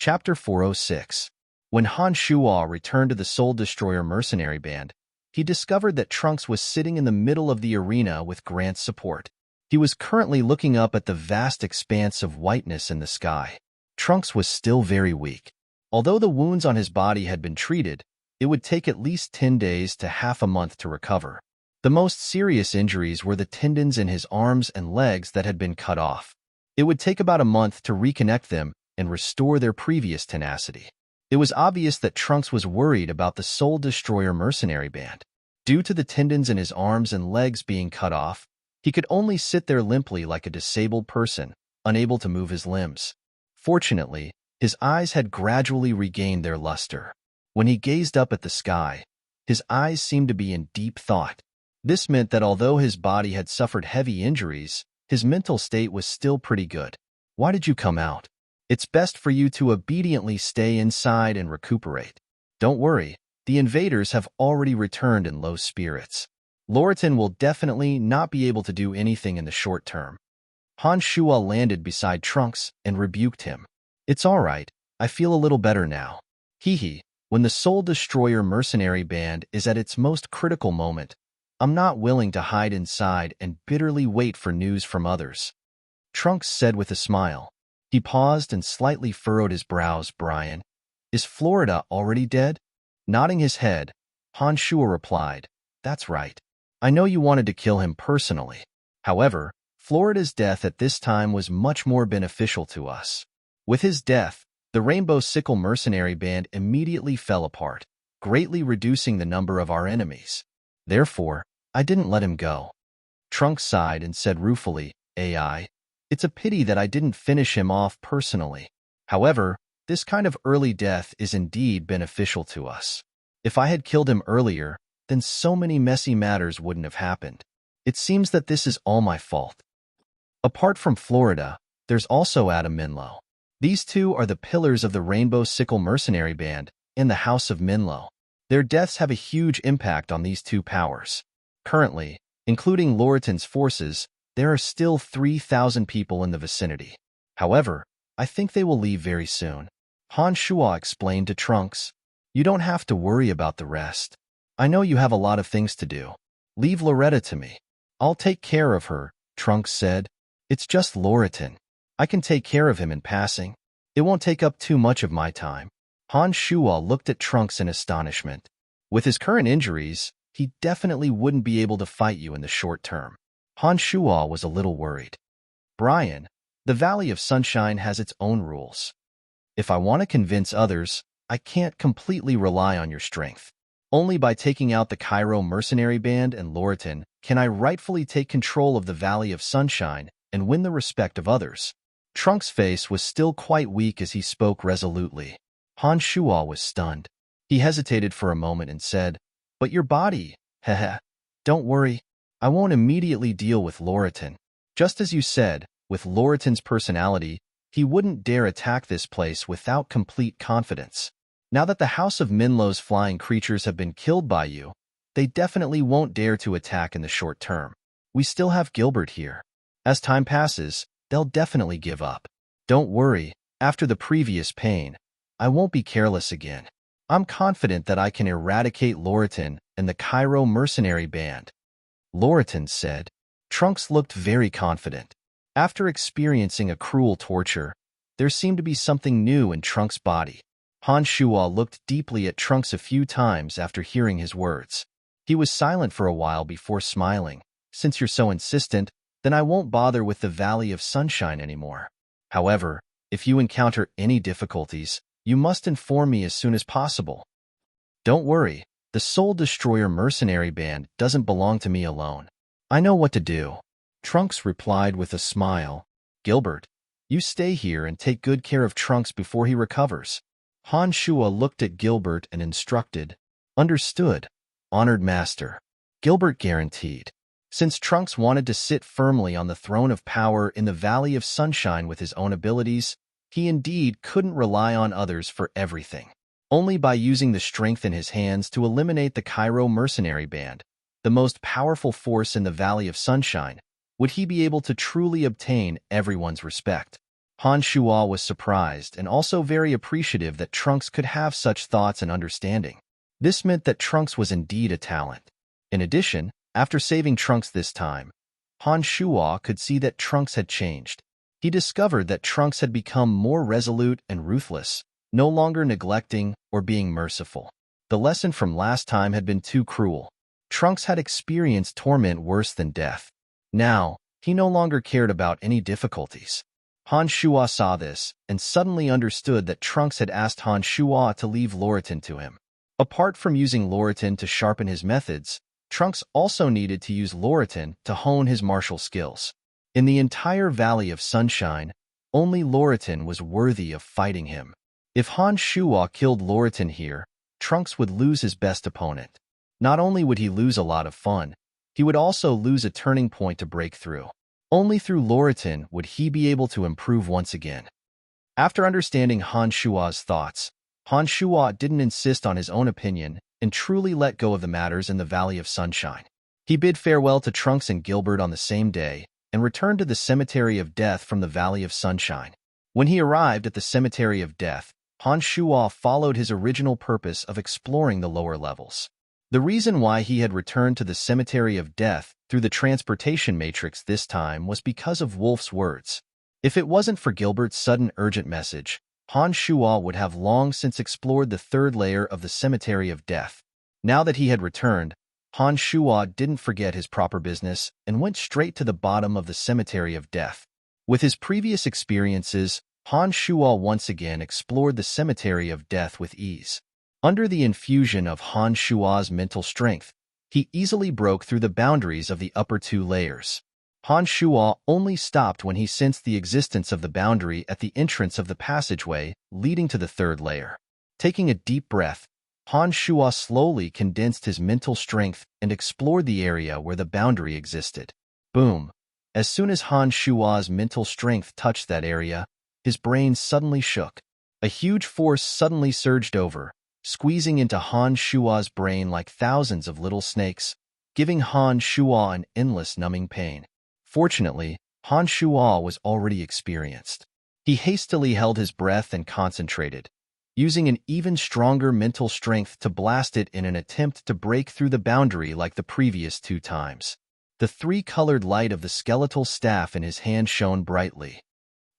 Chapter 406. When Han Shuo returned to the Soul Destroyer mercenary band, he discovered that Trunks was sitting in the middle of the arena with Grant's support. He was currently looking up at the vast expanse of whiteness in the sky. Trunks was still very weak. Although the wounds on his body had been treated, it would take at least 10 days to half a month to recover. The most serious injuries were the tendons in his arms and legs that had been cut off. It would take about a month to reconnect them and restore their previous tenacity. It was obvious that Trunks was worried about the Soul Destroyer mercenary band. Due to the tendons in his arms and legs being cut off, he could only sit there limply like a disabled person, unable to move his limbs. Fortunately, his eyes had gradually regained their luster. When he gazed up at the sky, his eyes seemed to be in deep thought. This meant that although his body had suffered heavy injuries, his mental state was still pretty good. "Why did you come out? It's best for you to obediently stay inside and recuperate. Don't worry, the invaders have already returned in low spirits. Loratan will definitely not be able to do anything in the short term." Han Shuo landed beside Trunks and rebuked him. "It's all right, I feel a little better now. Hee. When the Soul Destroyer mercenary band is at its most critical moment, I'm not willing to hide inside and bitterly wait for news from others," Trunks said with a smile. He paused and slightly furrowed his brows. "Brian, is Florida already dead?" Nodding his head, Han Shuo replied, "That's right. I know you wanted to kill him personally. However, Florida's death at this time was much more beneficial to us. With his death, the Rainbow Sickle mercenary band immediately fell apart, greatly reducing the number of our enemies. Therefore, I didn't let him go." Trunks sighed and said ruefully, "AI, it's a pity that I didn't finish him off personally. However, this kind of early death is indeed beneficial to us. If I had killed him earlier, then so many messy matters wouldn't have happened. It seems that this is all my fault." Apart from Florida, there's also Adam Minlo. These two are the pillars of the Rainbow Sickle mercenary band and the House of Minlo. Their deaths have a huge impact on these two powers. Currently, including Loratan's forces, there are still 3,000 people in the vicinity. However, I think they will leave very soon. Han Shuo explained to Trunks, "You don't have to worry about the rest. I know you have a lot of things to do. Leave Loretta to me. I'll take care of her," Trunks said. "It's just Loratan. I can take care of him in passing. It won't take up too much of my time." Han Shuo looked at Trunks in astonishment. With his current injuries, he definitely wouldn't be able to fight you in the short term. Han Shuo was a little worried. "Brian, the Valley of Sunshine has its own rules. If I want to convince others, I can't completely rely on your strength. Only by taking out the Cairo mercenary band and Loratan can I rightfully take control of the Valley of Sunshine and win the respect of others." Trunks' face was still quite weak as he spoke resolutely. Han Shuo was stunned. He hesitated for a moment and said, "But your body, heh. Don't worry, I won't immediately deal with Loratan. Just as you said, with Loratan's personality, he wouldn't dare attack this place without complete confidence. Now that the House of Minlo's flying creatures have been killed by you, they definitely won't dare to attack in the short term. We still have Gilbert here. As time passes, they'll definitely give up. Don't worry, after the previous pain, I won't be careless again. I'm confident that I can eradicate Loratan and the Cairo mercenary band." Loratan said. Trunks looked very confident. After experiencing a cruel torture, there seemed to be something new in Trunks' body. Han Shuo looked deeply at Trunks a few times after hearing his words. He was silent for a while before smiling. "Since you're so insistent, then I won't bother with the Valley of Sunshine anymore. However, if you encounter any difficulties, you must inform me as soon as possible. Don't worry, the Soul Destroyer mercenary band doesn't belong to me alone. I know what to do." Trunks replied with a smile. "Gilbert, you stay here and take good care of Trunks before he recovers." Han Shuo looked at Gilbert and instructed, "Understood, honored master." Gilbert guaranteed. Since Trunks wanted to sit firmly on the throne of power in the Valley of Sunshine with his own abilities, he indeed couldn't rely on others for everything. Only by using the strength in his hands to eliminate the Cairo mercenary band, the most powerful force in the Valley of Sunshine, would he be able to truly obtain everyone's respect. Han Shuo was surprised and also very appreciative that Trunks could have such thoughts and understanding. This meant that Trunks was indeed a talent. In addition, after saving Trunks this time, Han Shuo could see that Trunks had changed. He discovered that Trunks had become more resolute and ruthless, no longer neglecting or being merciful. The lesson from last time had been too cruel. Trunks had experienced torment worse than death. Now, he no longer cared about any difficulties. Han Shuo saw this and suddenly understood that Trunks had asked Han Shuo to leave Loritin to him. Apart from using Loritin to sharpen his methods, Trunks also needed to use Loritin to hone his martial skills. In the entire Valley of Sunshine, only Loritin was worthy of fighting him. If Han Shuo killed Loritin here, Trunks would lose his best opponent. Not only would he lose a lot of fun, he would also lose a turning point to break through. Only through Loritin would he be able to improve once again. After understanding Han Shuo's thoughts, Han Shuo didn't insist on his own opinion and truly let go of the matters in the Valley of Sunshine. He bid farewell to Trunks and Gilbert on the same day and returned to the Cemetery of Death from the Valley of Sunshine. When he arrived at the Cemetery of Death, Han Shuo followed his original purpose of exploring the lower levels. The reason why he had returned to the Cemetery of Death through the transportation matrix this time was because of Wolf's words. If it wasn't for Gilbert's sudden urgent message, Han Shuo would have long since explored the third layer of the Cemetery of Death. Now that he had returned, Han Shuo didn't forget his proper business and went straight to the bottom of the Cemetery of Death. With his previous experiences, Han Shuo once again explored the Cemetery of Death with ease. Under the infusion of Han Shuo's mental strength, he easily broke through the boundaries of the upper two layers. Han Shuo only stopped when he sensed the existence of the boundary at the entrance of the passageway leading to the third layer. Taking a deep breath, Han Shuo slowly condensed his mental strength and explored the area where the boundary existed. Boom! As soon as Han Shuo's mental strength touched that area, his brain suddenly shook. A huge force suddenly surged over, squeezing into Han Shuo's brain like thousands of little snakes, giving Han Shuo an endless numbing pain. Fortunately, Han Shuo was already experienced. He hastily held his breath and concentrated, using an even stronger mental strength to blast it in an attempt to break through the boundary like the previous two times. The three-colored light of the skeletal staff in his hand shone brightly.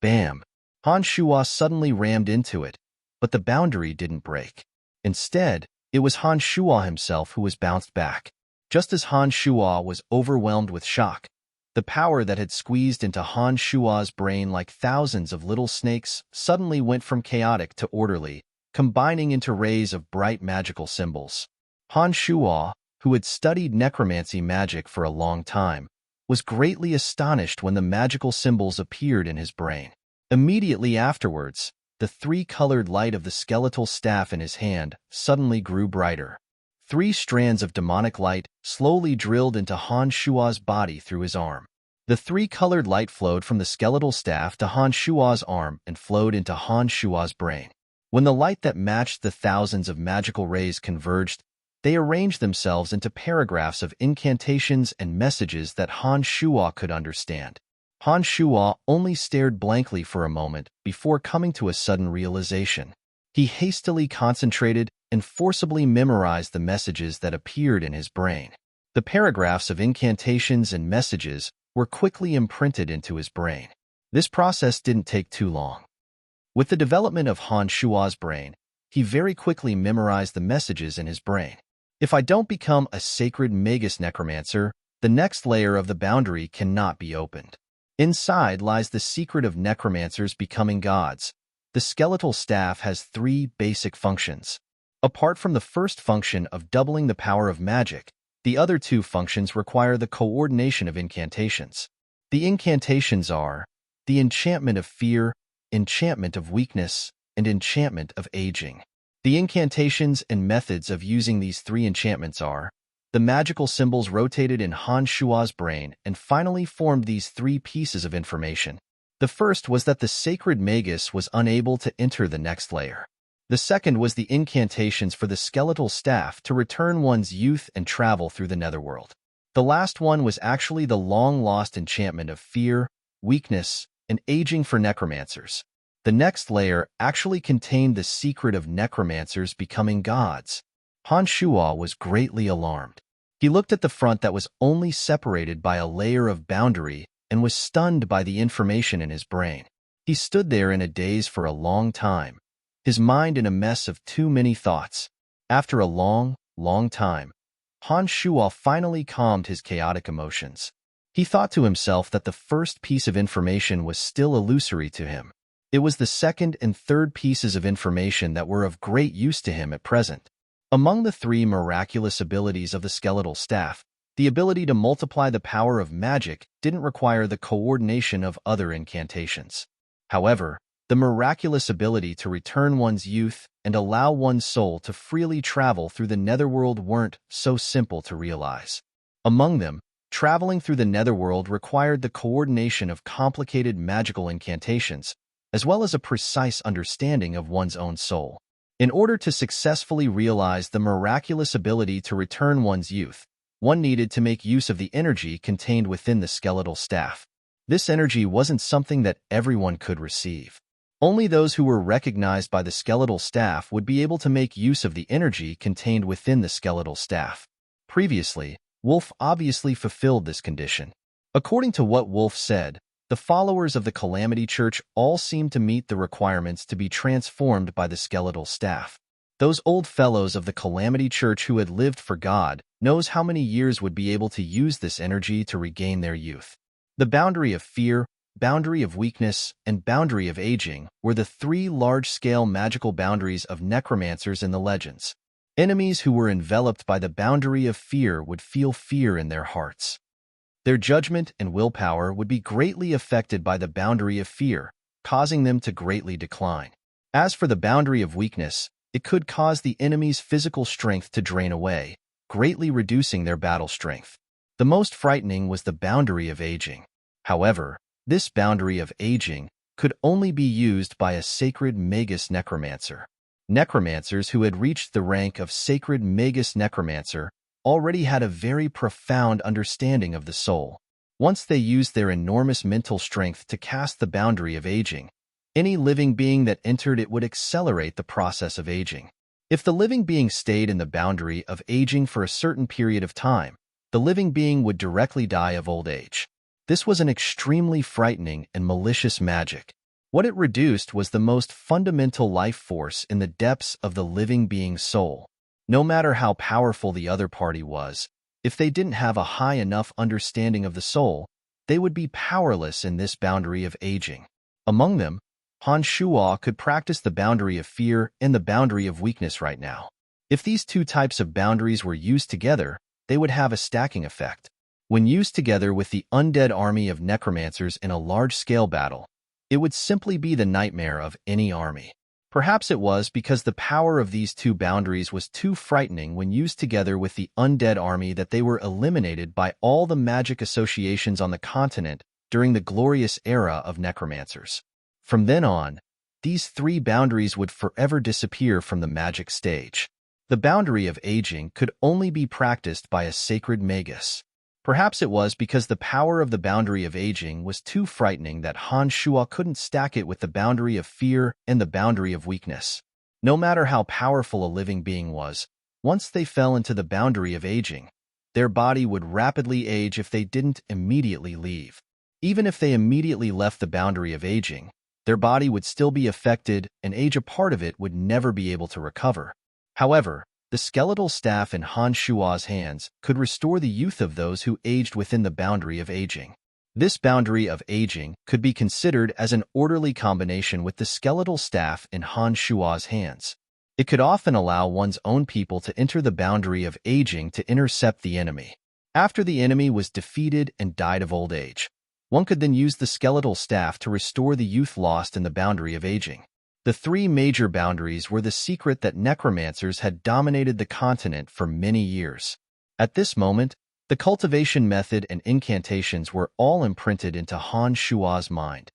Bam! Han Shuo suddenly rammed into it, but the boundary didn't break. Instead, it was Han Shuo himself who was bounced back. Just as Han Shuo was overwhelmed with shock, the power that had squeezed into Han Shuo's brain like thousands of little snakes suddenly went from chaotic to orderly, combining into rays of bright magical symbols. Han Shuo, who had studied necromancy magic for a long time, was greatly astonished when the magical symbols appeared in his brain. Immediately afterwards, the three-colored light of the skeletal staff in his hand suddenly grew brighter. 3 strands of demonic light slowly drilled into Han Shuo's body through his arm. The 3-colored light flowed from the skeletal staff to Han Shuo's arm and flowed into Han Shuo's brain. When the light that matched the thousands of magical rays converged, they arranged themselves into paragraphs of incantations and messages that Han Shuo could understand. Han Shuo only stared blankly for a moment before coming to a sudden realization. He hastily concentrated and forcibly memorized the messages that appeared in his brain. The paragraphs of incantations and messages were quickly imprinted into his brain. This process didn't take too long. With the development of Han Shuo's brain, he very quickly memorized the messages in his brain. If I don't become a sacred Magus necromancer, the next layer of the boundary cannot be opened. Inside lies the secret of necromancers becoming gods. The skeletal staff has 3 basic functions. Apart from the first function of doubling the power of magic, the other 2 functions require the coordination of incantations. The incantations are the enchantment of fear, enchantment of weakness, and enchantment of aging. The incantations and methods of using these 3 enchantments are: the magical symbols rotated in Han Shuo's brain and finally formed these 3 pieces of information. The first was that the sacred Magus was unable to enter the next layer. The second was the incantations for the skeletal staff to return one's youth and travel through the netherworld. The last one was actually the long-lost enchantment of fear, weakness, and aging for necromancers. The next layer actually contained the secret of necromancers becoming gods. Han Shuo was greatly alarmed. He looked at the front that was only separated by a layer of boundary and was stunned by the information in his brain. He stood there in a daze for a long time, his mind in a mess of too many thoughts. After a long time, Han Shuo finally calmed his chaotic emotions. He thought to himself that the first piece of information was still illusory to him. It was the second and third pieces of information that were of great use to him at present. Among the three miraculous abilities of the skeletal staff, the ability to multiply the power of magic didn't require the coordination of other incantations. However, the miraculous ability to return one's youth and allow one's soul to freely travel through the netherworld weren't so simple to realize. Among them, traveling through the netherworld required the coordination of complicated magical incantations, as well as a precise understanding of one's own soul. In order to successfully realize the miraculous ability to return one's youth, one needed to make use of the energy contained within the skeletal staff. This energy wasn't something that everyone could receive. Only those who were recognized by the skeletal staff would be able to make use of the energy contained within the skeletal staff. Previously, Wolf obviously fulfilled this condition. According to what Wolf said, the followers of the Calamity Church all seemed to meet the requirements to be transformed by the skeletal staff. Those old fellows of the Calamity Church who had lived for God knows how many years would be able to use this energy to regain their youth. The boundary of fear, boundary of weakness, and boundary of aging were the three large-scale magical boundaries of necromancers in the legends. Enemies who were enveloped by the boundary of fear would feel fear in their hearts. Their judgment and willpower would be greatly affected by the boundary of fear, causing them to greatly decline. As for the boundary of weakness, it could cause the enemy's physical strength to drain away, greatly reducing their battle strength. The most frightening was the boundary of aging. However, this boundary of aging could only be used by a sacred Magus necromancer. Necromancers who had reached the rank of sacred Magus necromancer already had a very profound understanding of the soul. Once they used their enormous mental strength to cast the boundary of aging, any living being that entered it would accelerate the process of aging. If the living being stayed in the boundary of aging for a certain period of time, the living being would directly die of old age. This was an extremely frightening and malicious magic. What it reduced was the most fundamental life force in the depths of the living being's soul. No matter how powerful the other party was, if they didn't have a high enough understanding of the soul, they would be powerless in this boundary of aging. Among them, Han Shuo could practice the boundary of fear and the boundary of weakness right now. If these two types of boundaries were used together, they would have a stacking effect. When used together with the undead army of necromancers in a large-scale battle, it would simply be the nightmare of any army. Perhaps it was because the power of these two boundaries was too frightening when used together with the undead army that they were eliminated by all the magic associations on the continent during the glorious era of necromancers. From then on, these three boundaries would forever disappear from the magic stage. The boundary of aging could only be practiced by a sacred magus. Perhaps it was because the power of the boundary of aging was too frightening that Han Shuo couldn't stack it with the boundary of fear and the boundary of weakness. No matter how powerful a living being was, once they fell into the boundary of aging, their body would rapidly age if they didn't immediately leave. Even if they immediately left the boundary of aging, their body would still be affected and age a part of it would never be able to recover. However, the skeletal staff in Han Shuo's hands could restore the youth of those who aged within the boundary of aging. This boundary of aging could be considered as an orderly combination with the skeletal staff in Han Shuo's hands. It could often allow one's own people to enter the boundary of aging to intercept the enemy. After the enemy was defeated and died of old age, one could then use the skeletal staff to restore the youth lost in the boundary of aging. The three major boundaries were the secret that necromancers had dominated the continent for many years. At this moment, the cultivation method and incantations were all imprinted into Han Shuo's mind.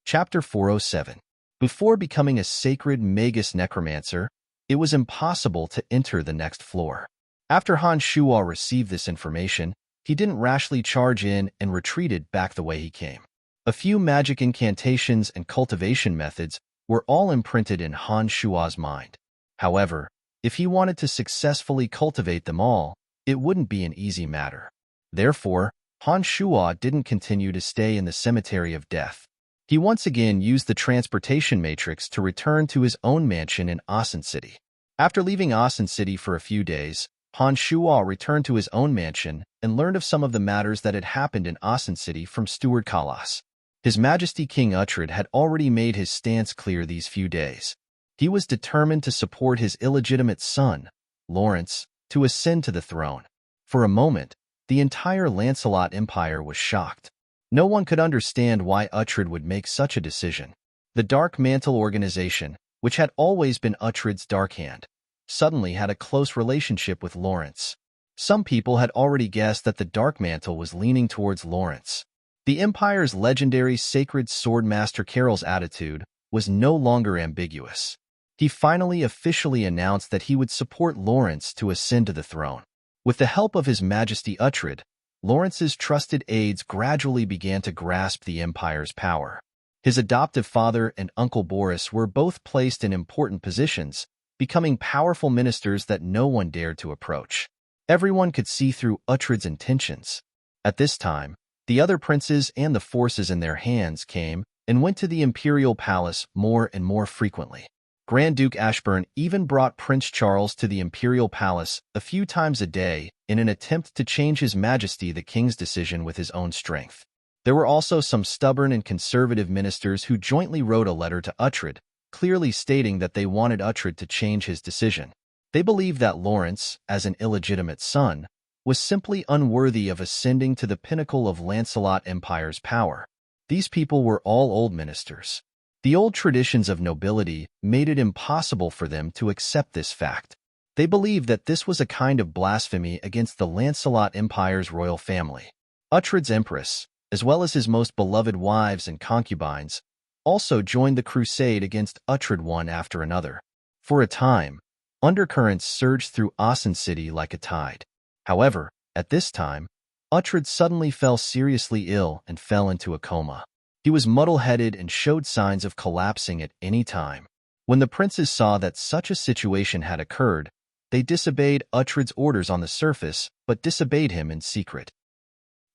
Chapter 407. Before becoming a sacred Magus necromancer, it was impossible to enter the next floor. After Han Shuo received this information, he didn't rashly charge in and retreated back the way he came. A few magic incantations and cultivation methods were all imprinted in Han Shua's mind. However, if he wanted to successfully cultivate them all, it wouldn't be an easy matter. Therefore, Han Shua didn't continue to stay in the cemetery of death. He once again used the transportation matrix to return to his own mansion in Asan City. After leaving Asan City for a few days, Han Shua returned to his own mansion and learned of some of the matters that had happened in Asan City from Steward Kalas. His Majesty King Uhtred had already made his stance clear these few days. He was determined to support his illegitimate son, Lawrence, to ascend to the throne. For a moment, the entire Lancelot Empire was shocked. No one could understand why Uhtred would make such a decision. The Dark Mantle organization, which had always been Uhtred's dark hand, suddenly had a close relationship with Lawrence. Some people had already guessed that the Dark Mantle was leaning towards Lawrence. The Empire's legendary sacred sword master Carol's attitude was no longer ambiguous. He finally officially announced that he would support Lawrence to ascend to the throne. With the help of His Majesty Uhtred, Lawrence's trusted aides gradually began to grasp the Empire's power. His adoptive father and Uncle Boris were both placed in important positions, becoming powerful ministers that no one dared to approach. Everyone could see through Uhtred's intentions. At this time, the other princes and the forces in their hands came and went to the imperial palace more and more frequently. Grand Duke Ashburn even brought Prince Charles to the imperial palace a few times a day in an attempt to change His Majesty the King's decision with his own strength. There were also some stubborn and conservative ministers who jointly wrote a letter to Uhtred, clearly stating that they wanted Uhtred to change his decision. They believed that Lawrence, as an illegitimate son, was simply unworthy of ascending to the pinnacle of Lancelot Empire's power. These people were all old ministers. The old traditions of nobility made it impossible for them to accept this fact. They believed that this was a kind of blasphemy against the Lancelot Empire's royal family. Uhtred's empress, as well as his most beloved wives and concubines, also joined the crusade against Uhtred one after another. For a time, undercurrents surged through Asan City like a tide. However, at this time, Uhtred suddenly fell seriously ill and fell into a coma. He was muddle-headed and showed signs of collapsing at any time. When the princes saw that such a situation had occurred, they disobeyed Uhtred's orders on the surface, but disobeyed him in secret.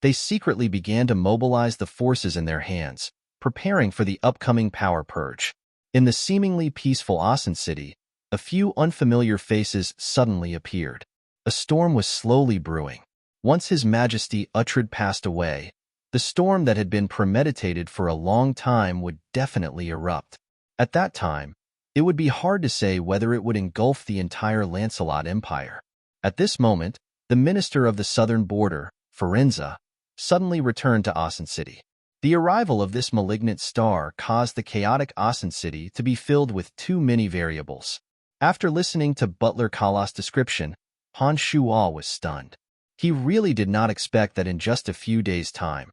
They secretly began to mobilize the forces in their hands, preparing for the upcoming power purge. In the seemingly peaceful Asan City, a few unfamiliar faces suddenly appeared. A storm was slowly brewing. Once His Majesty Uhtred passed away, the storm that had been premeditated for a long time would definitely erupt. At that time, it would be hard to say whether it would engulf the entire Lancelot Empire. At this moment, the minister of the southern border, Firenze, suddenly returned to Asan City. The arrival of this malignant star caused the chaotic Asan City to be filled with too many variables. After listening to Butler Kalas' description, Han Shua was stunned. He really did not expect that in just a few days' time,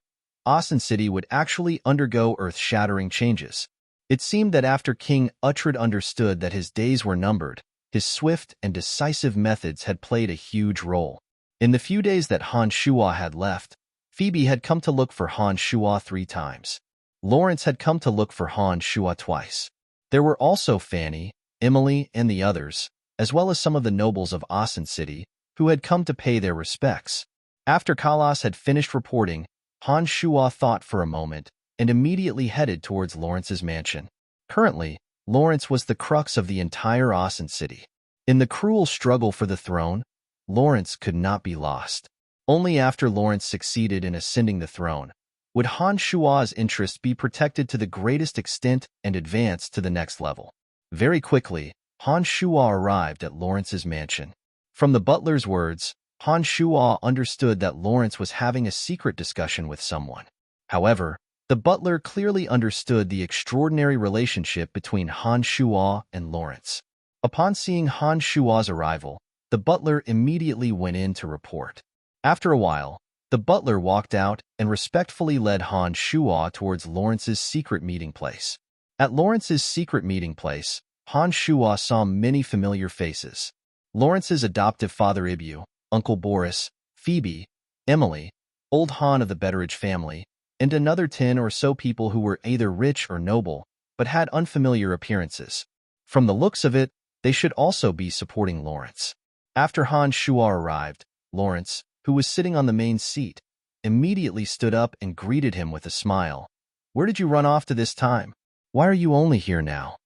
Asan City would actually undergo earth-shattering changes. It seemed that after King Uhtred understood that his days were numbered, his swift and decisive methods had played a huge role. In the few days that Han Shua had left, Phoebe had come to look for Han Shua 3 times. Lawrence had come to look for Han Shua twice. There were also Fanny, Emily, and the others, as well as some of the nobles of Asan City, who had come to pay their respects. After Kalas had finished reporting, Han Shua thought for a moment and immediately headed towards Lawrence's mansion. Currently, Lawrence was the crux of the entire Asan City. In the cruel struggle for the throne, Lawrence could not be lost. Only after Lawrence succeeded in ascending the throne would Han Shua's interests be protected to the greatest extent and advanced to the next level. Very quickly, Han Shua arrived at Lawrence's mansion. From the butler's words, Han Shua understood that Lawrence was having a secret discussion with someone. However, the butler clearly understood the extraordinary relationship between Han Shua and Lawrence. Upon seeing Han Shua's arrival, the butler immediately went in to report. After a while, the butler walked out and respectfully led Han Shua towards Lawrence's secret meeting place. At Lawrence's secret meeting place, Han Shua saw many familiar faces. Lawrence's adoptive father Ibu, Uncle Boris, Phoebe, Emily, Old Han of the Betteridge family, and another 10 or so people who were either rich or noble, but had unfamiliar appearances. From the looks of it, they should also be supporting Lawrence. After Han Shuo arrived, Lawrence, who was sitting on the main seat, immediately stood up and greeted him with a smile. "Where did you run off to this time? Why are you only here now?"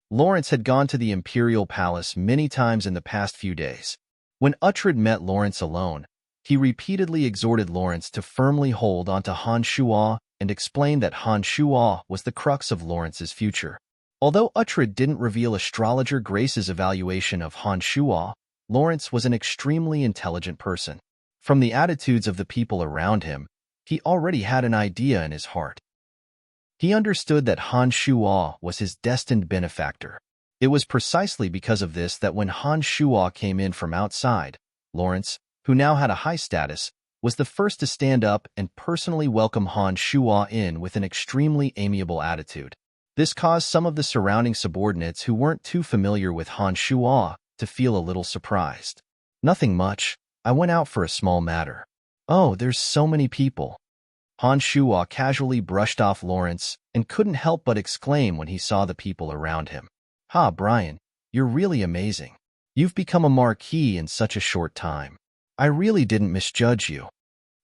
Lawrence had gone to the Imperial Palace many times in the past few days. When Uhtred met Lawrence alone, he repeatedly exhorted Lawrence to firmly hold onto Han Shuo and explained that Han Shuo was the crux of Lawrence's future. Although Uhtred didn't reveal astrologer Grace's evaluation of Han Shuo, Lawrence was an extremely intelligent person. From the attitudes of the people around him, he already had an idea in his heart. He understood that Han Shuo was his destined benefactor. It was precisely because of this that when Han Shuo came in from outside, Lawrence, who now had a high status, was the first to stand up and personally welcome Han Shuo in with an extremely amiable attitude. This caused some of the surrounding subordinates who weren't too familiar with Han Shuo to feel a little surprised. "Nothing much. I went out for a small matter." "Oh, there's so many people." Han Shuo casually brushed off Lawrence and couldn't help but exclaim when he saw the people around him. "Ha, Brian, you're really amazing. You've become a marquis in such a short time. I really didn't misjudge you."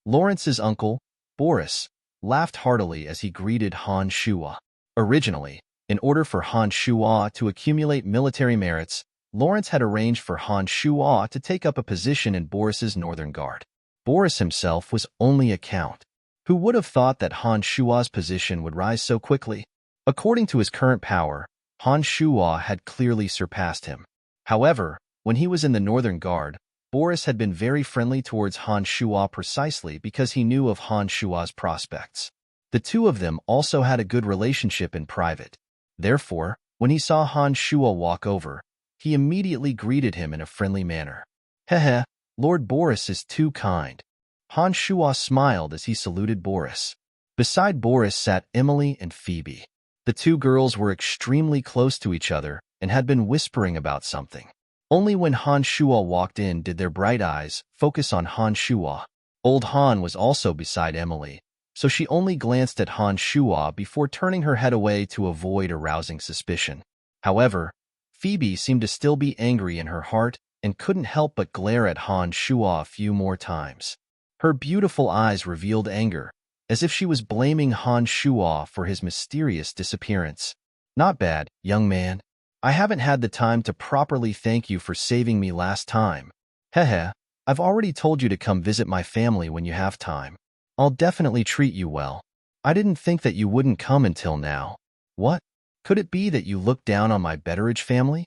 Lawrence's uncle, Boris, laughed heartily as he greeted Han Shuo. Originally, in order for Han Shuo to accumulate military merits, Lawrence had arranged for Han Shuo to take up a position in Boris's Northern Guard. Boris himself was only a count. Who would have thought that Han Shuo's position would rise so quickly? According to his current power, Han Shuo had clearly surpassed him. However, when he was in the Northern Guard, Boris had been very friendly towards Han Shuo precisely because he knew of Han Shuo's prospects. The two of them also had a good relationship in private. Therefore, when he saw Han Shuo walk over, he immediately greeted him in a friendly manner. "Hehe, Lord Boris is too kind." Han Shuo smiled as he saluted Boris. Beside Boris sat Emily and Phoebe. The two girls were extremely close to each other and had been whispering about something. Only when Han Shuo walked in did their bright eyes focus on Han Shuo. Old Han was also beside Emily, so she only glanced at Han Shuo before turning her head away to avoid arousing suspicion. However, Phoebe seemed to still be angry in her heart and couldn't help but glare at Han Shuo a few more times. Her beautiful eyes revealed anger, as if she was blaming Han Shuo for his mysterious disappearance. "Not bad, young man. I haven't had the time to properly thank you for saving me last time. Hehe, I've already told you to come visit my family when you have time. I'll definitely treat you well. I didn't think that you wouldn't come until now." "What? Could it be that you looked down on my Betteridge family?"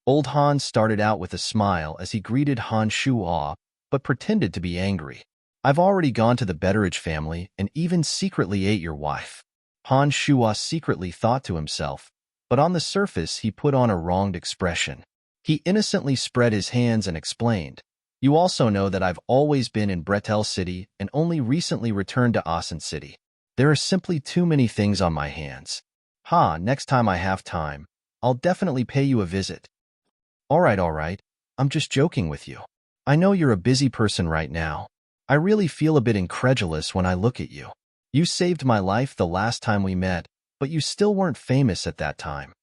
Old Han started out with a smile as he greeted Han Shuo, but pretended to be angry. "I've already gone to the Betteridge family and even secretly ate your wife." Han Shuo secretly thought to himself, but on the surface he put on a wronged expression. He innocently spread his hands and explained, "You also know that I've always been in Bretel City and only recently returned to Asen City. There are simply too many things on my hands. Next time I have time, I'll definitely pay you a visit." All right. I'm just joking with you. I know you're a busy person right now. I really feel a bit incredulous when I look at you. You saved my life the last time we met, but you still weren't famous at that time.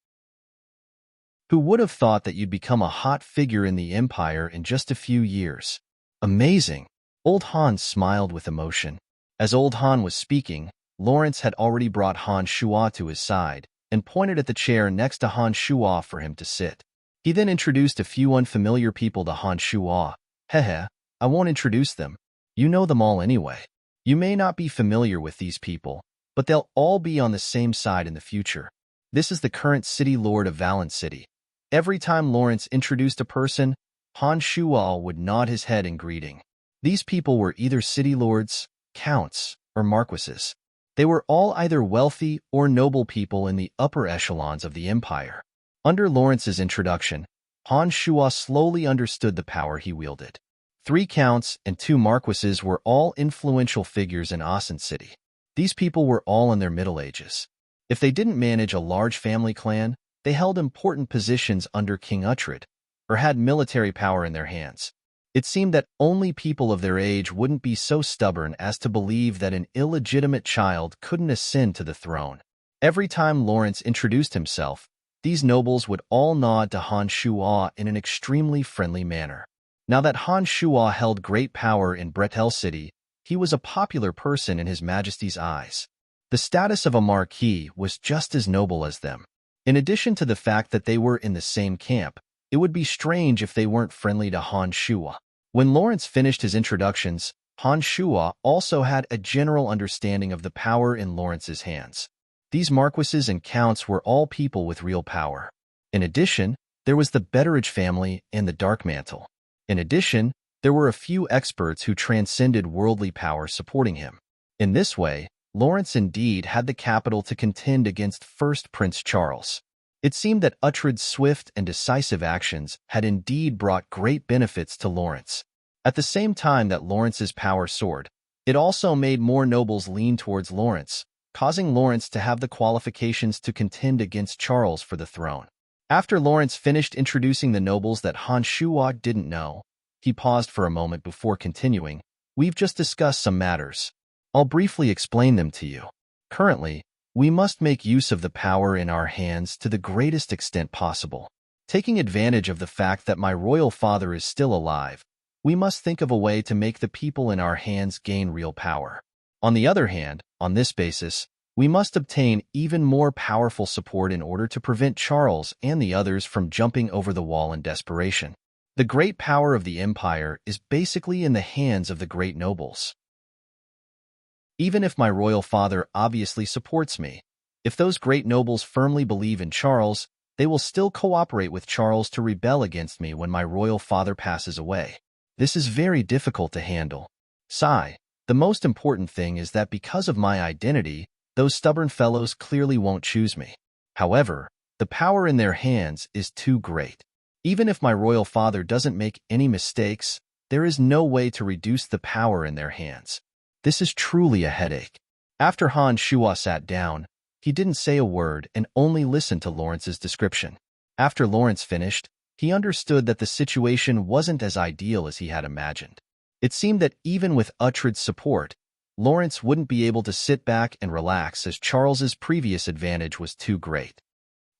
Who would have thought that you'd become a hot figure in the Empire in just a few years? Amazing. Old Han smiled with emotion. As Old Han was speaking, Lawrence had already brought Han Shuo to his side and pointed at the chair next to Han Shuo for him to sit. He then introduced a few unfamiliar people to Han Shuo. "Hehe, I won't introduce them. You know them all anyway. You may not be familiar with these people, but they'll all be on the same side in the future. This is the current city lord of Valent City." Every time Lawrence introduced a person, Han Shuo would nod his head in greeting. These people were either city lords, counts, or marquises. They were all either wealthy or noble people in the upper echelons of the empire. Under Lawrence's introduction, Han Shuo slowly understood the power he wielded. 3 counts and 2 marquises were all influential figures in Asen City. These people were all in their middle ages. If they didn't manage a large family clan, they held important positions under King Uhtred, or had military power in their hands. It seemed that only people of their age wouldn't be so stubborn as to believe that an illegitimate child couldn't ascend to the throne. Every time Lawrence introduced himself, these nobles would all nod to Han Shuo in an extremely friendly manner. Now that Han Shuo held great power in Bretel City, he was a popular person in His Majesty's eyes. The status of a marquis was just as noble as them. In addition to the fact that they were in the same camp, it would be strange if they weren't friendly to Han Shuo. When Lawrence finished his introductions, Han Shuo also had a general understanding of the power in Lawrence's hands. These marquises and counts were all people with real power. In addition, there was the Betteridge family and the Dark Mantle. In addition, there were a few experts who transcended worldly power supporting him. In this way, Lawrence indeed had the capital to contend against first Prince Charles. It seemed that Uhtred's swift and decisive actions had indeed brought great benefits to Lawrence. At the same time that Lawrence's power soared, it also made more nobles lean towards Lawrence, causing Lawrence to have the qualifications to contend against Charles for the throne. After Lawrence finished introducing the nobles that Han Shuo didn't know, he paused for a moment before continuing. We've just discussed some matters. I'll briefly explain them to you. Currently, we must make use of the power in our hands to the greatest extent possible. Taking advantage of the fact that my royal father is still alive, we must think of a way to make the people in our hands gain real power. On the other hand, on this basis, we must obtain even more powerful support in order to prevent Charles and the others from jumping over the wall in desperation. The great power of the empire is basically in the hands of the great nobles. Even if my royal father obviously supports me, if those great nobles firmly believe in Charles, they will still cooperate with Charles to rebel against me when my royal father passes away. This is very difficult to handle. Sigh, the most important thing is that because of my identity, those stubborn fellows clearly won't choose me. However, the power in their hands is too great. Even if my royal father doesn't make any mistakes, there is no way to reduce the power in their hands. This is truly a headache. After Han Shuo sat down, he didn't say a word and only listened to Lawrence's description. After Lawrence finished, he understood that the situation wasn't as ideal as he had imagined. It seemed that even with Uhtred's support, Lawrence wouldn't be able to sit back and relax as Charles's previous advantage was too great.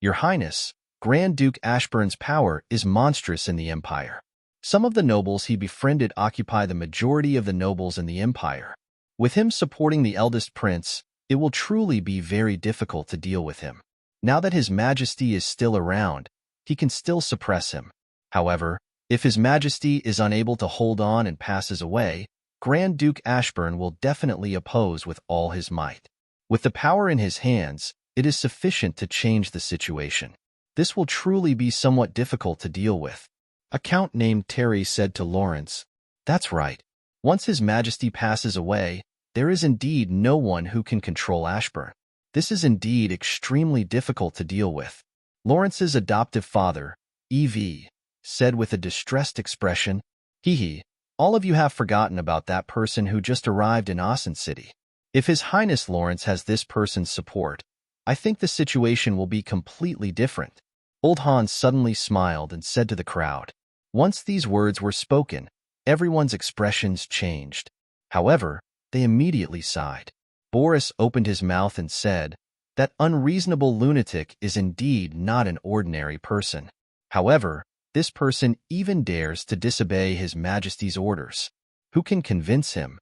Your Highness, Grand Duke Ashburn's power is monstrous in the Empire. Some of the nobles he befriended occupy the majority of the nobles in the Empire. With him supporting the eldest prince, it will truly be very difficult to deal with him. Now that His Majesty is still around, he can still suppress him. However, if His Majesty is unable to hold on and passes away, Grand Duke Ashburn will definitely oppose with all his might. With the power in his hands, it is sufficient to change the situation. This will truly be somewhat difficult to deal with. A count named Terry said to Lawrence, "That's right. Once His Majesty passes away, there is indeed no one who can control Ashburn. This is indeed extremely difficult to deal with." Lawrence's adoptive father, E.V., said with a distressed expression, "Hee, all of you have forgotten about that person who just arrived in Asen City. If His Highness Lawrence has this person's support, I think the situation will be completely different." Old Hans suddenly smiled and said to the crowd. Once these words were spoken, everyone's expressions changed. However, they immediately sighed. Boris opened his mouth and said, "That unreasonable lunatic is indeed not an ordinary person. However, this person even dares to disobey His Majesty's orders. Who can convince him?"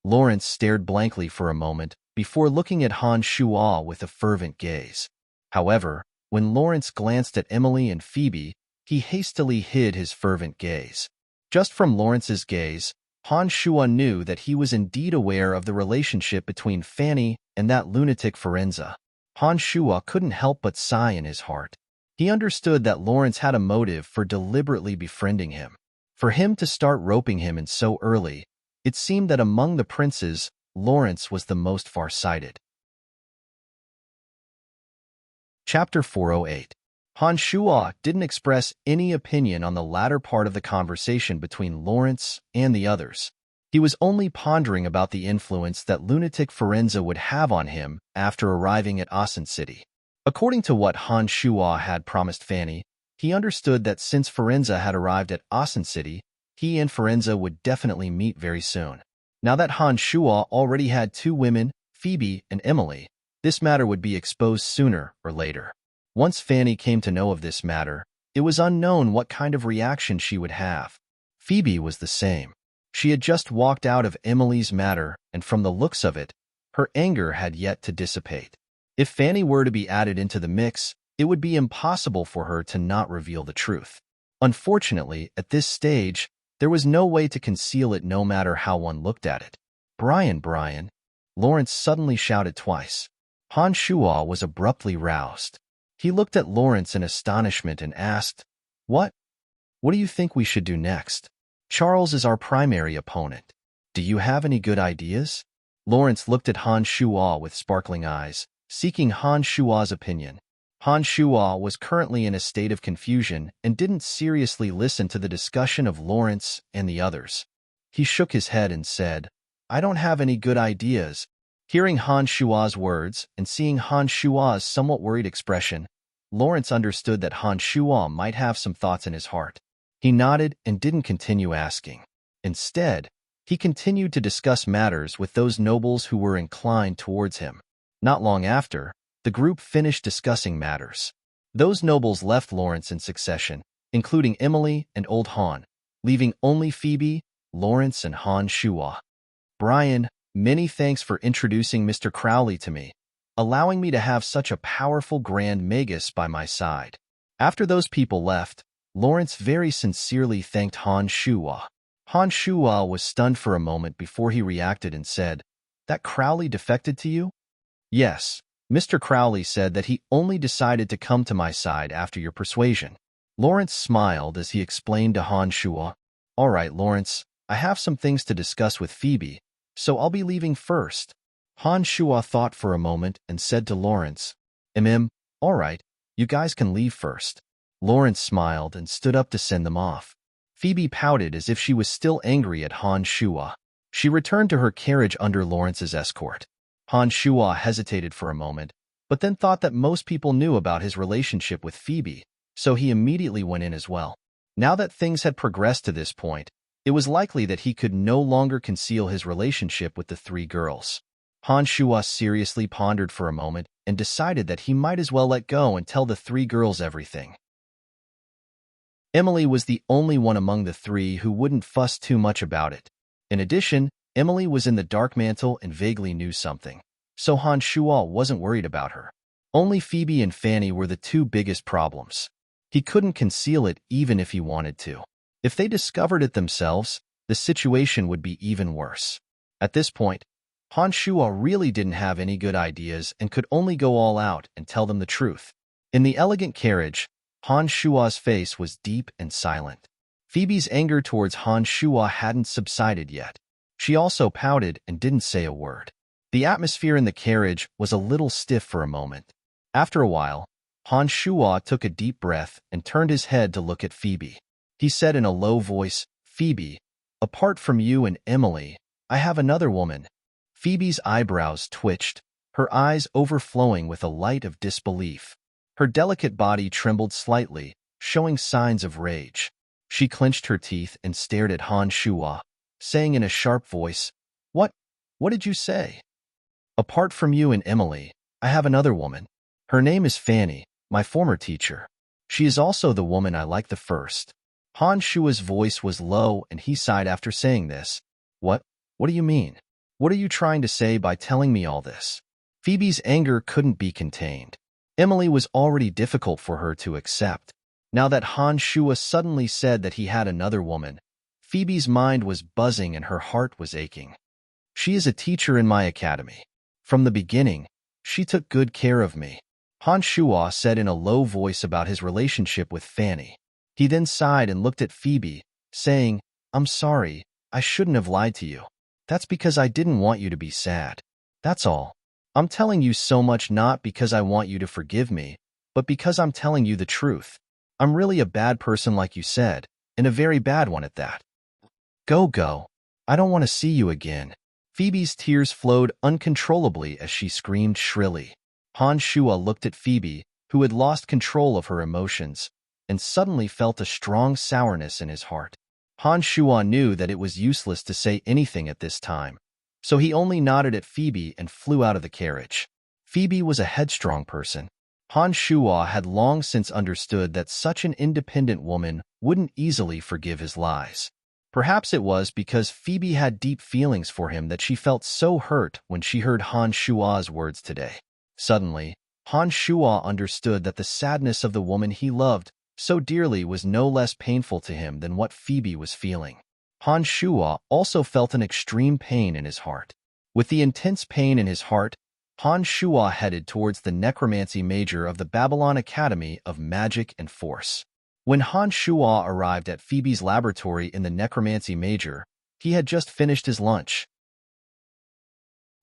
Lawrence stared blankly for a moment before looking at Han Shuo with a fervent gaze. However, when Lawrence glanced at Emily and Phoebe, he hastily hid his fervent gaze. Just from Lawrence's gaze, Han Shuo knew that he was indeed aware of the relationship between Fanny and that lunatic Firenze. Han Shuo couldn't help but sigh in his heart. He understood that Lawrence had a motive for deliberately befriending him. For him to start roping him in so early, it seemed that among the princes, Lawrence was the most far-sighted. Chapter 408. Han Shuo didn't express any opinion on the latter part of the conversation between Lawrence and the others. He was only pondering about the influence that lunatic Firenze would have on him after arriving at Asen City. According to what Han Shuo had promised Fanny, he understood that since Firenze had arrived at Asen City, he and Forenza would definitely meet very soon. Now that Han Shuo already had two women, Phoebe and Emily, this matter would be exposed sooner or later. Once Fanny came to know of this matter, it was unknown what kind of reaction she would have. Phoebe was the same. She had just walked out of Emily's matter, and from the looks of it, her anger had yet to dissipate. If Fanny were to be added into the mix, it would be impossible for her to not reveal the truth. Unfortunately, at this stage, there was no way to conceal it no matter how one looked at it. Brian, Lawrence suddenly shouted twice. Han Shuo was abruptly roused. He looked at Lawrence in astonishment and asked, What? What do you think we should do next? Charles is our primary opponent. Do you have any good ideas? Lawrence looked at Han Shuo with sparkling eyes, seeking Han Shuo's opinion. Han Shuo was currently in a state of confusion and didn't seriously listen to the discussion of Lawrence and the others. He shook his head and said, I don't have any good ideas. Hearing Han Shuo's words and seeing Han Shuo's somewhat worried expression, Lawrence understood that Han Shuo might have some thoughts in his heart. He nodded and didn't continue asking. Instead, he continued to discuss matters with those nobles who were inclined towards him. Not long after, the group finished discussing matters. Those nobles left Lawrence in succession, including Emily and Old Han, leaving only Phoebe, Lawrence, and Han Shuo. Brian, many thanks for introducing Mr. Crowley to me, allowing me to have such a powerful Grand Magus by my side. After those people left, Lawrence very sincerely thanked Han Shuo. Han Shuo was stunned for a moment before he reacted and said, That Crowley defected to you? Yes. Mr. Crowley said that he only decided to come to my side after your persuasion. Lawrence smiled as he explained to Han Shuo, All right, Lawrence, I have some things to discuss with Phoebe, so I'll be leaving first. Han Shuo thought for a moment and said to Lawrence, All right, you guys can leave first. Lawrence smiled and stood up to send them off. Phoebe pouted as if she was still angry at Han Shuo. She returned to her carriage under Lawrence's escort. Han Shuo hesitated for a moment, but then thought that most people knew about his relationship with Phoebe, so he immediately went in as well. Now that things had progressed to this point, it was likely that he could no longer conceal his relationship with the three girls. Han Shuo seriously pondered for a moment and decided that he might as well let go and tell the three girls everything. Emily was the only one among the three who wouldn't fuss too much about it. In addition, Emily was in the dark mantle and vaguely knew something, so Han Shuo wasn't worried about her. Only Phoebe and Fanny were the two biggest problems. He couldn't conceal it even if he wanted to. If they discovered it themselves, the situation would be even worse. At this point, Han Shuo really didn't have any good ideas and could only go all out and tell them the truth. In the elegant carriage, Han Shuo's face was deep and silent. Phoebe's anger towards Han Shuo hadn't subsided yet. She also pouted and didn't say a word. The atmosphere in the carriage was a little stiff for a moment. After a while, Han Shuo took a deep breath and turned his head to look at Phoebe. He said in a low voice, Phoebe, apart from you and Emily, I have another woman. Phoebe's eyebrows twitched, her eyes overflowing with a light of disbelief. Her delicate body trembled slightly, showing signs of rage. She clenched her teeth and stared at Han Shuo, saying in a sharp voice, What did you say? Apart from you and Emily, I have another woman. Her name is Fanny, my former teacher. She is also the woman I like the first. Han Shuo's voice was low and he sighed after saying this. What do you mean? What are you trying to say by telling me all this? Phoebe's anger couldn't be contained. Emily was already difficult for her to accept. Now that Han Shuo suddenly said that he had another woman, Phoebe's mind was buzzing and her heart was aching. She is a teacher in my academy. From the beginning, she took good care of me. Han Shuo said in a low voice about his relationship with Fanny. He then sighed and looked at Phoebe, saying, I'm sorry, I shouldn't have lied to you. That's because I didn't want you to be sad. That's all. I'm telling you so much not because I want you to forgive me, but because I'm telling you the truth. I'm really a bad person like you said, and a very bad one at that. Go. I don't want to see you again. Phoebe's tears flowed uncontrollably as she screamed shrilly. Han Shuo looked at Phoebe, who had lost control of her emotions, and suddenly felt a strong sourness in his heart. Han Shuo knew that it was useless to say anything at this time, so he only nodded at Phoebe and flew out of the carriage. Phoebe was a headstrong person. Han Shuo had long since understood that such an independent woman wouldn't easily forgive his lies. Perhaps it was because Phoebe had deep feelings for him that she felt so hurt when she heard Han Shuo's words today. Suddenly, Han Shuo understood that the sadness of the woman he loved so dearly was no less painful to him than what Phoebe was feeling. Han Shuo also felt an extreme pain in his heart. With the intense pain in his heart, Han Shuo headed towards the necromancy major of the Babylon Academy of Magic and Force. When Han Shuo arrived at Phoebe's laboratory in the necromancy major, he had just finished his lunch.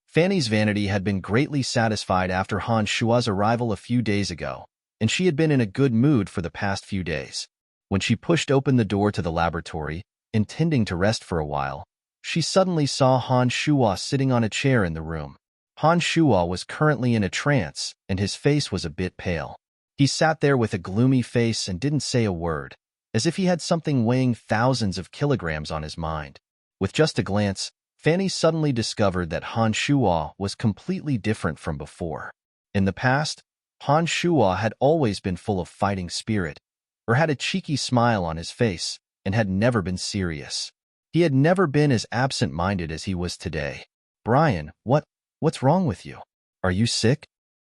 Fanny's vanity had been greatly satisfied after Han Shuo's arrival a few days ago, and she had been in a good mood for the past few days. When she pushed open the door to the laboratory, intending to rest for a while, she suddenly saw Han Shuo sitting on a chair in the room. Han Shuo was currently in a trance, and his face was a bit pale. He sat there with a gloomy face and didn't say a word, as if he had something weighing thousands of kilograms on his mind. With just a glance, Fanny suddenly discovered that Han Shuo was completely different from before. In the past, Han Shuo had always been full of fighting spirit, or had a cheeky smile on his face, and had never been serious. He had never been as absent-minded as he was today. "Brian, what's wrong with you? Are you sick?"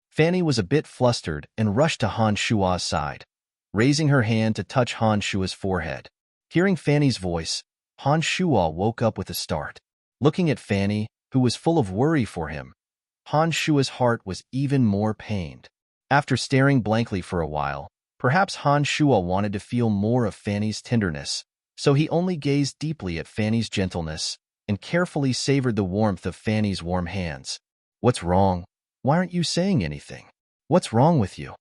Fanny was a bit flustered and rushed to Han Shuo's side, raising her hand to touch Han Shuo's forehead. Hearing Fanny's voice, Han Shuo woke up with a start. Looking at Fanny, who was full of worry for him, Han Shuo's heart was even more pained. After staring blankly for a while, perhaps Han Shuo wanted to feel more of Fanny's tenderness, so he only gazed deeply at Fanny's gentleness and carefully savored the warmth of Fanny's warm hands. "What's wrong? Why aren't you saying anything? What's wrong with you?"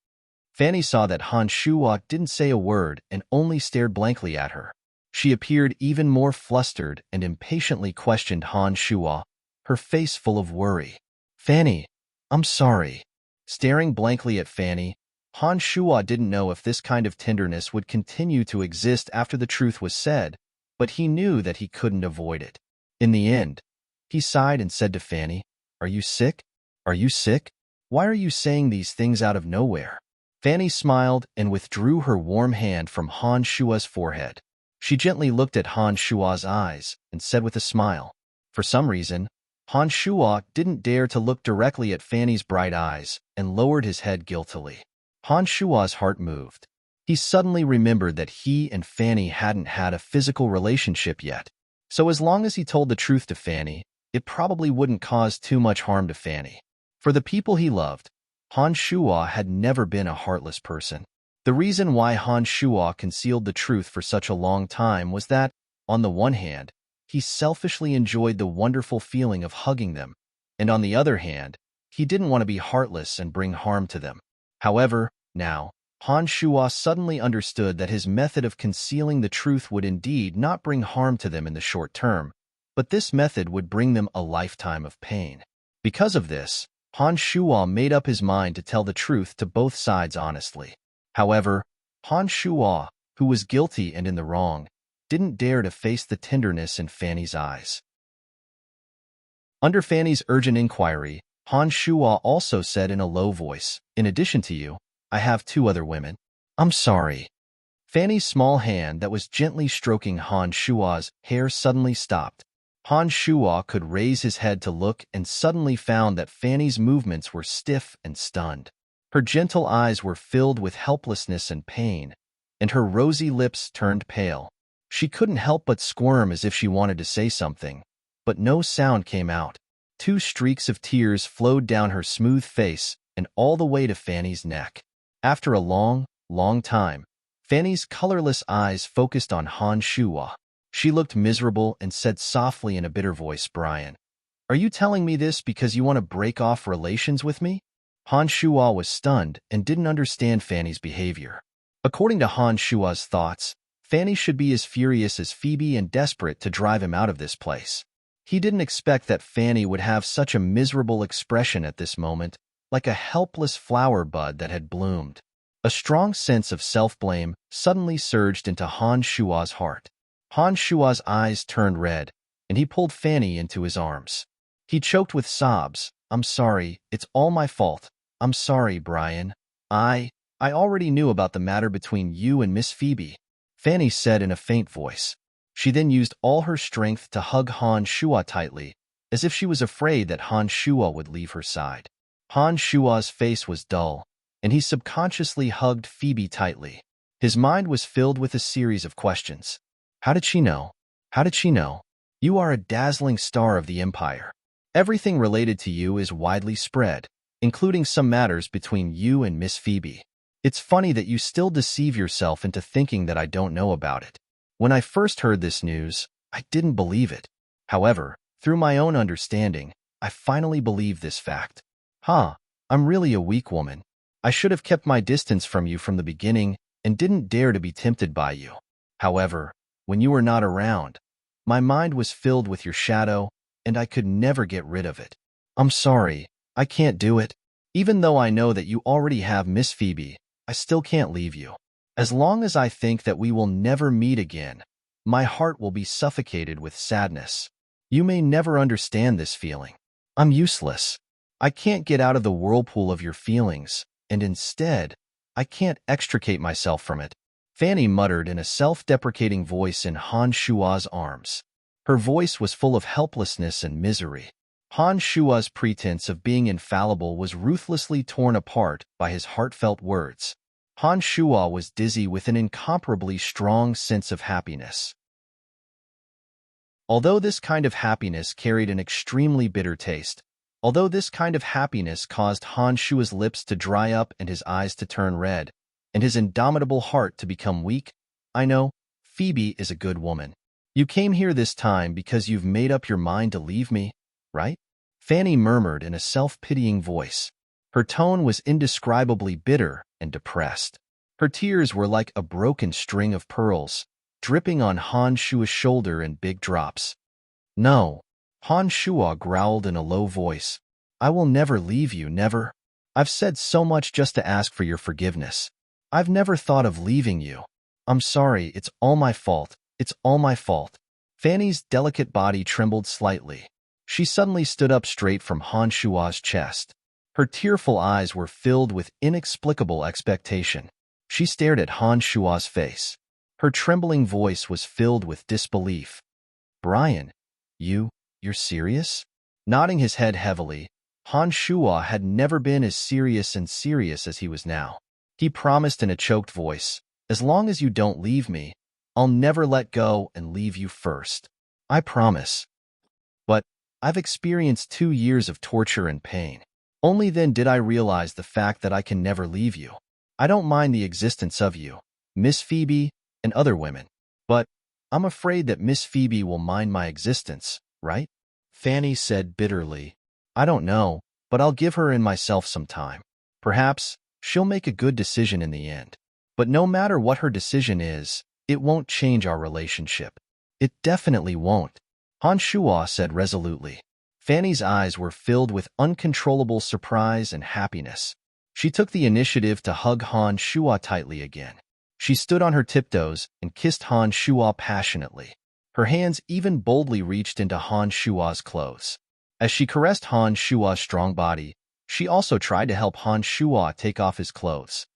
Fanny saw that Han Shuo didn't say a word and only stared blankly at her. She appeared even more flustered and impatiently questioned Han Shuo, her face full of worry. "Fanny, I'm sorry." Staring blankly at Fanny, Han Shuo didn't know if this kind of tenderness would continue to exist after the truth was said, but he knew that he couldn't avoid it. In the end, he sighed and said to Fanny, "Are you sick? Are you sick? Why are you saying these things out of nowhere?" Fanny smiled and withdrew her warm hand from Han Shuo's forehead. She gently looked at Han Shuo's eyes and said with a smile. For some reason, Han Shuo didn't dare to look directly at Fanny's bright eyes and lowered his head guiltily. Han Shuo's heart moved. He suddenly remembered that he and Fanny hadn't had a physical relationship yet. So as long as he told the truth to Fanny, it probably wouldn't cause too much harm to Fanny. For the people he loved, Han Shuo had never been a heartless person. The reason why Han Shuo concealed the truth for such a long time was that, on the one hand, he selfishly enjoyed the wonderful feeling of hugging them, and on the other hand, he didn't want to be heartless and bring harm to them. However, now, Han Shuo suddenly understood that his method of concealing the truth would indeed not bring harm to them in the short term, but this method would bring them a lifetime of pain. Because of this, Han Shuo made up his mind to tell the truth to both sides honestly. However, Han Shuo, who was guilty and in the wrong, didn't dare to face the tenderness in Fanny's eyes. Under Fanny's urgent inquiry, Han Shuo also said in a low voice, "In addition to you, I have 2 other women. I'm sorry." Fanny's small hand that was gently stroking Han Shuo's hair suddenly stopped. Han Shuo could raise his head to look and suddenly found that Fanny's movements were stiff and stunned. Her gentle eyes were filled with helplessness and pain, and her rosy lips turned pale. She couldn't help but squirm as if she wanted to say something, but no sound came out. 2 streaks of tears flowed down her smooth face and all the way to Fanny's neck. After a long, long time, Fanny's colorless eyes focused on Han Shuo. She looked miserable and said softly in a bitter voice, "Brian, are you telling me this because you want to break off relations with me?" Han Shuo was stunned and didn't understand Fanny's behavior. According to Han Shuo's thoughts, Fanny should be as furious as Phoebe and desperate to drive him out of this place. He didn't expect that Fanny would have such a miserable expression at this moment, like a helpless flower bud that had bloomed. A strong sense of self-blame suddenly surged into Han Shuo's heart. Han Shua's eyes turned red, and he pulled Fanny into his arms. He choked with sobs. I'm sorry, it's all my fault. I'm sorry, Brian. I already knew about the matter between you and Miss Phoebe, Fanny said in a faint voice. She then used all her strength to hug Han Shua tightly, as if she was afraid that Han Shua would leave her side. Han Shua's face was dull, and he subconsciously hugged Phoebe tightly. His mind was filled with a series of questions. How did she know? How did she know? You are a dazzling star of the Empire. Everything related to you is widely spread, including some matters between you and Miss Phoebe. It's funny that you still deceive yourself into thinking that I don't know about it. When I first heard this news, I didn't believe it. However, through my own understanding, I finally believe this fact. I'm really a weak woman. I should have kept my distance from you from the beginning and didn't dare to be tempted by you. However, when you were not around, my mind was filled with your shadow, and I could never get rid of it. I'm sorry, I can't do it. Even though I know that you already have Miss Phoebe, I still can't leave you. As long as I think that we will never meet again, my heart will be suffocated with sadness. You may never understand this feeling. I'm useless. I can't get out of the whirlpool of your feelings, and instead, I can't extricate myself from it. Fanny muttered in a self-deprecating voice in Han Shua's arms. Her voice was full of helplessness and misery. Han Shua's pretense of being infallible was ruthlessly torn apart by his heartfelt words. Han Shua was dizzy with an incomparably strong sense of happiness. Although this kind of happiness carried an extremely bitter taste, although this kind of happiness caused Han Shua's lips to dry up and his eyes to turn red, and his indomitable heart to become weak, I know, Phoebe is a good woman. You came here this time because you've made up your mind to leave me, right? Fanny murmured in a self-pitying voice. Her tone was indescribably bitter and depressed. Her tears were like a broken string of pearls, dripping on Han Shua's shoulder in big drops. No, Han Shua growled in a low voice. I will never leave you, never. I've said so much just to ask for your forgiveness. I've never thought of leaving you. I'm sorry, it's all my fault. It's all my fault. Fanny's delicate body trembled slightly. She suddenly stood up straight from Han Shua's chest. Her tearful eyes were filled with inexplicable expectation. She stared at Han Shua's face. Her trembling voice was filled with disbelief. Brian, you're serious? Nodding his head heavily, Han Shua had never been as serious as he was now. He promised in a choked voice, as long as you don't leave me, I'll never let go and leave you first. I promise. But I've experienced 2 years of torture and pain. Only then did I realize the fact that I can never leave you. I don't mind the existence of you, Miss Phoebe, and other women. But I'm afraid that Miss Phoebe will mind my existence, right? Fanny said bitterly. I don't know, but I'll give her and myself some time. Perhaps she'll make a good decision in the end. But no matter what her decision is, it won't change our relationship. It definitely won't, Han Shua said resolutely. Fanny's eyes were filled with uncontrollable surprise and happiness. She took the initiative to hug Han Shua tightly again. She stood on her tiptoes and kissed Han Shua passionately. Her hands even boldly reached into Han Shua's clothes. As she caressed Han Shua's strong body, she also tried to help Han Shua take off his clothes.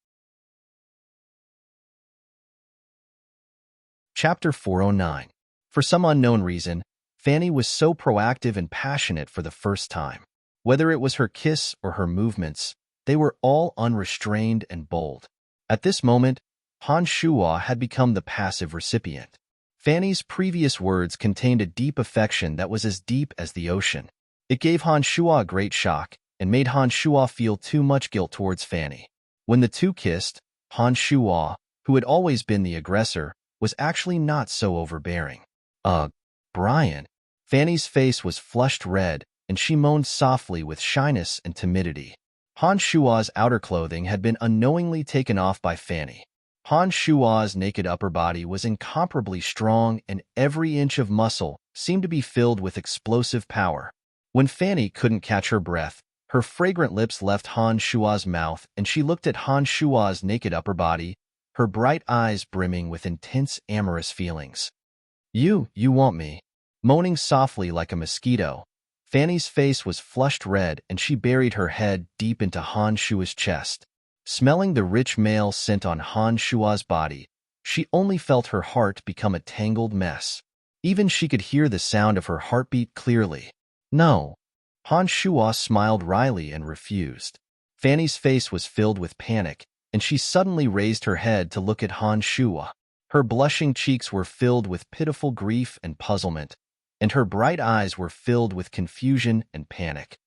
Chapter 409. For some unknown reason, Fanny was so proactive and passionate for the first time. Whether it was her kiss or her movements, they were all unrestrained and bold. At this moment, Han Shua had become the passive recipient. Fanny's previous words contained a deep affection that was as deep as the ocean. It gave Han Shua a great shock and made Han Shua feel too much guilt towards Fanny. When the two kissed, Han Shua, who had always been the aggressor, was actually not so overbearing. Brian. Fanny's face was flushed red, and she moaned softly with shyness and timidity. Han Shua's outer clothing had been unknowingly taken off by Fanny. Han Shua's naked upper body was incomparably strong, and every inch of muscle seemed to be filled with explosive power. When Fanny couldn't catch her breath, her fragrant lips left Han Shua's mouth, and she looked at Han Shua's naked upper body, her bright eyes brimming with intense amorous feelings. You want me. Moaning softly like a mosquito, Fanny's face was flushed red and she buried her head deep into Han Shua's chest. Smelling the rich male scent on Han Shua's body, she only felt her heart become a tangled mess. Even she could hear the sound of her heartbeat clearly. No. Han Shua smiled wryly and refused. Fanny's face was filled with panic, and she suddenly raised her head to look at Han Shua. Her blushing cheeks were filled with pitiful grief and puzzlement, and her bright eyes were filled with confusion and panic.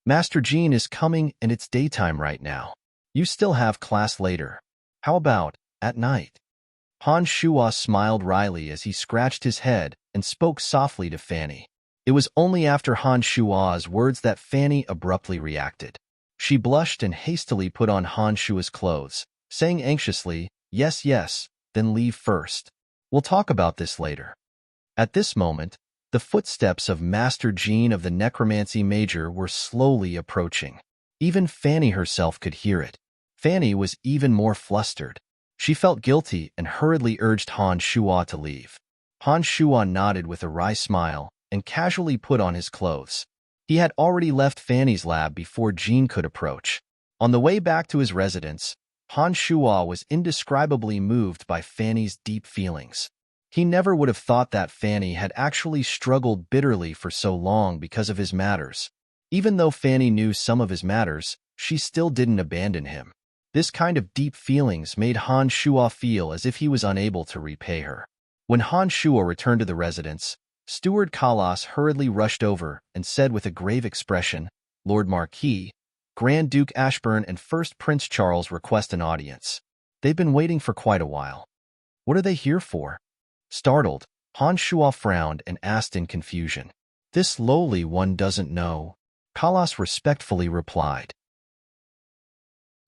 Master Jean is coming and it's daytime right now. You still have class later. How about at night? Han Shua smiled wryly as he scratched his head and spoke softly to Fanny. It was only after Han Shua's words that Fanny abruptly reacted. She blushed and hastily put on Han Shua's clothes, saying anxiously, "Yes, yes, then leave first. We'll talk about this later." At this moment, the footsteps of Master Jean of the Necromancy Major were slowly approaching. Even Fanny herself could hear it. Fanny was even more flustered. She felt guilty and hurriedly urged Han Shua to leave. Han Shua nodded with a wry smile and casually put on his clothes. He had already left Fanny's lab before Jean could approach. On the way back to his residence, Han Shua was indescribably moved by Fanny's deep feelings. He never would have thought that Fanny had actually struggled bitterly for so long because of his matters. Even though Fanny knew some of his matters, she still didn't abandon him. This kind of deep feelings made Han Shua feel as if he was unable to repay her. When Han Shua returned to the residence, Steward Kalas hurriedly rushed over and said with a grave expression, "Lord Marquis, Grand Duke Ashburn and First Prince Charles request an audience. They've been waiting for quite a while." "What are they here for?" Startled, Han Shua frowned and asked in confusion. "This lowly one doesn't know," Kalas respectfully replied.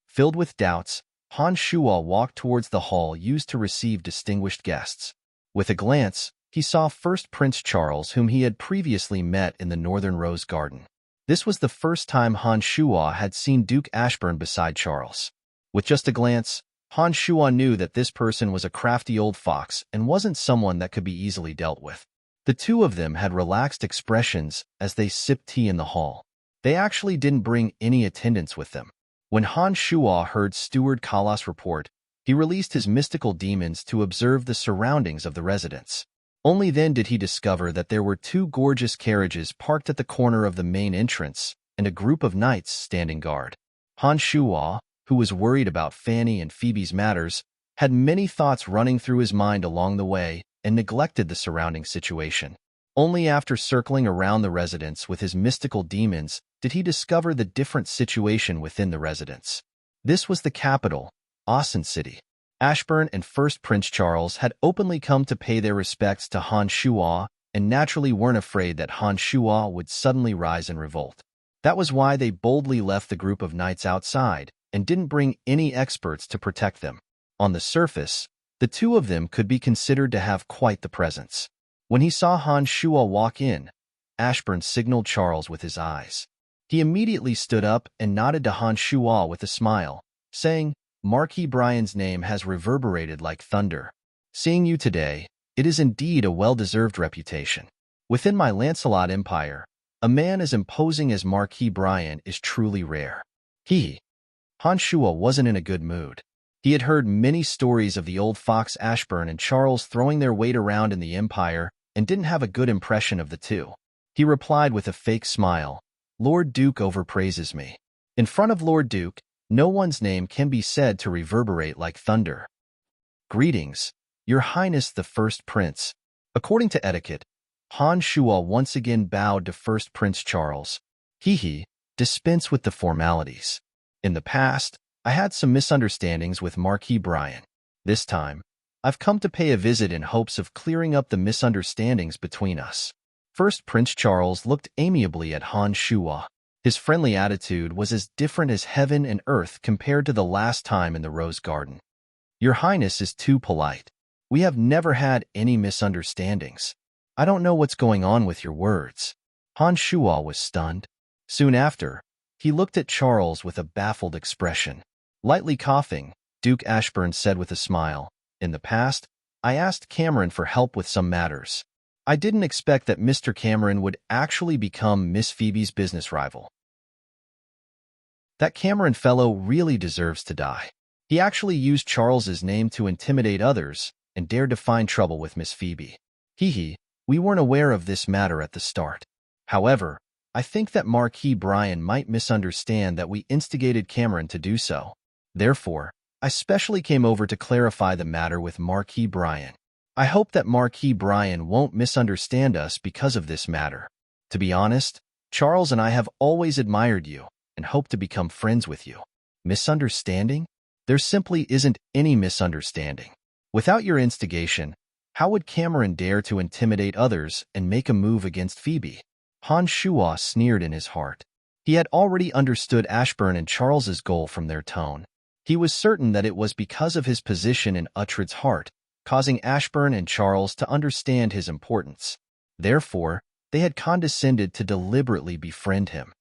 Filled with doubts, Han Shua walked towards the hall used to receive distinguished guests. With a glance, he saw First Prince Charles, whom he had previously met in the Northern Rose Garden. This was the first time Han Shua had seen Duke Ashburn beside Charles. With just a glance, Han Shua knew that this person was a crafty old fox and wasn't someone that could be easily dealt with. The two of them had relaxed expressions as they sipped tea in the hall. They actually didn't bring any attendants with them. When Han Shua heard Steward Kalas report, he released his mystical demons to observe the surroundings of the residence. Only then did he discover that there were two gorgeous carriages parked at the corner of the main entrance and a group of knights standing guard. Han Shua, who was worried about Fanny and Phoebe's matters, had many thoughts running through his mind along the way and neglected the surrounding situation. Only after circling around the residence with his mystical demons did he discover the different situation within the residence. This was the capital, Asen City. Ashburn and First Prince Charles had openly come to pay their respects to Han Shua and naturally weren't afraid that Han Shua would suddenly rise in revolt. That was why they boldly left the group of knights outside and didn't bring any experts to protect them. On the surface, the two of them could be considered to have quite the presence. When he saw Han Shua walk in, Ashburn signaled Charles with his eyes. He immediately stood up and nodded to Han Shua with a smile, saying, "Marquis Brian's name has reverberated like thunder. Seeing you today, it is indeed a well-deserved reputation. Within my Lancelot empire, a man as imposing as Marquis Brian is truly rare." Han Shua wasn't in a good mood. He had heard many stories of the old fox Ashburn and Charles throwing their weight around in the empire and didn't have a good impression of the two. He replied with a fake smile, "Lord Duke overpraises me. In front of Lord Duke, no one's name can be said to reverberate like thunder. Greetings, Your Highness the First Prince." According to etiquette, Han Shua once again bowed to First Prince Charles. Dispense with the formalities. In the past, I had some misunderstandings with Marquis Brian. This time, I've come to pay a visit in hopes of clearing up the misunderstandings between us. First Prince Charles looked amiably at Han Shua. His friendly attitude was as different as heaven and earth compared to the last time in the Rose Garden. "Your Highness is too polite. We have never had any misunderstandings. I don't know what's going on with your words." Han Shua was stunned. Soon after, he looked at Charles with a baffled expression. Lightly coughing, Duke Ashburn said with a smile, "In the past, I asked Cameron for help with some matters. I didn't expect that Mr. Cameron would actually become Miss Phoebe's business rival. That Cameron fellow really deserves to die. He actually used Charles's name to intimidate others and dared to find trouble with Miss Phoebe. We weren't aware of this matter at the start. However, I think that Marquis Brian might misunderstand that we instigated Cameron to do so. Therefore, I specially came over to clarify the matter with Marquis Brian. I hope that Marquis Brian won't misunderstand us because of this matter. To be honest, Charles and I have always admired you and hope to become friends with you. Misunderstanding? There simply isn't any misunderstanding. Without your instigation, how would Cameron dare to intimidate others and make a move against Phoebe? Han Shuo sneered in his heart. He had already understood Ashburn and Charles's goal from their tone. He was certain that it was because of his position in Uhtred's heart, causing Ashburn and Charles to understand his importance. Therefore, they had condescended to deliberately befriend him.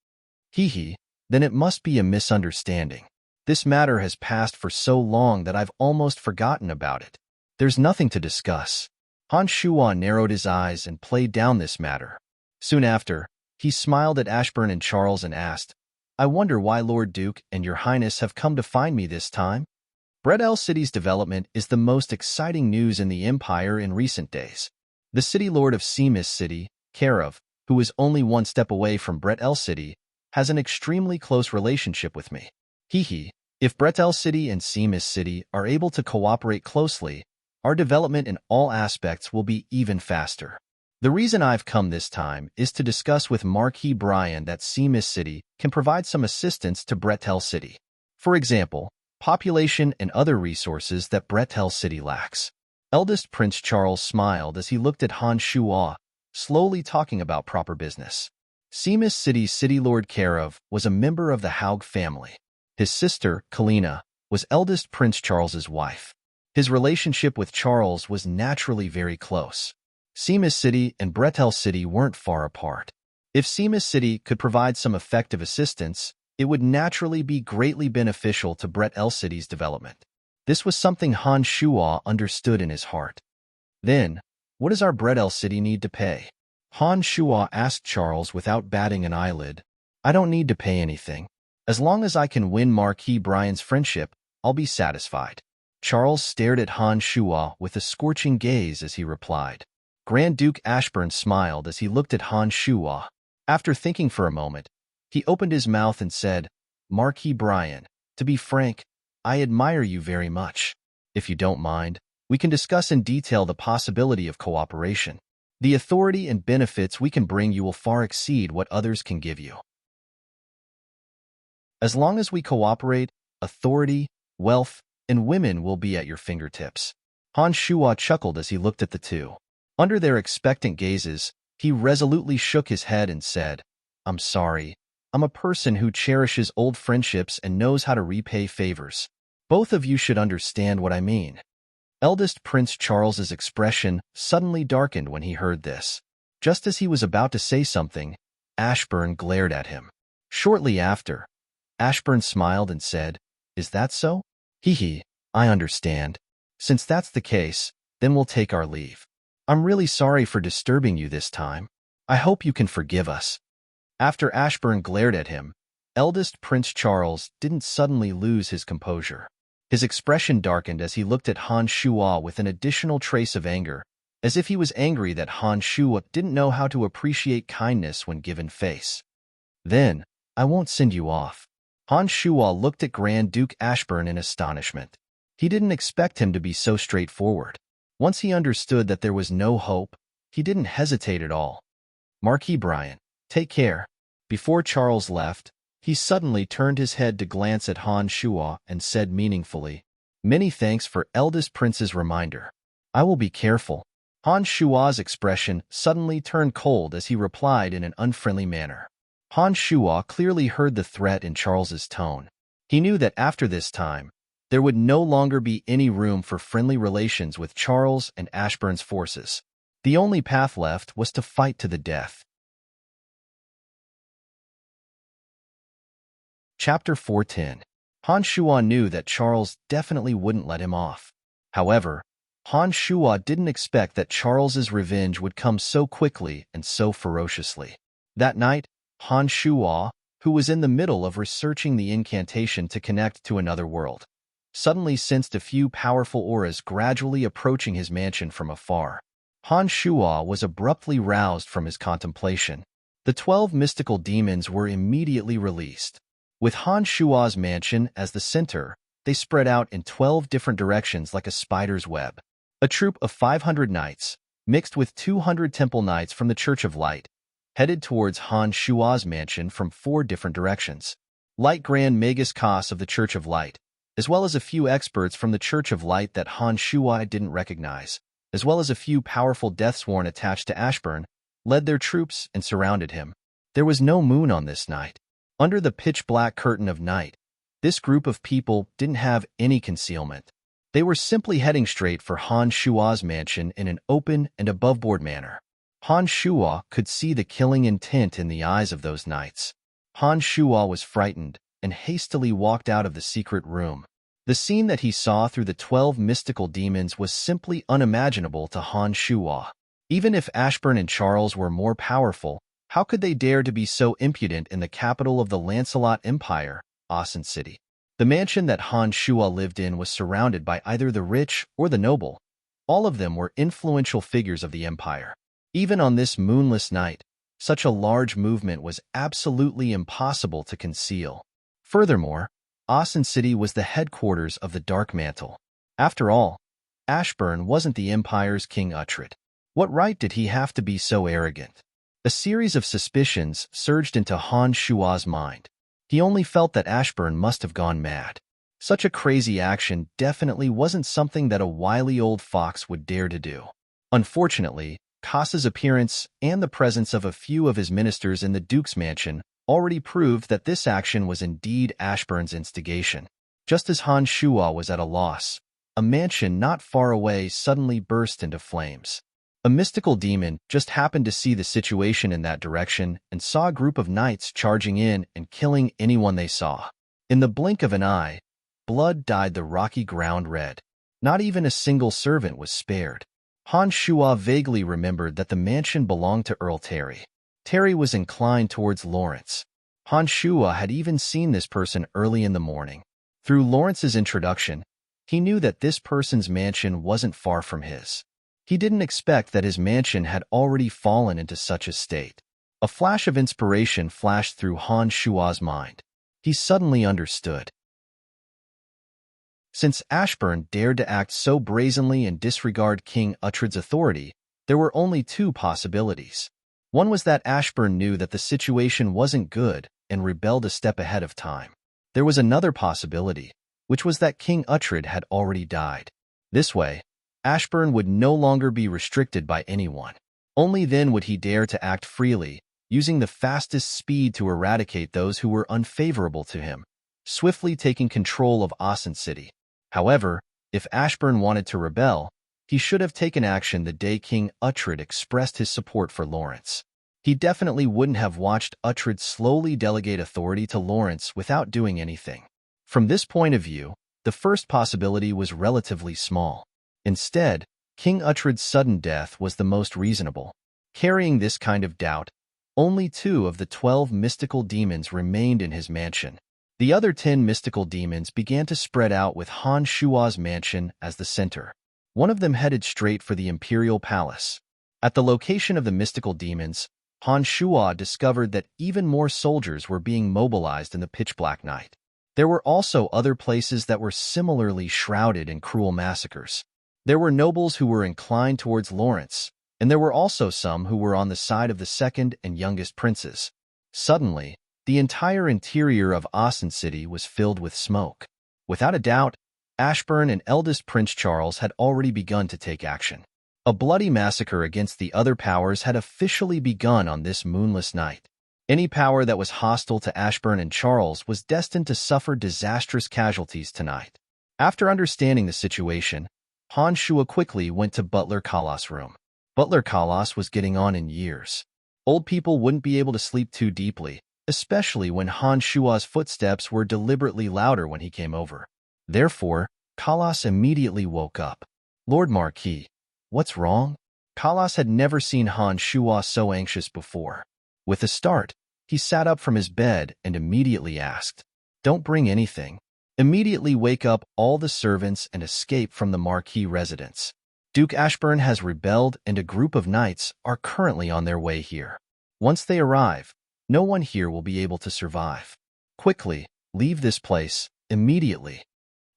Then it must be a misunderstanding. This matter has passed for so long that I've almost forgotten about it. There's nothing to discuss. Han Shuo narrowed his eyes and played down this matter. Soon after, he smiled at Ashburn and Charles and asked, I wonder why Lord Duke and Your Highness have come to find me this time? Brettel City's development is the most exciting news in the Empire in recent days. The City Lord of Seamis City, Karov, who is only one step away from Brettel City, has an extremely close relationship with me. If Brettel City and Seamis City are able to cooperate closely, our development in all aspects will be even faster. The reason I've come this time is to discuss with Marquis Brian that Seamis City can provide some assistance to Brettel City. For example, population and other resources that Brettel City lacks. Eldest Prince Charles smiled as he looked at Han Shuo, slowly talking about proper business. Seamis City's City Lord Karov was a member of the Haug family. His sister, Kalina, was eldest Prince Charles's wife. His relationship with Charles was naturally very close. Seamis City and Brettel City weren't far apart. If Seamis City could provide some effective assistance, it would naturally be greatly beneficial to Brettel City's development. This was something Han Shuo understood in his heart. Then, what does our Brettel City need to pay? Han Shuo asked Charles without batting an eyelid. I don't need to pay anything. As long as I can win Marquis Brian's friendship, I'll be satisfied. Charles stared at Han Shuo with a scorching gaze as he replied. Grand Duke Ashburn smiled as he looked at Han Shuo. After thinking for a moment, he opened his mouth and said, Marquis Brian, to be frank, I admire you very much. If you don't mind, we can discuss in detail the possibility of cooperation. The authority and benefits we can bring you will far exceed what others can give you. As long as we cooperate, authority, wealth, and women will be at your fingertips. Han Shuo chuckled as he looked at the two. Under their expectant gazes, he resolutely shook his head and said, I'm sorry. I'm a person who cherishes old friendships and knows how to repay favors. Both of you should understand what I mean. Eldest Prince Charles's expression suddenly darkened when he heard this. Just as he was about to say something, Ashburn glared at him. Shortly after, Ashburn smiled and said, Is that so? I understand. Since that's the case, then we'll take our leave. I'm really sorry for disturbing you this time. I hope you can forgive us. After Ashburn glared at him, eldest Prince Charles didn't suddenly lose his composure. His expression darkened as he looked at Han Shuo with an additional trace of anger, as if he was angry that Han Shuo didn't know how to appreciate kindness when given face. Then, I won't send you off. Han Shuo looked at Grand Duke Ashburn in astonishment. He didn't expect him to be so straightforward. Once he understood that there was no hope, he didn't hesitate at all. Marquis Brian, take care. Before Charles left, he suddenly turned his head to glance at Han Shuo and said meaningfully, Many thanks for eldest prince's reminder. I will be careful. Han Shuo's expression suddenly turned cold as he replied in an unfriendly manner. Han Shuo clearly heard the threat in Charles's tone. He knew that after this time, there would no longer be any room for friendly relations with Charles and Ashburn's forces. The only path left was to fight to the death. Chapter 410. Han Shuo knew that Charles definitely wouldn't let him off. However, Han Shuo didn't expect that Charles's revenge would come so quickly and so ferociously. That night, Han Shuo, who was in the middle of researching the incantation to connect to another world, suddenly sensed a few powerful auras gradually approaching his mansion from afar. Han Shuo was abruptly roused from his contemplation. The 12 mystical demons were immediately released. With Han Shuo's mansion as the center, they spread out in 12 different directions like a spider's web. A troop of 500 knights, mixed with 200 temple knights from the Church of Light, headed towards Han Shuo's mansion from 4 different directions. Light Grand Magus Kas of the Church of Light, as well as a few experts from the Church of Light that Han Shuo didn't recognize, as well as a few powerful Deathsworn attached to Ashburn, led their troops and surrounded him. There was no moon on this night. Under the pitch-black curtain of night, this group of people didn't have any concealment. They were simply heading straight for Han Shuo's mansion in an open and above-board manner. Han Shuo could see the killing intent in the eyes of those knights. Han Shuo was frightened and hastily walked out of the secret room. The scene that he saw through the 12 mystical demons was simply unimaginable to Han Shuo. Even if Ashburn and Charles were more powerful, how could they dare to be so impudent in the capital of the Lancelot Empire, Audiobook City? The mansion that Han Shuo lived in was surrounded by either the rich or the noble. All of them were influential figures of the empire. Even on this moonless night, such a large movement was absolutely impossible to conceal. Furthermore, Audiobook City was the headquarters of the Dark Mantle. After all, Ashburn wasn't the empire's King Uhtred. What right did he have to be so arrogant? A series of suspicions surged into Han Shuo's mind. He only felt that Ashburn must have gone mad. Such a crazy action definitely wasn't something that a wily old fox would dare to do. Unfortunately, Kas's appearance and the presence of a few of his ministers in the Duke's mansion already proved that this action was indeed Ashburn's instigation. Just as Han Shuo was at a loss, a mansion not far away suddenly burst into flames. A mystical demon just happened to see the situation in that direction and saw a group of knights charging in and killing anyone they saw. In the blink of an eye, blood dyed the rocky ground red. Not even a single servant was spared. Han Shuo vaguely remembered that the mansion belonged to Earl Terry. Terry was inclined towards Lawrence. Han Shuo had even seen this person early in the morning. Through Lawrence's introduction, he knew that this person's mansion wasn't far from his. He didn't expect that his mansion had already fallen into such a state. A flash of inspiration flashed through Han Shuo's mind. He suddenly understood. Since Ashburn dared to act so brazenly and disregard King Uhtred's authority, there were only 2 possibilities. One was that Ashburn knew that the situation wasn't good and rebelled a step ahead of time. There was another possibility, which was that King Uhtred had already died. This way, Ashburn would no longer be restricted by anyone. Only then would he dare to act freely, using the fastest speed to eradicate those who were unfavorable to him, swiftly taking control of Audiobook City. However, if Ashburn wanted to rebel, he should have taken action the day King Uhtred expressed his support for Lawrence. He definitely wouldn't have watched Uhtred slowly delegate authority to Lawrence without doing anything. From this point of view, the first possibility was relatively small. Instead, King Uhtred's sudden death was the most reasonable. Carrying this kind of doubt, only 2 of the 12 mystical demons remained in his mansion. The other 10 mystical demons began to spread out with Han Shuo's mansion as the center. One of them headed straight for the Imperial Palace. At the location of the mystical demons, Han Shuo discovered that even more soldiers were being mobilized in the pitch-black night. There were also other places that were similarly shrouded in cruel massacres. There were nobles who were inclined towards Lawrence, and there were also some who were on the side of the second and youngest princes. Suddenly, the entire interior of Audiobook City was filled with smoke. Without a doubt, Ashburn and eldest Prince Charles had already begun to take action. A bloody massacre against the other powers had officially begun on this moonless night. Any power that was hostile to Ashburn and Charles was destined to suffer disastrous casualties tonight. After understanding the situation, Han Shuo quickly went to Butler Kalas' room. Butler Kalas was getting on in years. Old people wouldn't be able to sleep too deeply, especially when Han Shuo's footsteps were deliberately louder when he came over. Therefore, Kalas immediately woke up. Lord Marquis, what's wrong? Kalas had never seen Han Shuo so anxious before. With a start, he sat up from his bed and immediately asked, "Don't bring anything. Immediately wake up all the servants and escape from the Marquis residence. Duke Ashburn has rebelled and a group of knights are currently on their way here. Once they arrive, no one here will be able to survive. Quickly, leave this place, immediately."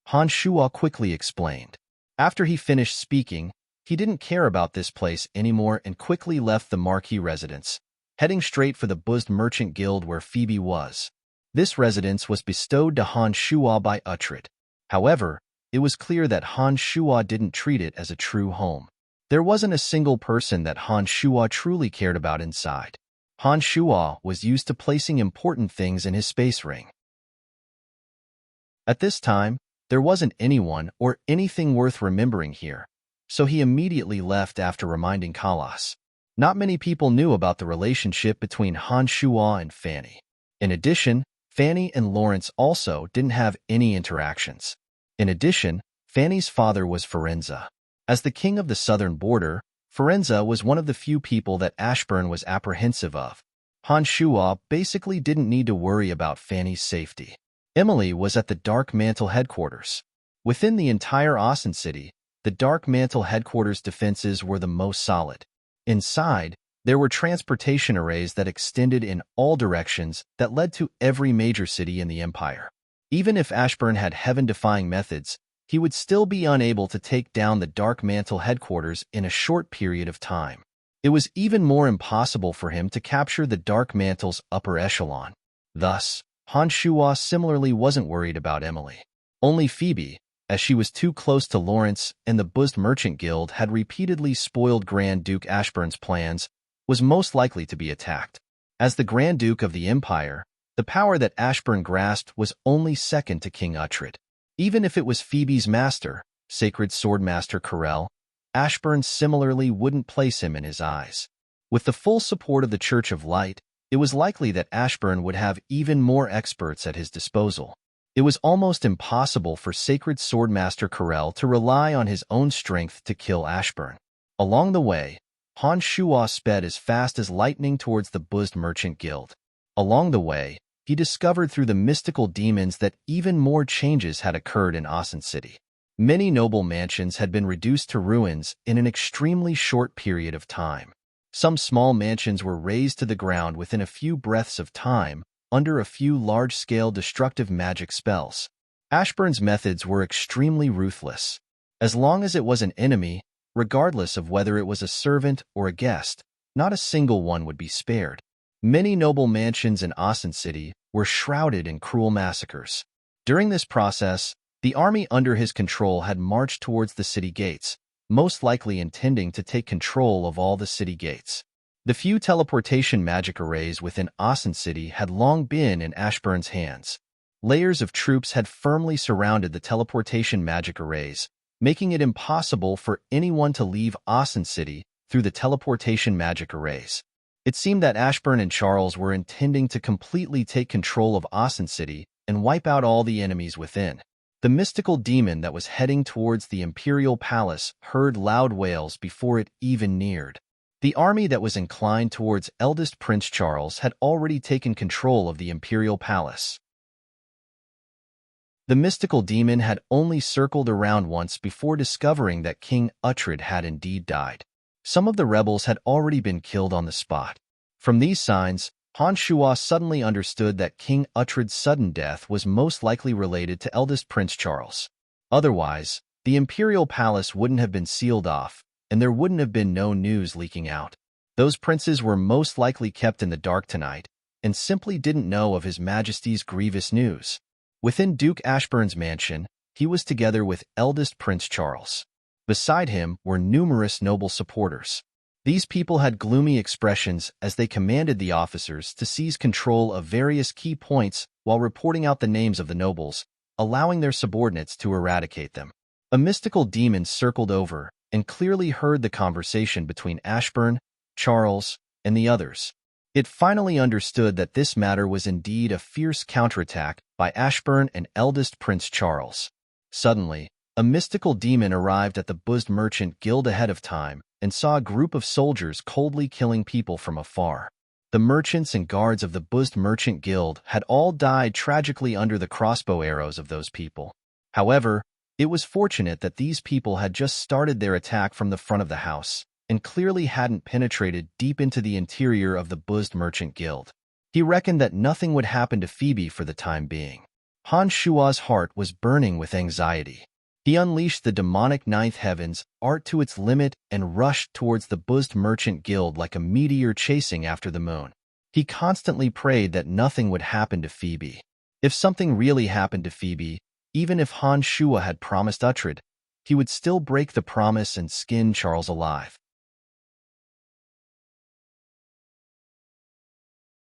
Han Shuo quickly explained. After he finished speaking, he didn't care about this place anymore and quickly left the Marquis residence, heading straight for the buzzed merchant guild where Phoebe was. This residence was bestowed to Han Shuo by Uhtred. However, it was clear that Han Shuo didn't treat it as a true home. There wasn't a single person that Han Shuo truly cared about inside. Han Shuo was used to placing important things in his space ring. At this time, there wasn't anyone or anything worth remembering here, so he immediately left after reminding Kalas. Not many people knew about the relationship between Han Shuo and Fanny. In addition, Fanny and Lawrence also didn't have any interactions. In addition, Fanny's father was Firenze. As the king of the southern border, Firenze was one of the few people that Ashburn was apprehensive of. Han Shuo basically didn't need to worry about Fanny's safety. Emily was at the Dark Mantle headquarters. Within the entire Austin City, the Dark Mantle headquarters defenses were the most solid. Inside, there were transportation arrays that extended in all directions that led to every major city in the Empire. Even if Ashburn had heaven-defying methods, he would still be unable to take down the Dark Mantle headquarters in a short period of time. It was even more impossible for him to capture the Dark Mantle's upper echelon. Thus, Han Shuo similarly wasn't worried about Emily. Only Phoebe, as she was too close to Lawrence and the buzzed merchant guild had repeatedly spoiled Grand Duke Ashburn's plans, was most likely to be attacked. As the Grand Duke of the Empire, the power that Ashburn grasped was only second to King Uhtred. Even if it was Phoebe's master, Sacred Swordmaster Corell, Ashburn similarly wouldn't place him in his eyes. With the full support of the Church of Light, it was likely that Ashburn would have even more experts at his disposal. It was almost impossible for Sacred Swordmaster Corell to rely on his own strength to kill Ashburn. Along the way, Han Shuo sped as fast as lightning towards the buzzed merchant guild. Along the way, he discovered through the mystical demons that even more changes had occurred in Austin City. Many noble mansions had been reduced to ruins in an extremely short period of time. Some small mansions were razed to the ground within a few breaths of time, under a few large-scale destructive magic spells. Ashburn's methods were extremely ruthless. As long as it was an enemy, regardless of whether it was a servant or a guest, not a single one would be spared. Many noble mansions in Austin City were shrouded in cruel massacres. During this process, the army under his control had marched towards the city gates, most likely intending to take control of all the city gates. The few teleportation magic arrays within Austin City had long been in Ashburn's hands. Layers of troops had firmly surrounded the teleportation magic arrays, making it impossible for anyone to leave Austin City through the teleportation magic arrays. It seemed that Ashburn and Charles were intending to completely take control of Austin City and wipe out all the enemies within. The mystical demon that was heading towards the Imperial Palace heard loud wails before it even neared. The army that was inclined towards eldest Prince Charles had already taken control of the Imperial Palace. The mystical demon had only circled around once before discovering that King Uhtred had indeed died. Some of the rebels had already been killed on the spot. From these signs, Han Shuo suddenly understood that King Uhtred's sudden death was most likely related to eldest Prince Charles. Otherwise, the Imperial Palace wouldn't have been sealed off, and there wouldn't have been no news leaking out. Those princes were most likely kept in the dark tonight, and simply didn't know of His Majesty's grievous news. Within Duke Ashburn's mansion, he was together with eldest Prince Charles. Beside him were numerous noble supporters. These people had gloomy expressions as they commanded the officers to seize control of various key points while reporting out the names of the nobles, allowing their subordinates to eradicate them. A mystical demon circled over and clearly heard the conversation between Ashburn, Charles, and the others. It finally understood that this matter was indeed a fierce counterattack by Ashburn and eldest Prince Charles. Suddenly, A mystical demon arrived at the buzzed merchant guild ahead of time and saw a group of soldiers coldly killing people from afar. The merchants and guards of the buzzed merchant guild had all died tragically under the crossbow arrows of those people. However, it was fortunate that these people had just started their attack from the front of the house and clearly hadn't penetrated deep into the interior of the buzzed merchant guild. He reckoned that nothing would happen to Phoebe for the time being. Han Shua's heart was burning with anxiety. He unleashed the demonic ninth heavens art to its limit and rushed towards the buzzed merchant guild like a meteor chasing after the moon. He constantly prayed that nothing would happen to Phoebe. If something really happened to Phoebe, even if Han Shua had promised Uhtred, he would still break the promise and skin Charles alive.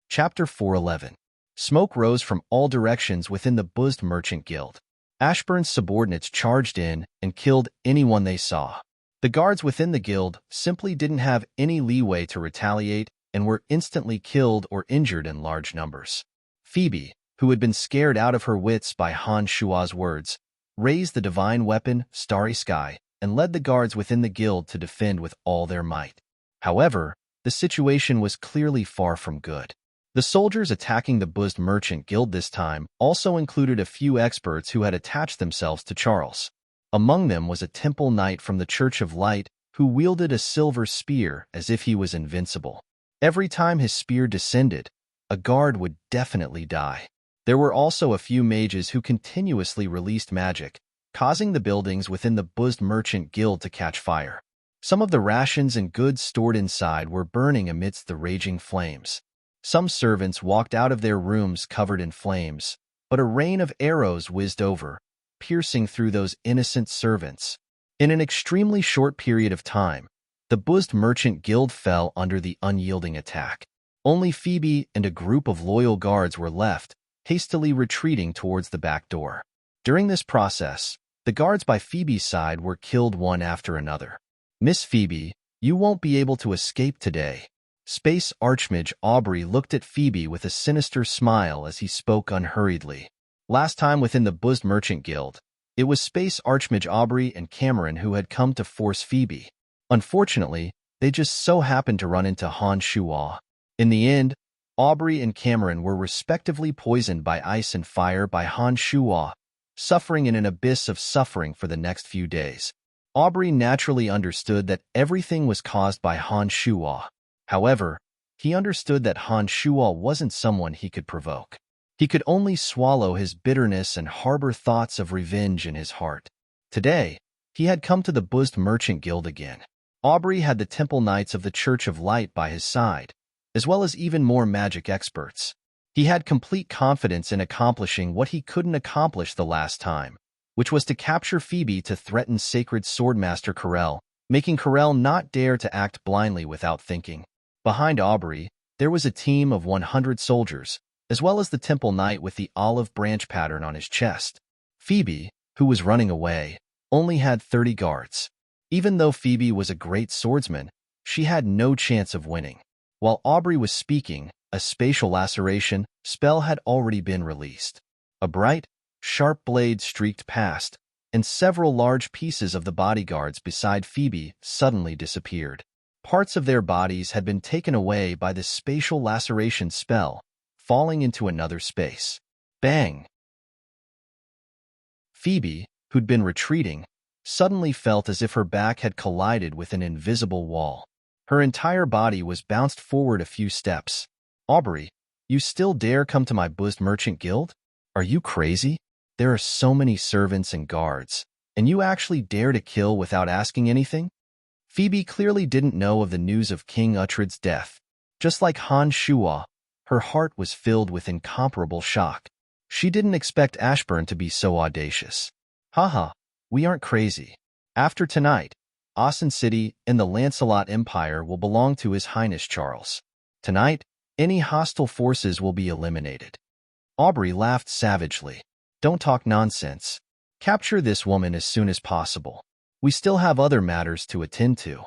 Chapter 411. Smoke rose from all directions within the buzzed merchant guild. Ashburn's subordinates charged in and killed anyone they saw. The guards within the guild simply didn't have any leeway to retaliate and were instantly killed or injured in large numbers. Phoebe, who had been scared out of her wits by Han Shua's words, raised the divine weapon, Starry Sky, and led the guards within the guild to defend with all their might. However, the situation was clearly far from good. The soldiers attacking the buzzed merchant guild this time also included a few experts who had attached themselves to Charles. Among them was a temple knight from the Church of Light who wielded a silver spear as if he was invincible. Every time his spear descended, a guard would definitely die. There were also a few mages who continuously released magic, causing the buildings within the buzzed merchant guild to catch fire. Some of the rations and goods stored inside were burning amidst the raging flames. Some servants walked out of their rooms covered in flames, but a rain of arrows whizzed over, piercing through those innocent servants. In an extremely short period of time, the buzzed merchant guild fell under the unyielding attack. Only Phoebe and a group of loyal guards were left, hastily retreating towards the back door. During this process, the guards by Phoebe's side were killed one after another. "Miss Phoebe, you won't be able to escape today." Space Archmage Aubrey looked at Phoebe with a sinister smile as he spoke unhurriedly. Last time within the buzzed merchant guild, it was Space Archmage Aubrey and Cameron who had come to force Phoebe. Unfortunately, they just so happened to run into Han Shua. In the end, Aubrey and Cameron were respectively poisoned by ice and fire by Han Shua, suffering in an abyss of suffering for the next few days. Aubrey naturally understood that everything was caused by Han Shua. However, he understood that Han Shua wasn't someone he could provoke. He could only swallow his bitterness and harbor thoughts of revenge in his heart. Today, he had come to the buzzed merchant guild again. Aubrey had the Temple Knights of the Church of Light by his side, as well as even more magic experts. He had complete confidence in accomplishing what he couldn't accomplish the last time, which was to capture Phoebe to threaten Sacred Swordmaster Corel, making Corel not dare to act blindly without thinking. Behind Aubrey, there was a team of 100 soldiers, as well as the Temple Knight with the olive branch pattern on his chest. Phoebe, who was running away, only had 30 guards. Even though Phoebe was a great swordsman, she had no chance of winning. While Aubrey was speaking, a spatial laceration spell had already been released. A bright, sharp blade streaked past, and several large pieces of the bodyguards beside Phoebe suddenly disappeared. Parts of their bodies had been taken away by the spatial laceration spell, falling into another space. Bang! Phoebe, who'd been retreating, suddenly felt as if her back had collided with an invisible wall. Her entire body was bounced forward a few steps. "Aubrey, you still dare come to my buzzed merchant guild? Are you crazy? There are so many servants and guards, and you actually dare to kill without asking anything?" Phoebe clearly didn't know of the news of King Uhtred's death. Just like Han Shua, her heart was filled with incomparable shock. She didn't expect Ashburn to be so audacious. "Haha, we aren't crazy. After tonight, Assen City and the Lancelot Empire will belong to His Highness Charles. Tonight, any hostile forces will be eliminated." Aubrey laughed savagely. "Don't talk nonsense. Capture this woman as soon as possible. We still have other matters to attend to."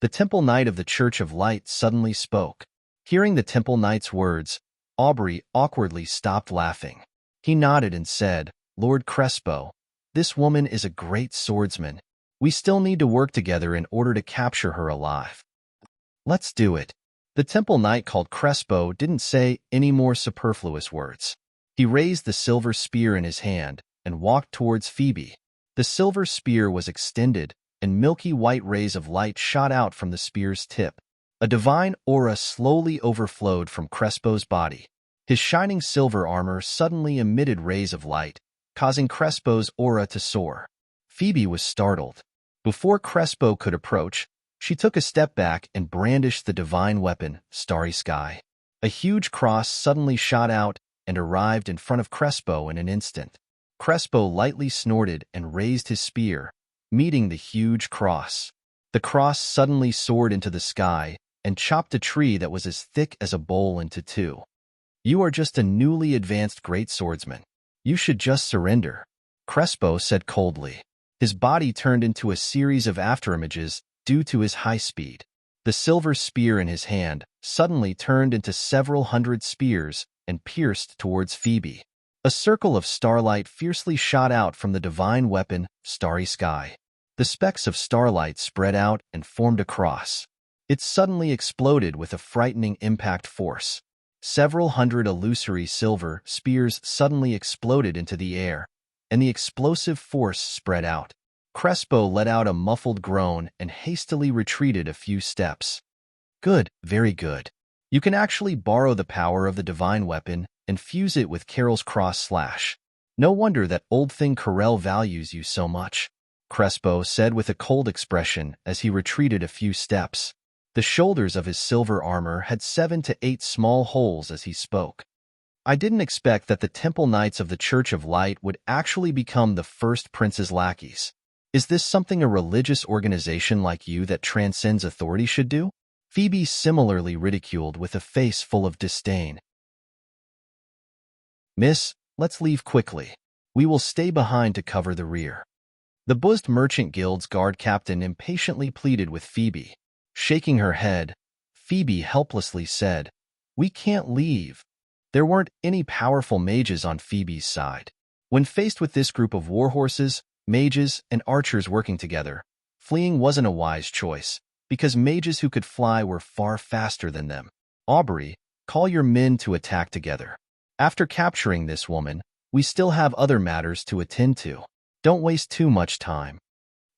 The Temple Knight of the Church of Light suddenly spoke. Hearing the Temple Knight's words, Aubrey awkwardly stopped laughing. He nodded and said, "Lord Crespo, This woman is a great swordsman. We still need to work together in order to capture her alive. Let's do it. The temple knight called Crespo didn't say any more superfluous words. He raised the silver spear in his hand and walked towards Phoebe. The silver spear was extended, and milky white rays of light shot out from the spear's tip. A divine aura slowly overflowed from Crespo's body. His shining silver armor suddenly emitted rays of light, causing Crespo's aura to soar. Phoebe was startled. Before Crespo could approach, she took a step back and brandished the divine weapon, Starry Sky. A huge cross suddenly shot out and arrived in front of Crespo in an instant. Crespo lightly snorted and raised his spear, meeting the huge cross. The cross suddenly soared into the sky and chopped a tree that was as thick as a bowl into two. You are just a newly advanced great swordsman. You should just surrender, Crespo said coldly. His body turned into a series of afterimages due to his high speed. The silver spear in his hand suddenly turned into several hundred spears and pierced towards Phoebe. A circle of starlight fiercely shot out from the divine weapon, Starry Sky. The specks of starlight spread out and formed a cross. It suddenly exploded with a frightening impact force. Several hundred illusory silver spears suddenly exploded into the air, and the explosive force spread out. Crespo let out a muffled groan and hastily retreated a few steps. Good, very good. You can actually borrow the power of the divine weapon and fuse it with Carol's cross slash. No wonder that old thing Carel values you so much, Crespo said with a cold expression as he retreated a few steps. The shoulders of his silver armor had 7 to 8 small holes as he spoke. I didn't expect that the Temple Knights of the Church of Light would actually become the first prince's lackeys. Is this something a religious organization like you that transcends authority should do? Phoebe similarly ridiculed with a face full of disdain. Miss, let's leave quickly. We will stay behind to cover the rear. The buzzed Merchant Guild's guard captain impatiently pleaded with Phoebe. Shaking her head, Phoebe helplessly said, "We can't leave." There weren't any powerful mages on Phoebe's side. When faced with this group of warhorses, mages, and archers working together, fleeing wasn't a wise choice, because mages who could fly were far faster than them. Aubrey, call your men to attack together. After capturing this woman, we still have other matters to attend to. Don't waste too much time.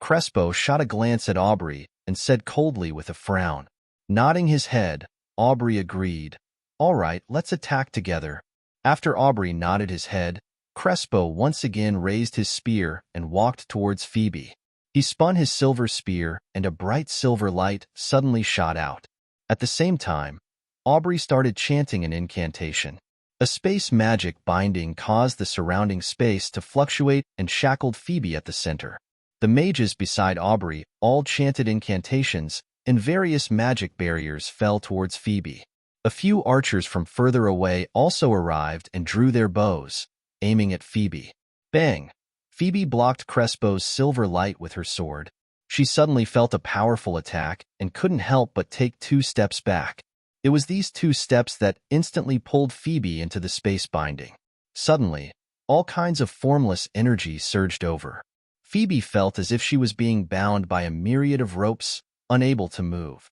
Crespo shot a glance at Aubrey and said coldly with a frown. Nodding his head, Aubrey agreed. All right, let's attack together. After Aubrey nodded his head, Crespo once again raised his spear and walked towards Phoebe. He spun his silver spear and a bright silver light suddenly shot out. At the same time, Aubrey started chanting an incantation. A space magic binding caused the surrounding space to fluctuate and shackled Phoebe at the center. The mages beside Aubrey all chanted incantations, and various magic barriers fell towards Phoebe. A few archers from further away also arrived and drew their bows, aiming at Phoebe. Bang! Phoebe blocked Crespo's silver light with her sword. She suddenly felt a powerful attack and couldn't help but take 2 steps back. It was these 2 steps that instantly pulled Phoebe into the space binding. Suddenly, all kinds of formless energy surged over. Phoebe felt as if she was being bound by a myriad of ropes, unable to move.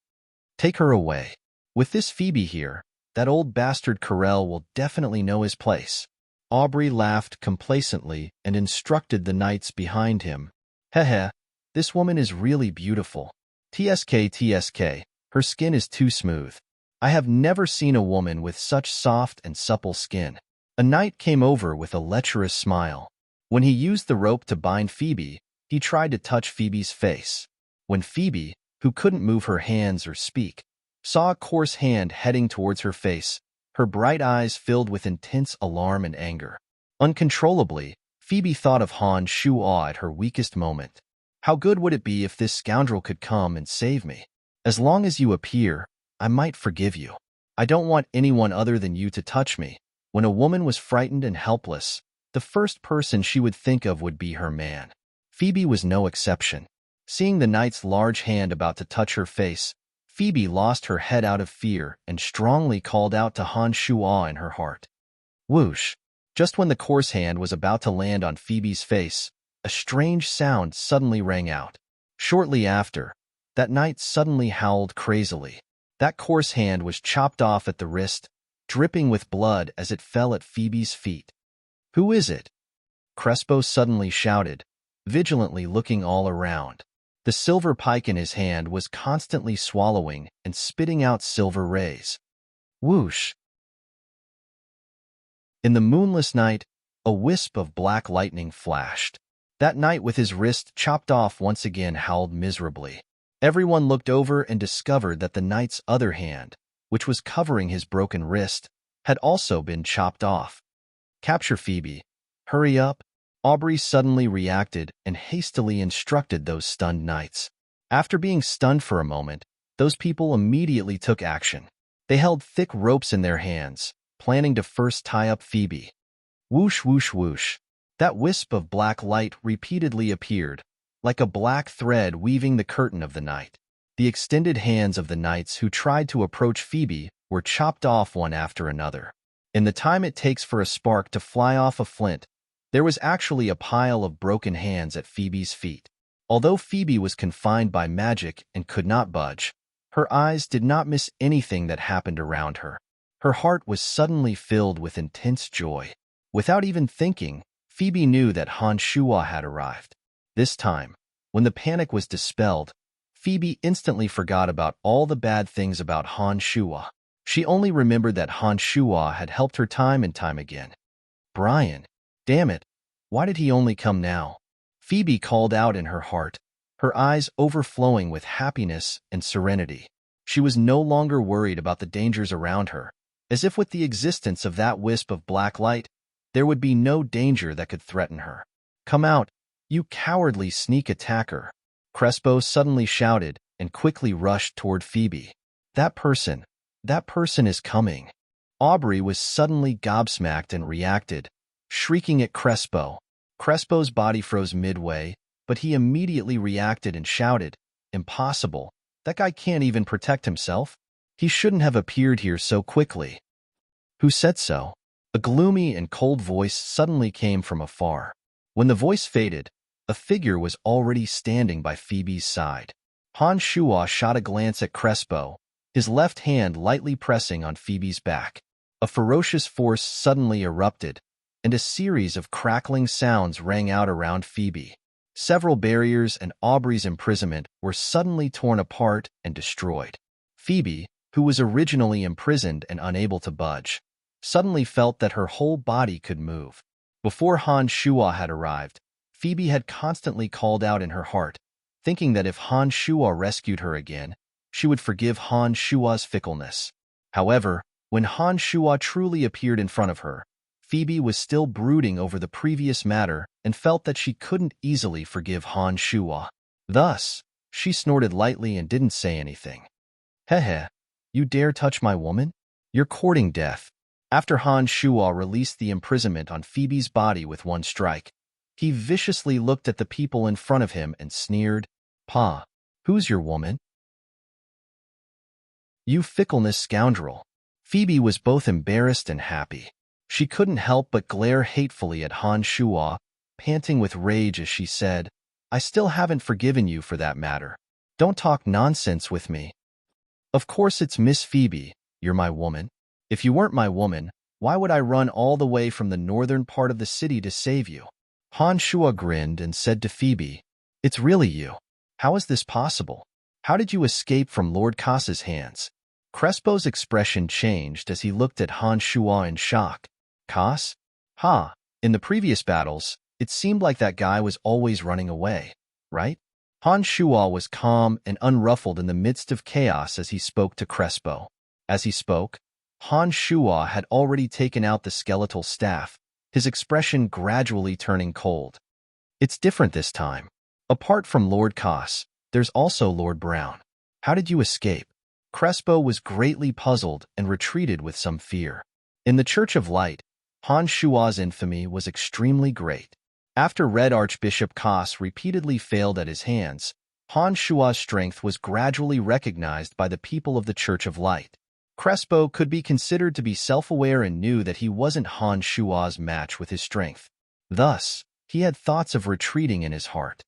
Take her away. With this Phoebe here, that old bastard Carel will definitely know his place. Aubrey laughed complacently and instructed the knights behind him. Heh, this woman is really beautiful. TSK, her skin is too smooth. I have never seen a woman with such soft and supple skin. A knight came over with a lecherous smile. When he used the rope to bind Phoebe, he tried to touch Phoebe's face. When Phoebe, who couldn't move her hands or speak, saw a coarse hand heading towards her face, her bright eyes filled with intense alarm and anger. Uncontrollably, Phoebe thought of Han Shuo at her weakest moment. How good would it be if this scoundrel could come and save me? As long as you appear, I might forgive you. I don't want anyone other than you to touch me. When a woman was frightened and helpless, the first person she would think of would be her man. Phoebe was no exception. Seeing the knight's large hand about to touch her face, Phoebe lost her head out of fear and strongly called out to Han Shuo in her heart. Whoosh! Just when the coarse hand was about to land on Phoebe's face, a strange sound suddenly rang out. Shortly after, that knight suddenly howled crazily. That coarse hand was chopped off at the wrist, dripping with blood as it fell at Phoebe's feet. "Who is it?" Crespo suddenly shouted, vigilantly looking all around. The silver pike in his hand was constantly swallowing and spitting out silver rays. Whoosh! In the moonless night, a wisp of black lightning flashed. That knight with his wrist chopped off once again howled miserably. Everyone looked over and discovered that the knight's other hand, which was covering his broken wrist, had also been chopped off. "Capture Phoebe. Hurry up." Aubrey suddenly reacted and hastily instructed those stunned knights. After being stunned for a moment, those people immediately took action. They held thick ropes in their hands, planning to first tie up Phoebe. Whoosh, whoosh, whoosh. That wisp of black light repeatedly appeared, like a black thread weaving the curtain of the night. The extended hands of the knights who tried to approach Phoebe were chopped off one after another. In the time it takes for a spark to fly off a flint, there was actually a pile of broken hands at Phoebe's feet. Although Phoebe was confined by magic and could not budge, her eyes did not miss anything that happened around her. Her heart was suddenly filled with intense joy. Without even thinking, Phoebe knew that Han Shuo had arrived. This time, when the panic was dispelled, Phoebe instantly forgot about all the bad things about Han Shuo. She only remembered that Han Shuo had helped her time and time again. Brian. Damn it, why did he only come now? Phoebe called out in her heart, her eyes overflowing with happiness and serenity. She was no longer worried about the dangers around her, as if with the existence of that wisp of black light, there would be no danger that could threaten her. "Come out, you cowardly sneak attacker!" Crespo suddenly shouted and quickly rushed toward Phoebe. That person is coming." Aubrey was suddenly gobsmacked and reacted, shrieking at Crespo. Crespo's body froze midway, but he immediately reacted and shouted, "Impossible. That guy can't even protect himself. He shouldn't have appeared here so quickly." "Who said so?" A gloomy and cold voice suddenly came from afar. When the voice faded, a figure was already standing by Phoebe's side. Han Shuo shot a glance at Crespo, his left hand lightly pressing on Phoebe's back. A ferocious force suddenly erupted, and a series of crackling sounds rang out around Phoebe. Several barriers and Aubrey's imprisonment were suddenly torn apart and destroyed. Phoebe, who was originally imprisoned and unable to budge, suddenly felt that her whole body could move. Before Han Shuo had arrived, Phoebe had constantly called out in her heart, thinking that if Han Shuo rescued her again, she would forgive Han Shuo's fickleness. However, when Han Shuo truly appeared in front of her, Phoebe was still brooding over the previous matter and felt that she couldn't easily forgive Han Shuo. Thus, she snorted lightly and didn't say anything. "Hehe, you dare touch my woman? You're courting death." After Han Shuo released the imprisonment on Phoebe's body with one strike, he viciously looked at the people in front of him and sneered, "Pa, who's your woman? You fickleness scoundrel." Phoebe was both embarrassed and happy. She couldn't help but glare hatefully at Han Shuo, panting with rage as she said, "I still haven't forgiven you for that matter. Don't talk nonsense with me. Of course it's Miss Phoebe, you're my woman. If you weren't my woman, why would I run all the way from the northern part of the city to save you?" Han Shuo grinned and said to Phoebe, "It's really you. How is this possible? How did you escape from Lord Cass's hands?" Crespo's expression changed as he looked at Han Shuo in shock. "Cass? Ha! In the previous battles, it seemed like that guy was always running away, right?" Han Shuo was calm and unruffled in the midst of chaos as he spoke to Crespo. As he spoke, Han Shuo had already taken out the skeletal staff, his expression gradually turning cold. "It's different this time. Apart from Lord Cass, there's also Lord Brown. How did you escape?" Crespo was greatly puzzled and retreated with some fear. In the Church of Light, Han Shuo's infamy was extremely great. After Red Archbishop Cass repeatedly failed at his hands, Han Shuo's strength was gradually recognized by the people of the Church of Light. Crespo could be considered to be self-aware and knew that he wasn't Han Shuo's match with his strength. Thus, He had thoughts of retreating in his heart.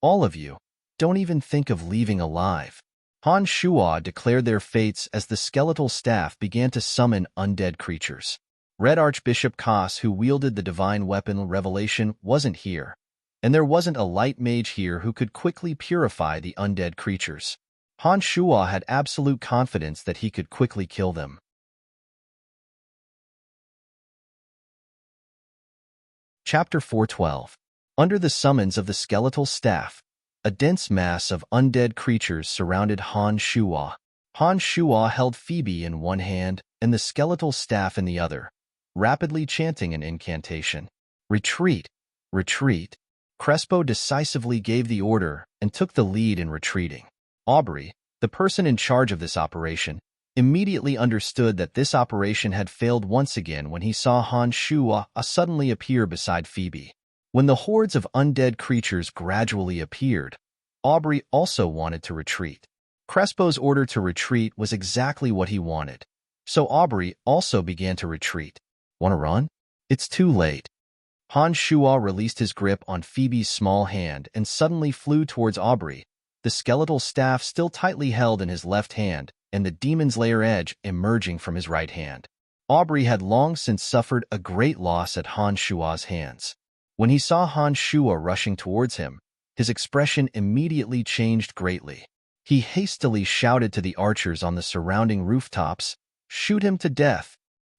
All of you, don't even think of leaving alive. Han Shuo declared their fates as the skeletal staff began to summon undead creatures. Red Archbishop Kos, who wielded the divine weapon Revelation, wasn't here, and there wasn't a light mage here who could quickly purify the undead creatures. Han Shuo had absolute confidence that he could quickly kill them. Chapter 412. Under the summons of the skeletal staff, a dense mass of undead creatures surrounded Han Shuo. Han Shuo held Phoebe in one hand and the skeletal staff in the other, rapidly chanting an incantation. Retreat! Retreat! Crespo decisively gave the order and took the lead in retreating. Aubrey, the person in charge of this operation, immediately understood that this operation had failed once again when he saw Han Shuo suddenly appear beside Phoebe. When the hordes of undead creatures gradually appeared, Aubrey also wanted to retreat. Crespo's order to retreat was exactly what he wanted, so Aubrey also began to retreat. Want to run? It's too late. Han Shuo released his grip on Phoebe's small hand and suddenly flew towards Aubrey, the skeletal staff still tightly held in his left hand and the demon's lair edge emerging from his right hand. Aubrey had long since suffered a great loss at Han Shuo's hands. When he saw Han Shuo rushing towards him, his expression immediately changed greatly. He hastily shouted to the archers on the surrounding rooftops, "Shoot him to death!"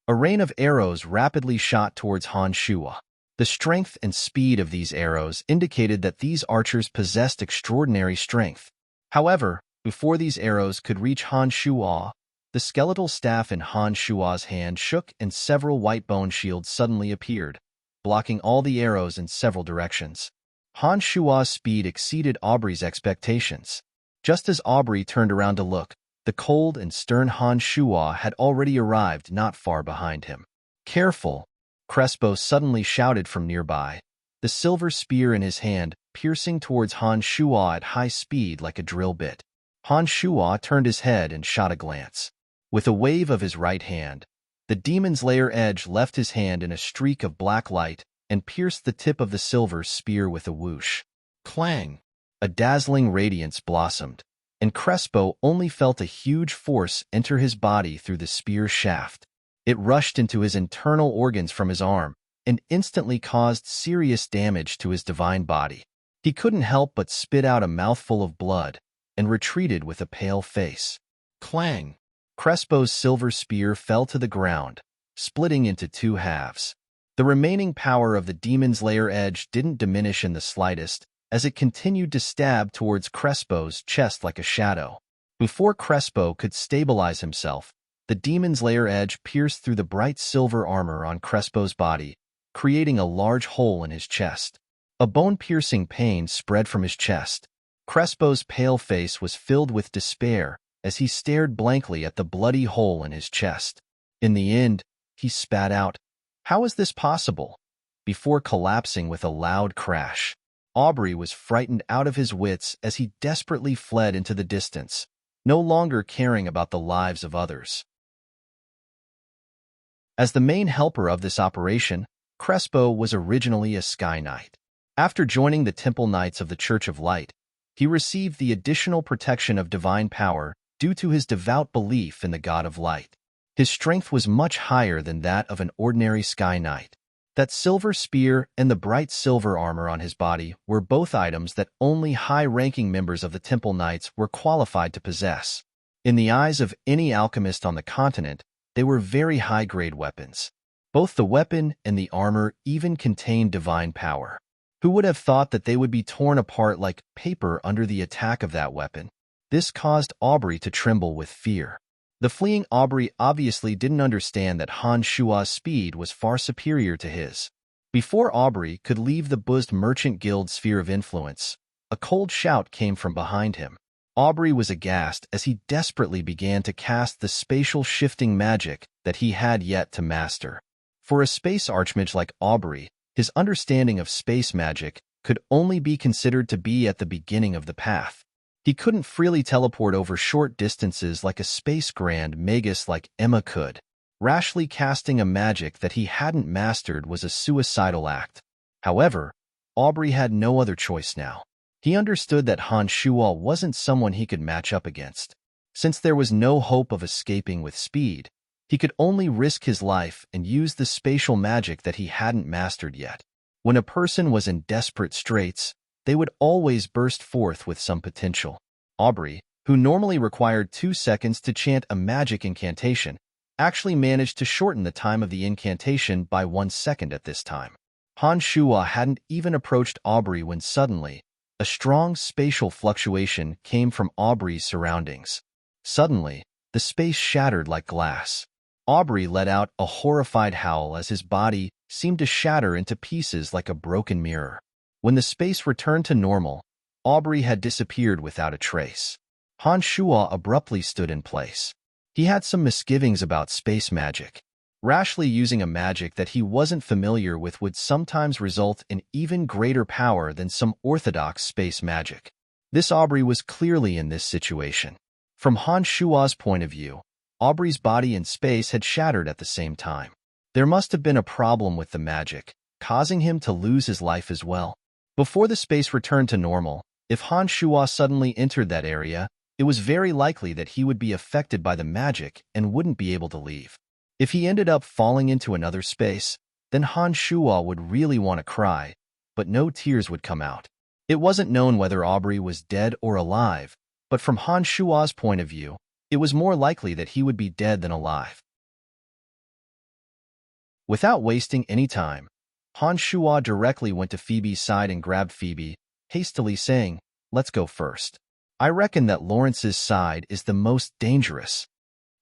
A rain of arrows rapidly shot towards Han Shuo. The strength and speed of these arrows indicated that these archers possessed extraordinary strength. However, before these arrows could reach Han Shuo, the skeletal staff in Han Shuo's hand shook and several white bone shields suddenly appeared, blocking all the arrows in several directions. Han Shuo's speed exceeded Aubrey's expectations. Just as Aubrey turned around to look, the cold and stern Han Shuo had already arrived not far behind him. "Careful!" Crespo suddenly shouted from nearby, the silver spear in his hand piercing towards Han Shuo at high speed like a drill bit. Han Shuo turned his head and shot a glance. With a wave of his right hand, the demon's lair edge left his hand in a streak of black light and pierced the tip of the silver spear with a whoosh. Clang! A dazzling radiance blossomed, and Crespo only felt a huge force enter his body through the spear shaft. It rushed into his internal organs from his arm and instantly caused serious damage to his divine body. He couldn't help but spit out a mouthful of blood and retreated with a pale face. Clang! Crespo's silver spear fell to the ground, splitting into two halves. The remaining power of the demon's lair edge didn't diminish in the slightest as it continued to stab towards Crespo's chest like a shadow. Before Crespo could stabilize himself, the demon's lair edge pierced through the bright silver armor on Crespo's body, creating a large hole in his chest. A bone-piercing pain spread from his chest. Crespo's pale face was filled with despair as he stared blankly at the bloody hole in his chest. In the end, he spat out, "How is this possible?" before collapsing with a loud crash. Aubrey was frightened out of his wits as he desperately fled into the distance, no longer caring about the lives of others. As the main helper of this operation, Crespo was originally a Sky Knight. After joining the Temple Knights of the Church of Light, he received the additional protection of divine power due to his devout belief in the God of Light. His strength was much higher than that of an ordinary Sky Knight. That silver spear and the bright silver armor on his body were both items that only high-ranking members of the Temple Knights were qualified to possess. In the eyes of any alchemist on the continent, they were very high-grade weapons. Both the weapon and the armor even contained divine power. Who would have thought that they would be torn apart like paper under the attack of that weapon? This caused Aubrey to tremble with fear. The fleeing Aubrey obviously didn't understand that Han Shuo's speed was far superior to his. Before Aubrey could leave the buzzed Merchant Guild sphere of influence, a cold shout came from behind him. Aubrey was aghast as he desperately began to cast the spatial shifting magic that he had yet to master. For a space archmage like Aubrey, his understanding of space magic could only be considered to be at the beginning of the path. He couldn't freely teleport over short distances like a space grand magus like Emma could. Rashly casting a magic that he hadn't mastered was a suicidal act. However, Aubrey had no other choice now. He understood that Han Shuo wasn't someone he could match up against. Since there was no hope of escaping with speed, he could only risk his life and use the spatial magic that he hadn't mastered yet. When a person was in desperate straits, they would always burst forth with some potential. Aubrey, who normally required 2 seconds to chant a magic incantation, actually managed to shorten the time of the incantation by 1 second at this time. Han Shuo hadn't even approached Aubrey when suddenly, a strong spatial fluctuation came from Aubrey's surroundings. Suddenly, the space shattered like glass. Aubrey let out a horrified howl as his body seemed to shatter into pieces like a broken mirror. When the space returned to normal, Aubrey had disappeared without a trace. Han Shuo abruptly stood in place. He had some misgivings about space magic. Rashly using a magic that he wasn't familiar with would sometimes result in even greater power than some orthodox space magic. This Aubrey was clearly in this situation. From Han Shuo's point of view, Aubrey's body and space had shattered at the same time. There must have been a problem with the magic, causing him to lose his life as well. Before the space returned to normal, if Han Shuo suddenly entered that area, it was very likely that he would be affected by the magic and wouldn't be able to leave. If he ended up falling into another space, then Han Shuo would really want to cry, but no tears would come out. It wasn't known whether Aubrey was dead or alive, but from Han Shuo's point of view, it was more likely that he would be dead than alive. Without wasting any time, Han Shuo directly went to Phoebe's side and grabbed Phoebe, hastily saying, "Let's go first. I reckon that Lawrence's side is the most dangerous."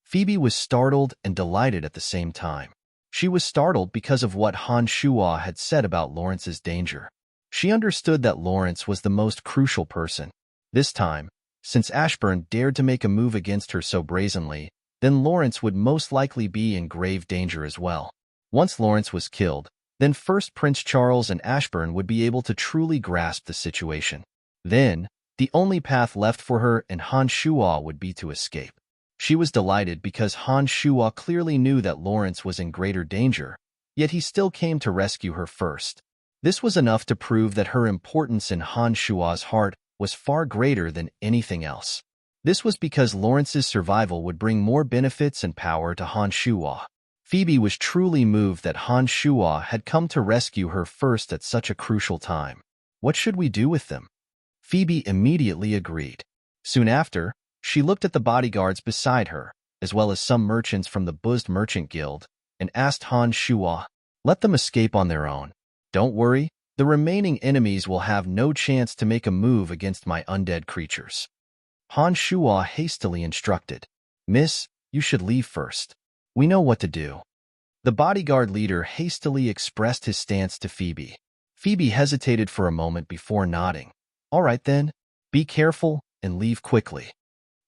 Phoebe was startled and delighted at the same time. She was startled because of what Han Shuo had said about Lawrence's danger. She understood that Lawrence was the most crucial person. This time, since Ashburn dared to make a move against her so brazenly, then Lawrence would most likely be in grave danger as well. Once Lawrence was killed, then first Prince Charles and Ashburn would be able to truly grasp the situation. Then, the only path left for her and Han Shuo would be to escape. She was delighted because Han Shuo clearly knew that Lawrence was in greater danger, yet he still came to rescue her first. This was enough to prove that her importance in Han Shuo's heart was far greater than anything else. This was because Lawrence's survival would bring more benefits and power to Han Shuo. Phoebe was truly moved that Han Shuo had come to rescue her first at such a crucial time. "What should we do with them?" Phoebe immediately agreed. Soon after, she looked at the bodyguards beside her, as well as some merchants from the Buzzed Merchant Guild, and asked Han Shuo, "Let them escape on their own. Don't worry, the remaining enemies will have no chance to make a move against my undead creatures." Han Shuo hastily instructed, "Miss, you should leave first. We know what to do." The bodyguard leader hastily expressed his stance to Phoebe. Phoebe hesitated for a moment before nodding. "All right then, be careful and leave quickly."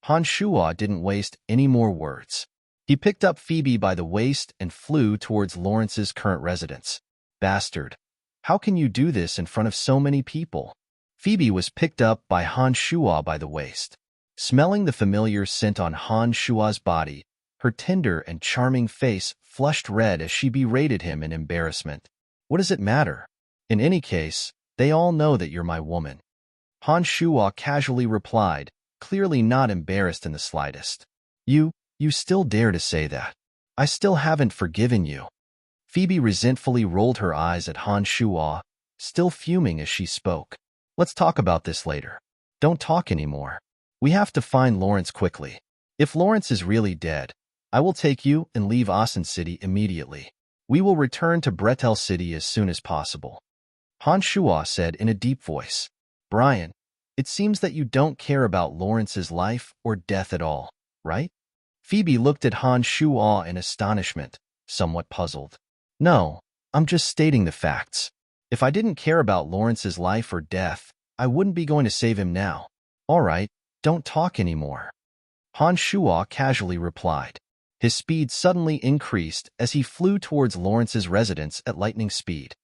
Han Shuo didn't waste any more words. He picked up Phoebe by the waist and flew towards Lawrence's current residence. "Bastard. How can you do this in front of so many people?" Phoebe was picked up by Han Shuo by the waist. Smelling the familiar scent on Han Shuo's body, her tender and charming face flushed red as she berated him in embarrassment. "What does it matter? In any case, they all know that you're my woman." Han Shuo casually replied, clearly not embarrassed in the slightest. You still dare to say that? I still haven't forgiven you." Phoebe resentfully rolled her eyes at Han Shuo, still fuming as she spoke. "Let's talk about this later. Don't talk anymore. We have to find Lawrence quickly. If Lawrence is really dead, I will take you and leave Asen City immediately. We will return to Bretel City as soon as possible." Han Shuo said in a deep voice. "Brian, it seems that you don't care about Lawrence's life or death at all, right?" Phoebe looked at Han Shuo in astonishment, somewhat puzzled. "No, I'm just stating the facts. If I didn't care about Lawrence's life or death, I wouldn't be going to save him now." "All right, don't talk anymore," Han Shuo casually replied. His speed suddenly increased as he flew towards Lawrence's residence at lightning speed.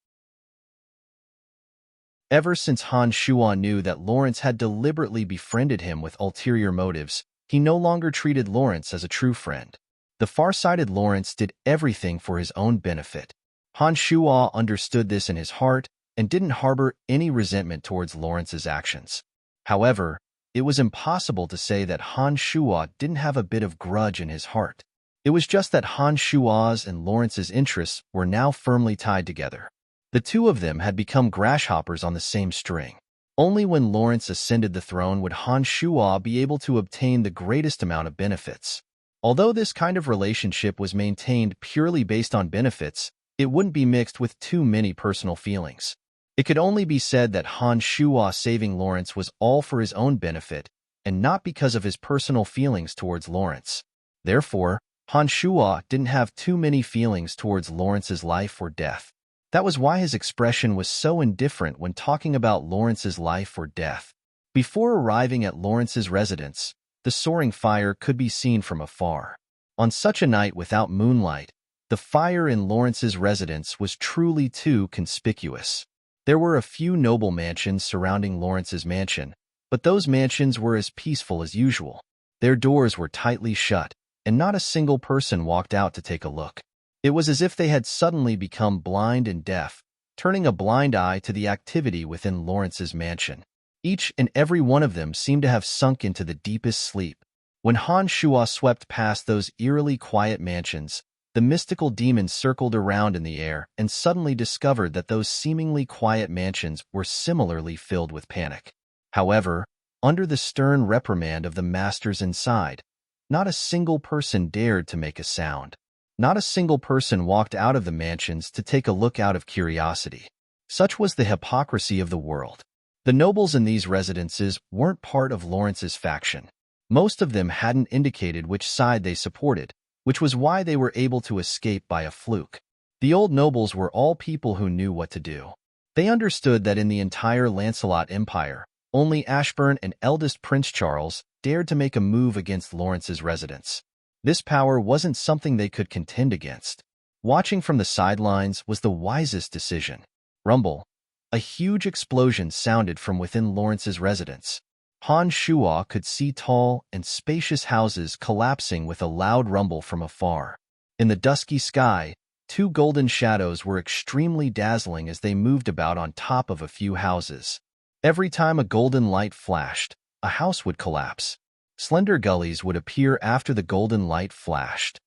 Ever since Han Shuo knew that Lawrence had deliberately befriended him with ulterior motives, he no longer treated Lawrence as a true friend. The far-sighted Lawrence did everything for his own benefit. Han Shuo understood this in his heart and didn't harbor any resentment towards Lawrence's actions. However, it was impossible to say that Han Shuo didn't have a bit of grudge in his heart. It was just that Han Shuo's and Lawrence's interests were now firmly tied together. The two of them had become grasshoppers on the same string. Only when Lawrence ascended the throne would Han Shuo be able to obtain the greatest amount of benefits. Although this kind of relationship was maintained purely based on benefits, it wouldn't be mixed with too many personal feelings. It could only be said that Han Shuo saving Lawrence was all for his own benefit, and not because of his personal feelings towards Lawrence. Therefore, Han Shuo didn't have too many feelings towards Lawrence's life or death. That was why his expression was so indifferent when talking about Lawrence's life or death. Before arriving at Lawrence's residence, the soaring fire could be seen from afar. On such a night without moonlight, the fire in Lawrence's residence was truly too conspicuous. There were a few noble mansions surrounding Lawrence's mansion, but those mansions were as peaceful as usual. Their doors were tightly shut, and not a single person walked out to take a look. It was as if they had suddenly become blind and deaf, turning a blind eye to the activity within Lawrence's mansion. Each and every one of them seemed to have sunk into the deepest sleep. When Han Shuo swept past those eerily quiet mansions, the mystical demon circled around in the air and suddenly discovered that those seemingly quiet mansions were similarly filled with panic. However, under the stern reprimand of the masters inside, not a single person dared to make a sound. Not a single person walked out of the mansions to take a look out of curiosity. Such was the hypocrisy of the world. The nobles in these residences weren't part of Lawrence's faction. Most of them hadn't indicated which side they supported, which was why they were able to escape by a fluke. The old nobles were all people who knew what to do. They understood that in the entire Lancelot Empire, only Ashburn and eldest Prince Charles dared to make a move against Lawrence's residence. This power wasn't something they could contend against. Watching from the sidelines was the wisest decision. Rumble. A huge explosion sounded from within Lawrence's residence. Han Shuo could see tall and spacious houses collapsing with a loud rumble from afar. In the dusky sky, two golden shadows were extremely dazzling as they moved about on top of a few houses. Every time a golden light flashed, a house would collapse. Slender gullies would appear after the golden light flashed.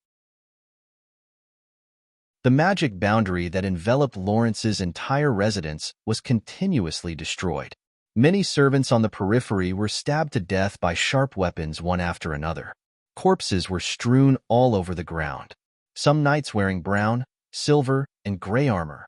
The magic boundary that enveloped Lawrence's entire residence was continuously destroyed. Many servants on the periphery were stabbed to death by sharp weapons one after another. Corpses were strewn all over the ground. Some knights wearing brown, silver, and gray armor,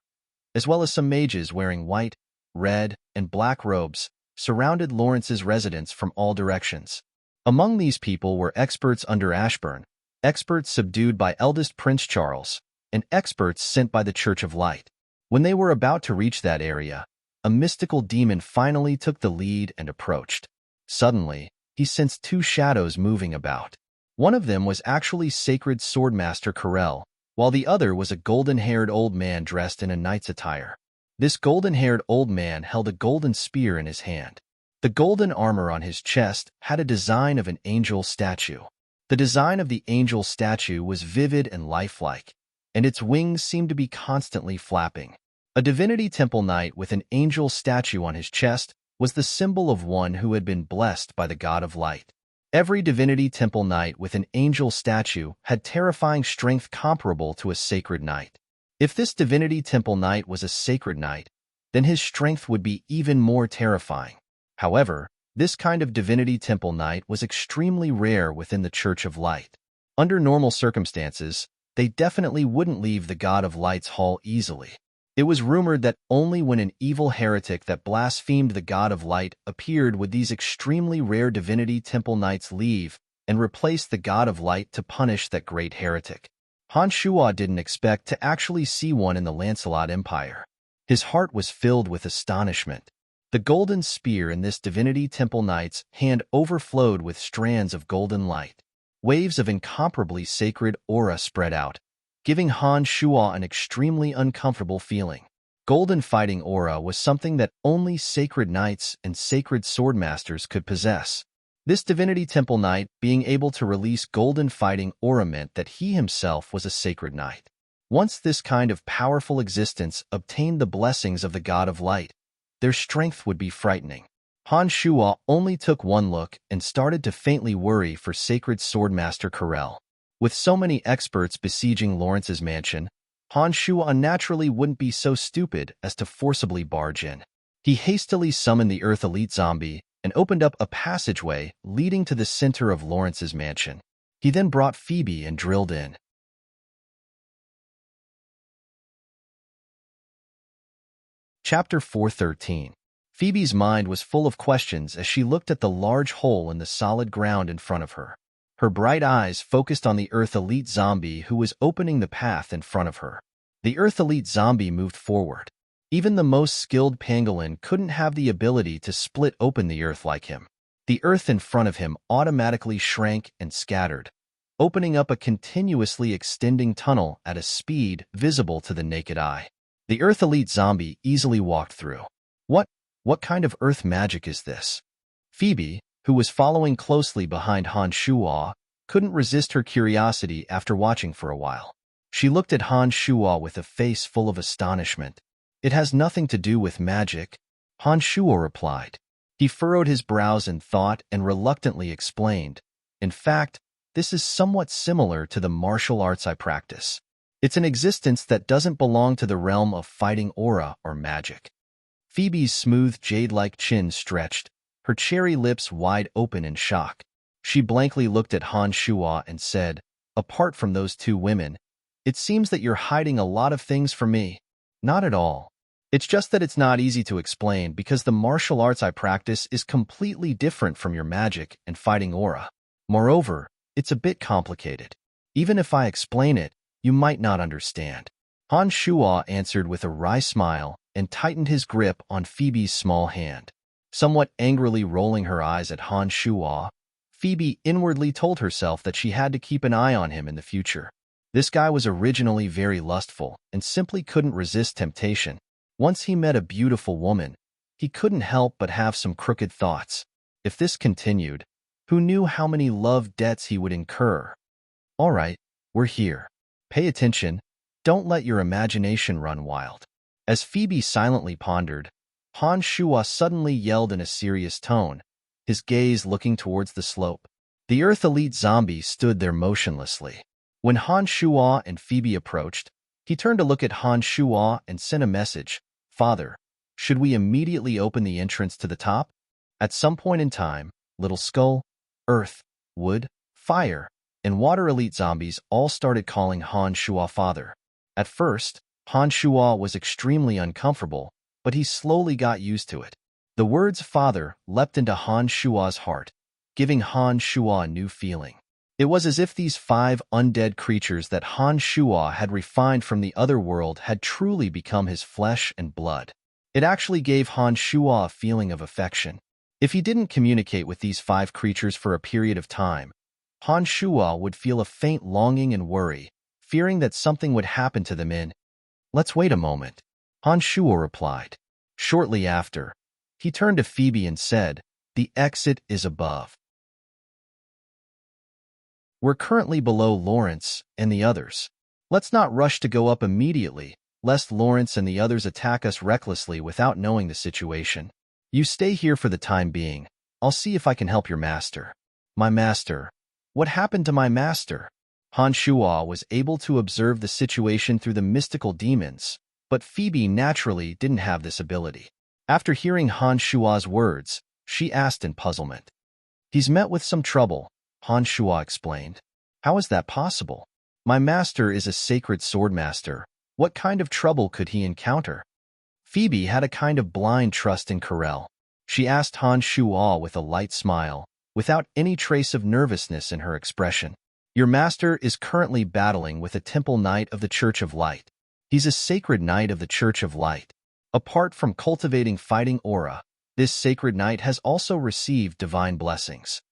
as well as some mages wearing white, red, and black robes, surrounded Lawrence's residence from all directions. Among these people were experts under Ashburn, experts subdued by eldest Prince Charles, and experts sent by the Church of Light. When they were about to reach that area, a mystical demon finally took the lead and approached. Suddenly, he sensed two shadows moving about. One of them was actually Sacred Swordmaster Corel, while the other was a golden-haired old man dressed in a knight's attire. This golden-haired old man held a golden spear in his hand. The golden armor on his chest had a design of an angel statue. The design of the angel statue was vivid and lifelike, and its wings seemed to be constantly flapping. A divinity temple knight with an angel statue on his chest was the symbol of one who had been blessed by the god of light. Every divinity temple knight with an angel statue had terrifying strength comparable to a sacred knight. If this divinity temple knight was a sacred knight, then his strength would be even more terrifying. However, this kind of divinity temple knight was extremely rare within the Church of Light. Under normal circumstances, they definitely wouldn't leave the God of Light's hall easily. It was rumored that only when an evil heretic that blasphemed the God of Light appeared would these extremely rare divinity temple knights leave and replace the God of Light to punish that great heretic. Han Shuo didn't expect to actually see one in the Lancelot Empire. His heart was filled with astonishment. The golden spear in this divinity temple knight's hand overflowed with strands of golden light. Waves of incomparably sacred aura spread out, giving Han Shuo an extremely uncomfortable feeling. Golden fighting aura was something that only sacred knights and sacred swordmasters could possess. This divinity temple knight being able to release golden fighting aura meant that he himself was a sacred knight. Once this kind of powerful existence obtained the blessings of the god of light, their strength would be frightening. Han Shuo only took one look and started to faintly worry for Sacred Swordmaster Corel. With so many experts besieging Lawrence's mansion, Han Shuo naturally wouldn't be so stupid as to forcibly barge in. He hastily summoned the Earth Elite Zombie and opened up a passageway leading to the center of Lawrence's mansion. He then brought Phoebe and drilled in. Chapter 413. Phoebe's mind was full of questions as she looked at the large hole in the solid ground in front of her. Her bright eyes focused on the Earth Elite Zombie who was opening the path in front of her. The Earth Elite Zombie moved forward. Even the most skilled pangolin couldn't have the ability to split open the earth like him. The earth in front of him automatically shrank and scattered, opening up a continuously extending tunnel at a speed visible to the naked eye. The Earth Elite Zombie easily walked through. What kind of earth magic is this? Phoebe, who was following closely behind Han Shuo, couldn't resist her curiosity after watching for a while. She looked at Han Shuo with a face full of astonishment. It has nothing to do with magic, Han Shuo replied. He furrowed his brows in thought and reluctantly explained, in fact, this is somewhat similar to the martial arts I practice. It's an existence that doesn't belong to the realm of fighting aura or magic. Phoebe's smooth jade-like chin stretched, her cherry lips wide open in shock. She blankly looked at Han Shuo and said, apart from those two women, it seems that you're hiding a lot of things from me. Not at all. It's just that it's not easy to explain because the martial arts I practice is completely different from your magic and fighting aura. Moreover, it's a bit complicated. Even if I explain it, you might not understand. Han Shuo answered with a wry smile and tightened his grip on Phoebe's small hand. Somewhat angrily rolling her eyes at Han Shuo, Phoebe inwardly told herself that she had to keep an eye on him in the future. This guy was originally very lustful and simply couldn't resist temptation. Once he met a beautiful woman, he couldn't help but have some crooked thoughts. If this continued, who knew how many love debts he would incur? All right, we're here. Pay attention. Don't let your imagination run wild. As Phoebe silently pondered, Han Shuo suddenly yelled in a serious tone, his gaze looking towards the slope. The Earth Elite Zombie stood there motionlessly. When Han Shuo and Phoebe approached, he turned to look at Han Shuo and sent a message. Father, should we immediately open the entrance to the top? At some point in time, Little Skull, Earth, Wood, Fire, and Water Elite Zombies all started calling Han Shuo father. At first, Han Shuo was extremely uncomfortable, but he slowly got used to it. The words father leapt into Han Shuo's heart, giving Han Shuo a new feeling. It was as if these 5 undead creatures that Han Shuo had refined from the other world had truly become his flesh and blood. It actually gave Han Shuo a feeling of affection. If he didn't communicate with these 5 creatures for a period of time, Han Shuo would feel a faint longing and worry, fearing that something would happen to them in. Let's wait a moment, Han Shuo replied. Shortly after, he turned to Phoebe and said, the exit is above. We're currently below Lawrence and the others. Let's not rush to go up immediately, lest Lawrence and the others attack us recklessly without knowing the situation. You stay here for the time being. I'll see if I can help your master. My master. What happened to my master? Han Shuo was able to observe the situation through the mystical demons, but Phoebe naturally didn't have this ability. After hearing Han Shuo's words, she asked in puzzlement. He's met with some trouble, Han Shuo explained. How is that possible? My master is a sacred swordmaster. What kind of trouble could he encounter? Phoebe had a kind of blind trust in Corel. She asked Han Shuo with a light smile, without any trace of nervousness in her expression. Your master is currently battling with a temple knight of the Church of Light. He's a sacred knight of the Church of Light. Apart from cultivating fighting aura, this sacred knight has also received divine blessings.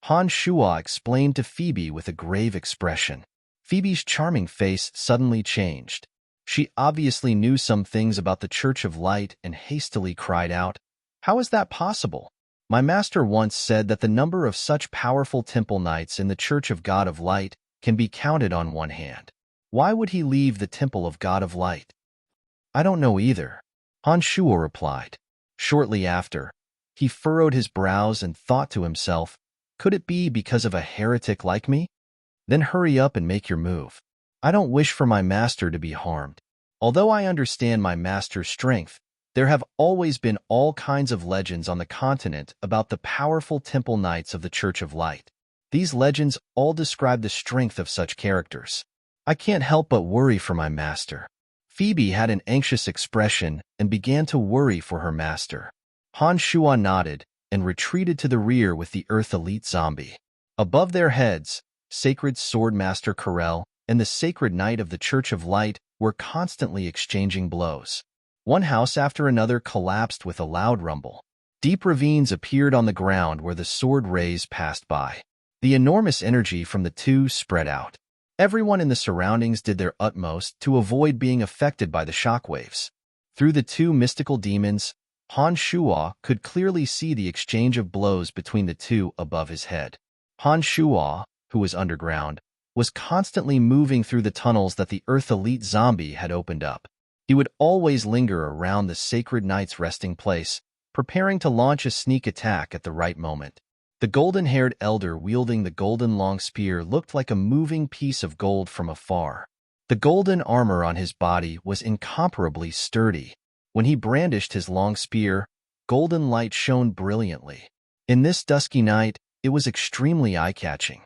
Han Shuo explained to Phoebe with a grave expression. Phoebe's charming face suddenly changed. She obviously knew some things about the Church of Light and hastily cried out, how is that possible? My master once said that the number of such powerful temple knights in the Church of God of Light can be counted on one hand. Why would he leave the temple of God of Light? I don't know either, Han Shuo replied. Shortly after, he furrowed his brows and thought to himself, could it be because of a heretic like me? Then hurry up and make your move. I don't wish for my master to be harmed. Although I understand my master's strength, there have always been all kinds of legends on the continent about the powerful temple knights of the Church of Light. These legends all describe the strength of such characters. I can't help but worry for my master. Phoebe had an anxious expression and began to worry for her master. Han Shuo nodded and retreated to the rear with the Earth Elite Zombie. Above their heads, Sacred Sword Master Corel and the Sacred Knight of the Church of Light were constantly exchanging blows. One house after another collapsed with a loud rumble. Deep ravines appeared on the ground where the sword rays passed by. The enormous energy from the two spread out. Everyone in the surroundings did their utmost to avoid being affected by the shockwaves. Through the two mystical demons, Han Shuo could clearly see the exchange of blows between the two above his head. Han Shuo, who was underground, was constantly moving through the tunnels that the Earth Elite Zombie had opened up. He would always linger around the Sacred Knight's resting place, preparing to launch a sneak attack at the right moment. The golden-haired elder wielding the golden long spear looked like a moving piece of gold from afar. The golden armor on his body was incomparably sturdy. When he brandished his long spear, golden light shone brilliantly. In this dusky night, it was extremely eye-catching.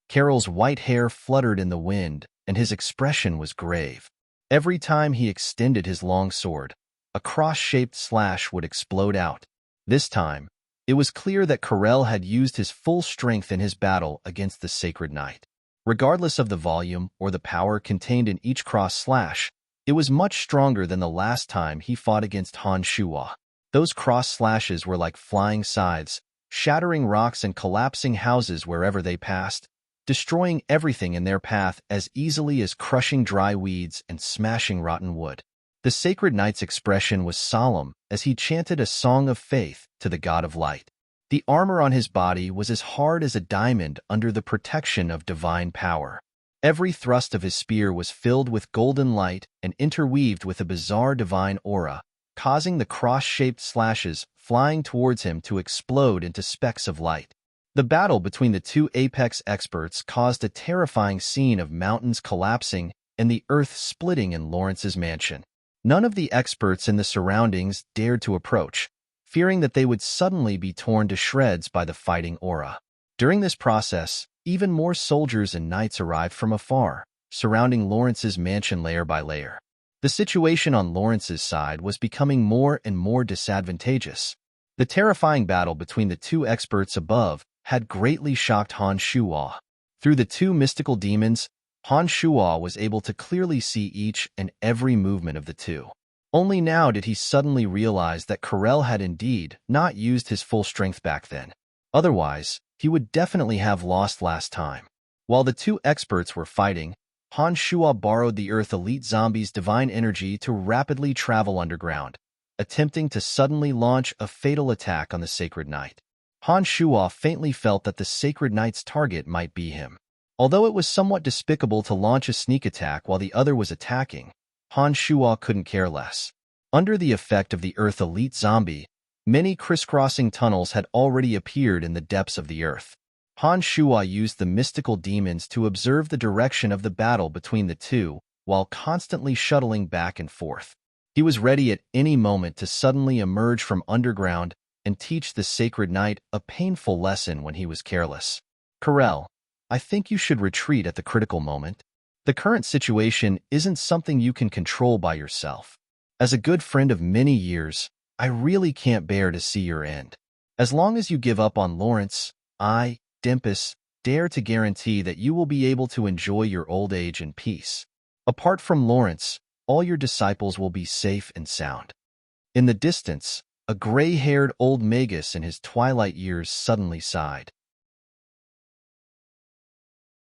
Carol's white hair fluttered in the wind, and his expression was grave. Every time he extended his long sword, a cross-shaped slash would explode out. This time, it was clear that Corel had used his full strength in his battle against the Sacred Knight. Regardless of the volume or the power contained in each cross-slash, it was much stronger than the last time he fought against Han Shuo. Those cross-slashes were like flying scythes, shattering rocks and collapsing houses wherever they passed, destroying everything in their path as easily as crushing dry weeds and smashing rotten wood. The Sacred Knight's expression was solemn as he chanted a song of faith to the God of Light. The armor on his body was as hard as a diamond under the protection of divine power. Every thrust of his spear was filled with golden light and interweaved with a bizarre divine aura, causing the cross-shaped slashes flying towards him to explode into specks of light. The battle between the two apex experts caused a terrifying scene of mountains collapsing and the earth splitting in Lawrence's mansion. None of the experts in the surroundings dared to approach, fearing that they would suddenly be torn to shreds by the fighting aura. During this process, even more soldiers and knights arrived from afar, surrounding Lawrence's mansion layer by layer. The situation on Lawrence's side was becoming more and more disadvantageous. The terrifying battle between the two experts above had greatly shocked Han Shuo. Through the two mystical demons, Han Shuo was able to clearly see each and every movement of the two. Only now did he suddenly realize that Corel had indeed not used his full strength back then. Otherwise, he would definitely have lost last time. While the two experts were fighting, Han Shuo borrowed the Earth Elite Zombie's divine energy to rapidly travel underground, attempting to suddenly launch a fatal attack on the Sacred Knight. Han Shuo faintly felt that the Sacred Knight's target might be him. Although it was somewhat despicable to launch a sneak attack while the other was attacking, Han Shuo couldn't care less. Under the effect of the Earth Elite Zombie, many crisscrossing tunnels had already appeared in the depths of the earth. Han Shuo used the mystical demons to observe the direction of the battle between the two while constantly shuttling back and forth. He was ready at any moment to suddenly emerge from underground and teach the Sacred Knight a painful lesson when he was careless. Corel, I think you should retreat at the critical moment. The current situation isn't something you can control by yourself. As a good friend of many years, I really can't bear to see your end. As long as you give up on Lawrence, I, Dempus, dare to guarantee that you will be able to enjoy your old age in peace. Apart from Lawrence, all your disciples will be safe and sound. In the distance, a gray-haired old magus in his twilight years suddenly sighed.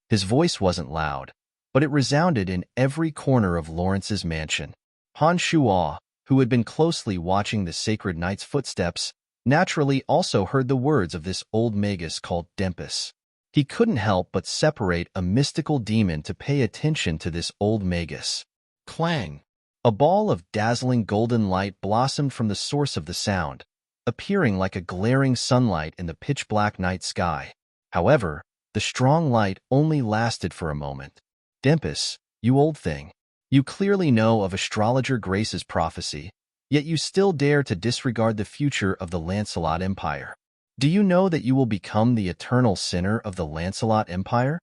His voice wasn't loud, but it resounded in every corner of Lawrence's mansion. Han Shuo, who had been closely watching the Sacred Knight's footsteps, naturally also heard the words of this old magus called Dempus. He couldn't help but separate a mystical demon to pay attention to this old magus. Clang! A ball of dazzling golden light blossomed from the source of the sound, appearing like a glaring sunlight in the pitch-black night sky. However, the strong light only lasted for a moment. Dimpus, you old thing. You clearly know of astrologer Grace's prophecy, yet you still dare to disregard the future of the Lancelot Empire. Do you know that you will become the eternal sinner of the Lancelot Empire?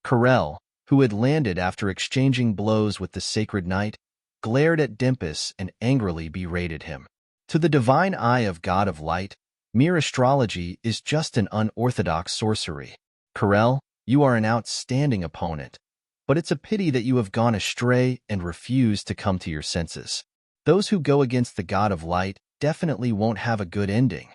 Corell, who had landed after exchanging blows with the Sacred Knight, glared at Dimpus and angrily berated him. To the divine eye of God of Light, mere astrology is just an unorthodox sorcery. Corell, you are an outstanding opponent, but it's a pity that you have gone astray and refused to come to your senses. Those who go against the God of Light definitely won't have a good ending.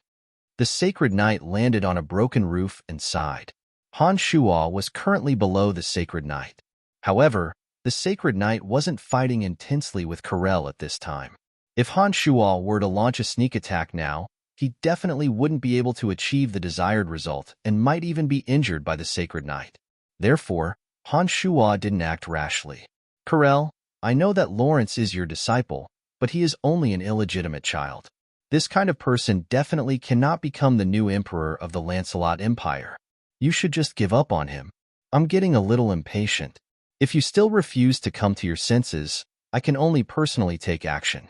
The Sacred Knight landed on a broken roof and sighed. Han Shuo was currently below the Sacred Knight. However, the Sacred Knight wasn't fighting intensely with Corell at this time. If Han Shuo were to launch a sneak attack now, he definitely wouldn't be able to achieve the desired result and might even be injured by the Sacred Knight. Therefore, Han Shuo didn't act rashly. Corell, I know that Lawrence is your disciple, but he is only an illegitimate child. This kind of person definitely cannot become the new emperor of the Lancelot Empire. You should just give up on him. I'm getting a little impatient. If you still refuse to come to your senses, I can only personally take action.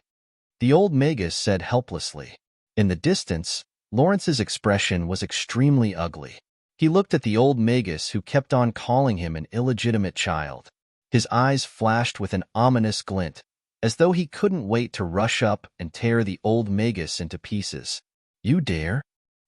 The old magus said helplessly. In the distance, Lawrence's expression was extremely ugly. He looked at the old magus who kept on calling him an illegitimate child. His eyes flashed with an ominous glint, as though he couldn't wait to rush up and tear the old magus into pieces. You dare?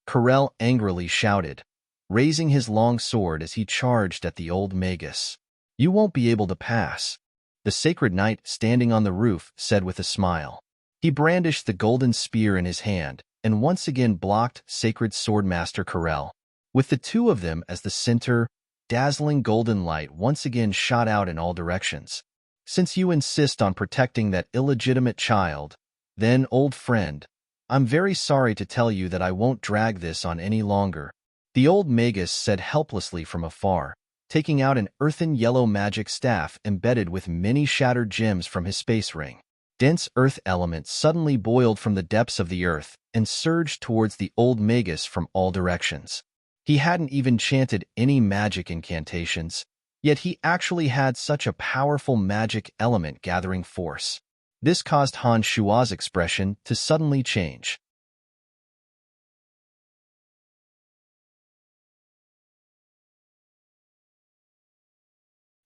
Corell angrily shouted, raising his long sword as he charged at the old magus. You won't be able to pass. The Sacred Knight, standing on the roof, said with a smile. He brandished the golden spear in his hand and once again blocked Sacred Swordmaster Corell. With the two of them as the center, dazzling golden light once again shot out in all directions. Since you insist on protecting that illegitimate child, then, old friend, I'm very sorry to tell you that I won't drag this on any longer. The old magus said helplessly from afar, taking out an earthen yellow magic staff embedded with many shattered gems from his space ring. Dense earth elements suddenly boiled from the depths of the earth and surged towards the old magus from all directions. He hadn't even chanted any magic incantations, yet he actually had such a powerful magic element gathering force. This caused Han Shuo's expression to suddenly change.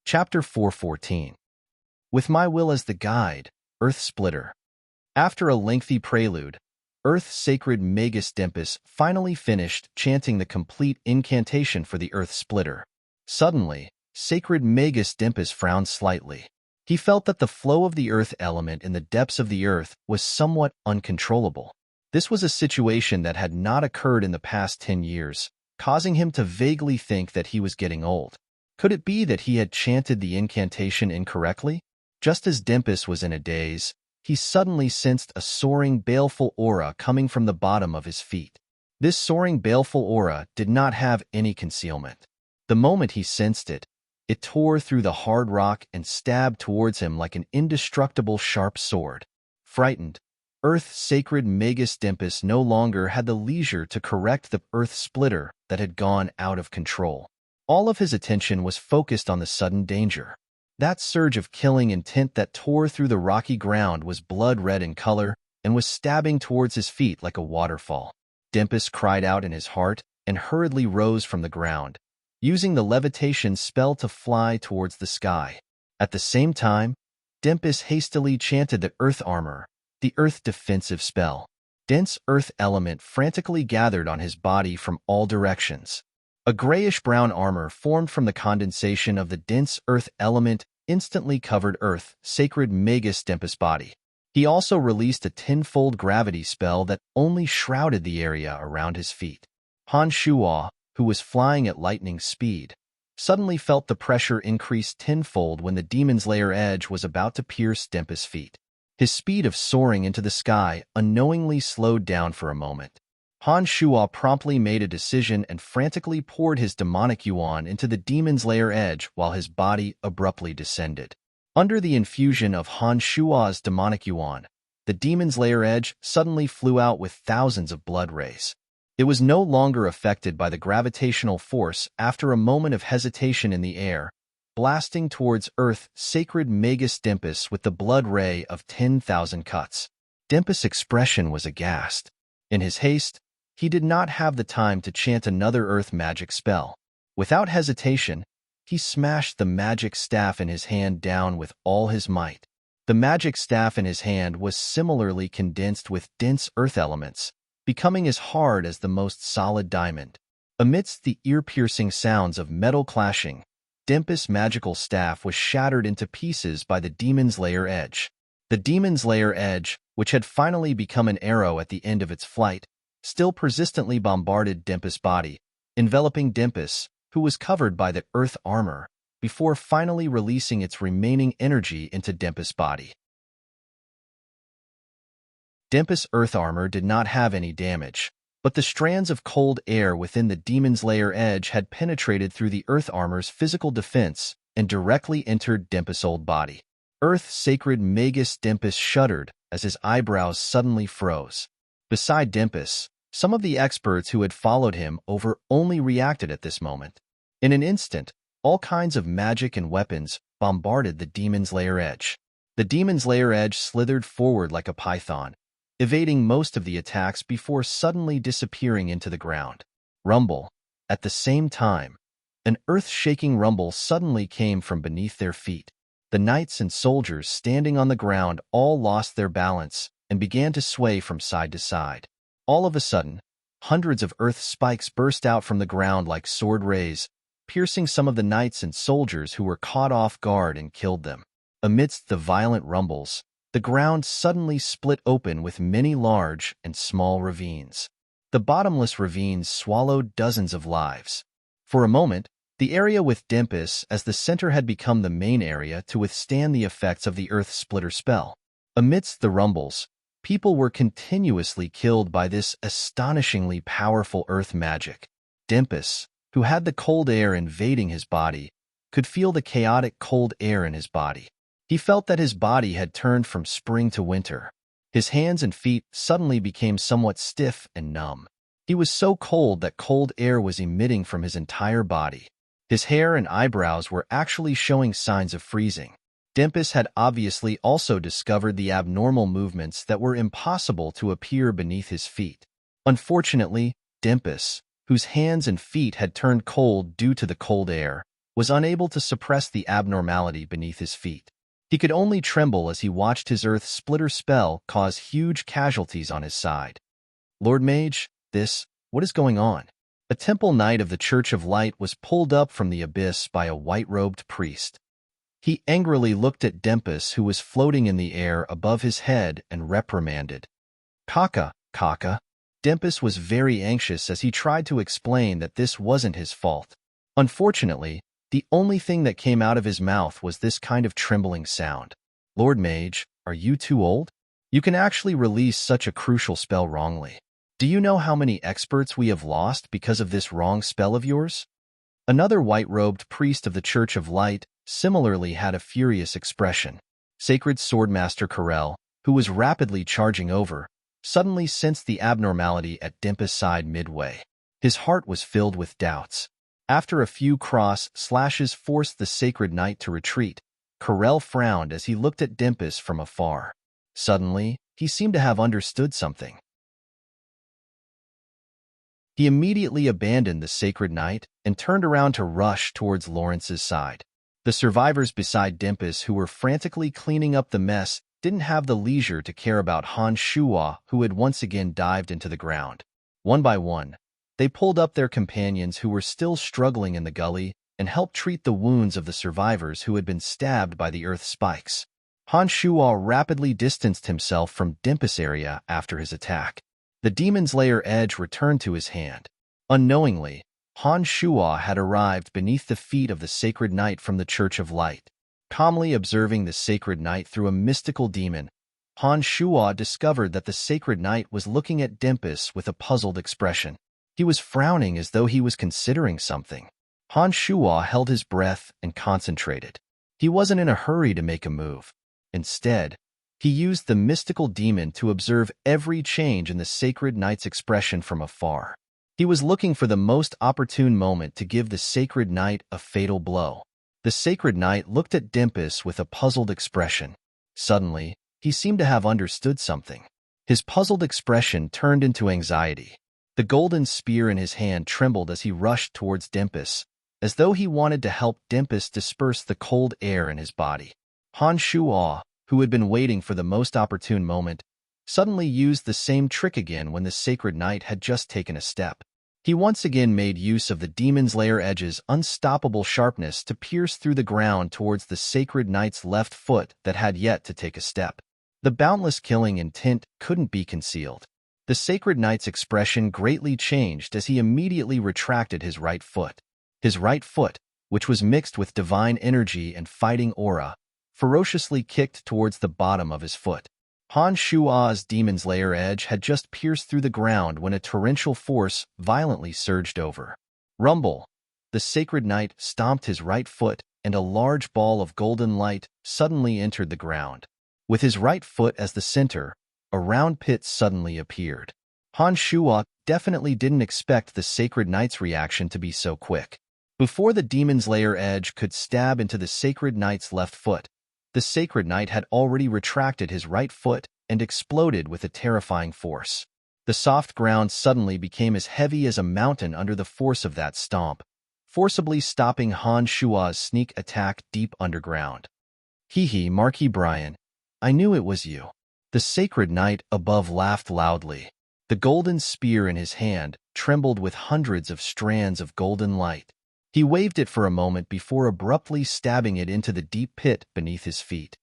Chapter 414. With my will as the guide, Earth Splitter. After a lengthy prelude, Earth Sacred Magus Dimpus finally finished chanting the complete incantation for the Earth Splitter. Suddenly, Sacred Magus Dimpus frowned slightly. He felt that the flow of the earth element in the depths of the earth was somewhat uncontrollable. This was a situation that had not occurred in the past 10 years, causing him to vaguely think that he was getting old. Could it be that he had chanted the incantation incorrectly? Just as Dimpus was in a daze, he suddenly sensed a soaring, baleful aura coming from the bottom of his feet. This soaring, baleful aura did not have any concealment. The moment he sensed it, it tore through the hard rock and stabbed towards him like an indestructible sharp sword. Frightened, Earth Sacred Magus Dimpus no longer had the leisure to correct the Earth Splitter that had gone out of control. All of his attention was focused on the sudden danger. That surge of killing intent that tore through the rocky ground was blood-red in color and was stabbing towards his feet like a waterfall. Dimpus cried out in his heart and hurriedly rose from the ground, using the levitation spell to fly towards the sky. At the same time, Dimpus hastily chanted the Earth Armor, the Earth Defensive spell. Dense Earth element frantically gathered on his body from all directions. A grayish-brown armor formed from the condensation of the dense Earth element instantly covered Earth Sacred Magus Dimpus' body. He also released a tenfold gravity spell that only shrouded the area around his feet. Han Shuo, who was flying at lightning speed, suddenly felt the pressure increase tenfold when the Demon's Lair edge was about to pierce Dimpus' feet. His speed of soaring into the sky unknowingly slowed down for a moment. Han Shuo promptly made a decision and frantically poured his demonic yuan into the demon's lair edge while his body abruptly descended. Under the infusion of Han Shuo's demonic yuan, the demon's lair edge suddenly flew out with thousands of blood rays. It was no longer affected by the gravitational force after a moment of hesitation in the air, blasting towards Earth sacred Magus Dimpus with the blood ray of 10,000 cuts. Dimpus' expression was aghast. In his haste, he did not have the time to chant another earth magic spell. Without hesitation, he smashed the magic staff in his hand down with all his might. The magic staff in his hand was similarly condensed with dense earth elements, becoming as hard as the most solid diamond. Amidst the ear-piercing sounds of metal clashing, Dimpus' magical staff was shattered into pieces by the demon's lair edge. The demon's lair edge, which had finally become an arrow at the end of its flight, still persistently bombarded Dimpus' body, enveloping Dimpus, who was covered by the earth armor, before finally releasing its remaining energy into Dimpus' body. Dimpus' earth armor did not have any damage, but the strands of cold air within the demon's lair edge had penetrated through the earth armor's physical defense and directly entered Dimpus' old body. Earth sacred Magus Dimpus shuddered as his eyebrows suddenly froze. Beside Dimpus, some of the experts who had followed him over only reacted at this moment. In an instant, all kinds of magic and weapons bombarded the demon's lair edge. The demon's lair edge slithered forward like a python, evading most of the attacks before suddenly disappearing into the ground. Rumble. At the same time, an earth-shaking rumble suddenly came from beneath their feet. The knights and soldiers standing on the ground all lost their balance and began to sway from side to side. All of a sudden, hundreds of earth spikes burst out from the ground like sword rays, piercing some of the knights and soldiers who were caught off guard and killed them. Amidst the violent rumbles, the ground suddenly split open with many large and small ravines. The bottomless ravines swallowed dozens of lives. For a moment, the area with Dimpus as the center had become the main area to withstand the effects of the Earth Splitter spell. Amidst the rumbles, people were continuously killed by this astonishingly powerful earth magic. Dimpus, who had the cold air invading his body, could feel the chaotic cold air in his body. He felt that his body had turned from spring to winter. His hands and feet suddenly became somewhat stiff and numb. He was so cold that cold air was emitting from his entire body. His hair and eyebrows were actually showing signs of freezing. Dimpus had obviously also discovered the abnormal movements that were impossible to appear beneath his feet. Unfortunately, Dimpus, whose hands and feet had turned cold due to the cold air, was unable to suppress the abnormality beneath his feet. He could only tremble as he watched his Earth Splitter spell cause huge casualties on his side. Lord Mage, what is going on? A temple knight of the Church of Light was pulled up from the abyss by a white-robed priest. He angrily looked at Dimpus, who was floating in the air above his head, and reprimanded. Kaka. Dimpus was very anxious as he tried to explain that this wasn't his fault. Unfortunately, the only thing that came out of his mouth was this kind of trembling sound. Lord Mage, are you too old? You can actually release such a crucial spell wrongly. Do you know how many experts we have lost because of this wrong spell of yours? Another white-robed priest of the Church of Light similarly had a furious expression. Sacred Swordmaster Corel, who was rapidly charging over, suddenly sensed the abnormality at Dimpus' side midway. His heart was filled with doubts. After a few cross slashes forced the Sacred Knight to retreat, Corel frowned as he looked at Dimpus from afar. Suddenly, he seemed to have understood something. He immediately abandoned the Sacred Knight and turned around to rush towards Lawrence's side. The survivors beside Dimpus, who were frantically cleaning up the mess, didn't have the leisure to care about Han Shuo, who had once again dived into the ground. One by one, they pulled up their companions who were still struggling in the gully and helped treat the wounds of the survivors who had been stabbed by the earth spikes. Han Shuo rapidly distanced himself from Dimpus' area after his attack. The demon's lair edge returned to his hand. Unknowingly, Han Shuo had arrived beneath the feet of the Sacred Knight from the Church of Light. Calmly observing the Sacred Knight through a mystical demon, Han Shuo discovered that the sacred knight was looking at Dimpus with a puzzled expression. He was frowning as though he was considering something. Han Shuo held his breath and concentrated. He wasn't in a hurry to make a move. Instead, he used the mystical demon to observe every change in the sacred knight's expression from afar. He was looking for the most opportune moment to give the sacred knight a fatal blow. The sacred knight looked at Dimpus with a puzzled expression. Suddenly, he seemed to have understood something. His puzzled expression turned into anxiety. The golden spear in his hand trembled as he rushed towards Dimpus, as though he wanted to help Dimpus disperse the cold air in his body. Han Shuo, who had been waiting for the most opportune moment, suddenly used the same trick again when the sacred knight had just taken a step. He once again made use of the demon's lair edge's unstoppable sharpness to pierce through the ground towards the sacred knight's left foot that had yet to take a step. The boundless killing intent couldn't be concealed. The sacred knight's expression greatly changed as he immediately retracted his right foot. His right foot, which was mixed with divine energy and fighting aura, ferociously kicked towards the bottom of his foot. Han Shuo's demon's lair edge had just pierced through the ground when a torrential force violently surged over. Rumble! The sacred knight stomped his right foot, and a large ball of golden light suddenly entered the ground. With his right foot as the center, a round pit suddenly appeared. Han Shuo definitely didn't expect the sacred knight's reaction to be so quick. Before the demon's lair edge could stab into the sacred knight's left foot, the sacred knight had already retracted his right foot and exploded with a terrifying force. The soft ground suddenly became as heavy as a mountain under the force of that stomp, forcibly stopping Han Shuo's sneak attack deep underground. Hee Marquis Brian, I knew it was you. The sacred knight above laughed loudly. The golden spear in his hand trembled with hundreds of strands of golden light. He waved it for a moment before abruptly stabbing it into the deep pit beneath his feet.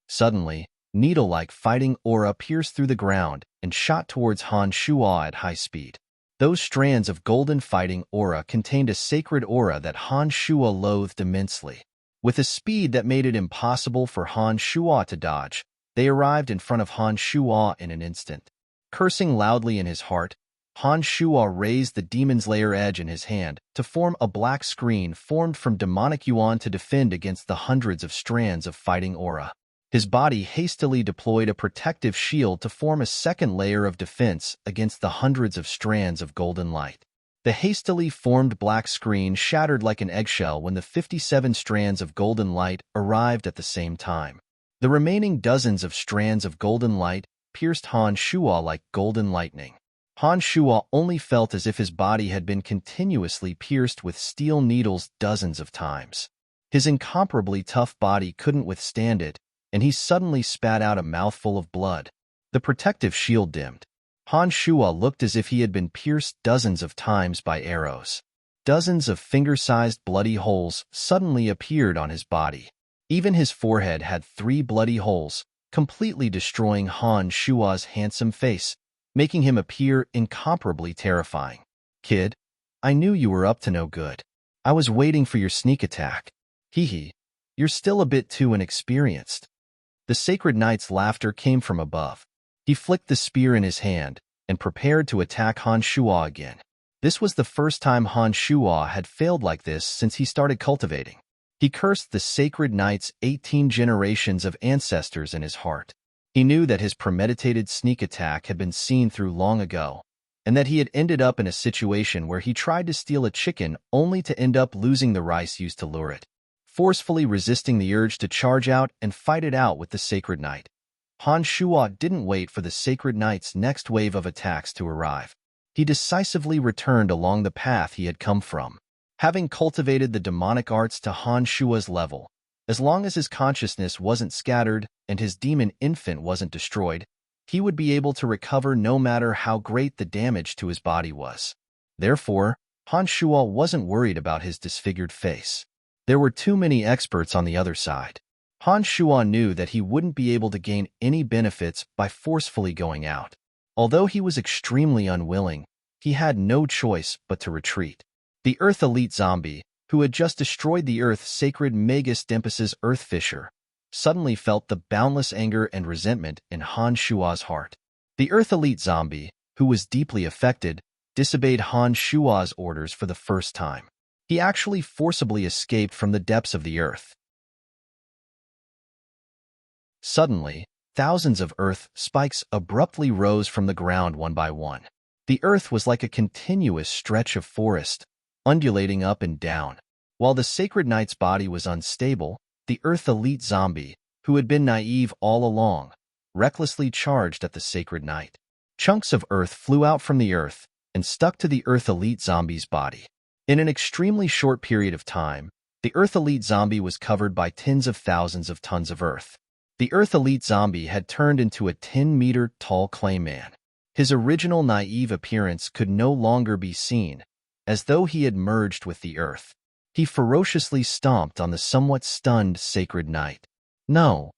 Suddenly, needle-like fighting aura pierced through the ground and shot towards Han Shuo at high speed. Those strands of golden fighting aura contained a sacred aura that Han Shuo loathed immensely. With a speed that made it impossible for Han Shuo to dodge, they arrived in front of Han Shuo in an instant. Cursing loudly in his heart, Han Shuo raised the demon's lair edge in his hand to form a black screen formed from demonic yuan to defend against the hundreds of strands of fighting aura. His body hastily deployed a protective shield to form a second layer of defense against the hundreds of strands of golden light. The hastily formed black screen shattered like an eggshell when the 57 strands of golden light arrived at the same time. The remaining dozens of strands of golden light pierced Han Shuo like golden lightning. Han Shuo only felt as if his body had been continuously pierced with steel needles dozens of times. His incomparably tough body couldn't withstand it, and he suddenly spat out a mouthful of blood. The protective shield dimmed. Han Shuo looked as if he had been pierced dozens of times by arrows. Dozens of finger-sized bloody holes suddenly appeared on his body. Even his forehead had 3 bloody holes, completely destroying Han Shuo's handsome face, making him appear incomparably terrifying. Kid, I knew you were up to no good. I was waiting for your sneak attack. Hee, you're still a bit too inexperienced. The sacred knight's laughter came from above. He flicked the spear in his hand and prepared to attack Han Shuo again. This was the first time Han Shuo had failed like this since he started cultivating. He cursed the sacred knight's 18 generations of ancestors in his heart. He knew that his premeditated sneak attack had been seen through long ago, and that he had ended up in a situation where he tried to steal a chicken only to end up losing the rice used to lure it. Forcefully resisting the urge to charge out and fight it out with the sacred knight, Han Shuo didn't wait for the sacred knight's next wave of attacks to arrive. He decisively returned along the path he had come from. Having cultivated the demonic arts to Han Shuo's level, as long as his consciousness wasn't scattered and his demon infant wasn't destroyed, he would be able to recover no matter how great the damage to his body was. Therefore, Han Shuo wasn't worried about his disfigured face. There were too many experts on the other side. Han Shuo knew that he wouldn't be able to gain any benefits by forcefully going out. Although he was extremely unwilling, he had no choice but to retreat. The Earth Elite Zombie, who had just destroyed the Earth Sacred Magus Dimpus's Earth Fisher, suddenly felt the boundless anger and resentment in Han Shua's heart. The Earth Elite zombie, who was deeply affected, disobeyed Han Shua's orders for the first time. He actually forcibly escaped from the depths of the earth. Suddenly, thousands of earth spikes abruptly rose from the ground one by one. The earth was like a continuous stretch of forest, undulating up and down. While the Sacred Knight's body was unstable, the Earth Elite zombie, who had been naive all along, recklessly charged at the Sacred Knight. Chunks of earth flew out from the earth and stuck to the Earth Elite zombie's body. In an extremely short period of time, the Earth Elite zombie was covered by tens of thousands of tons of earth. The Earth Elite zombie had turned into a 10-meter-tall clay man. His original naive appearance could no longer be seen, as though he had merged with the earth. He ferociously stomped on the somewhat stunned Sacred Knight. No!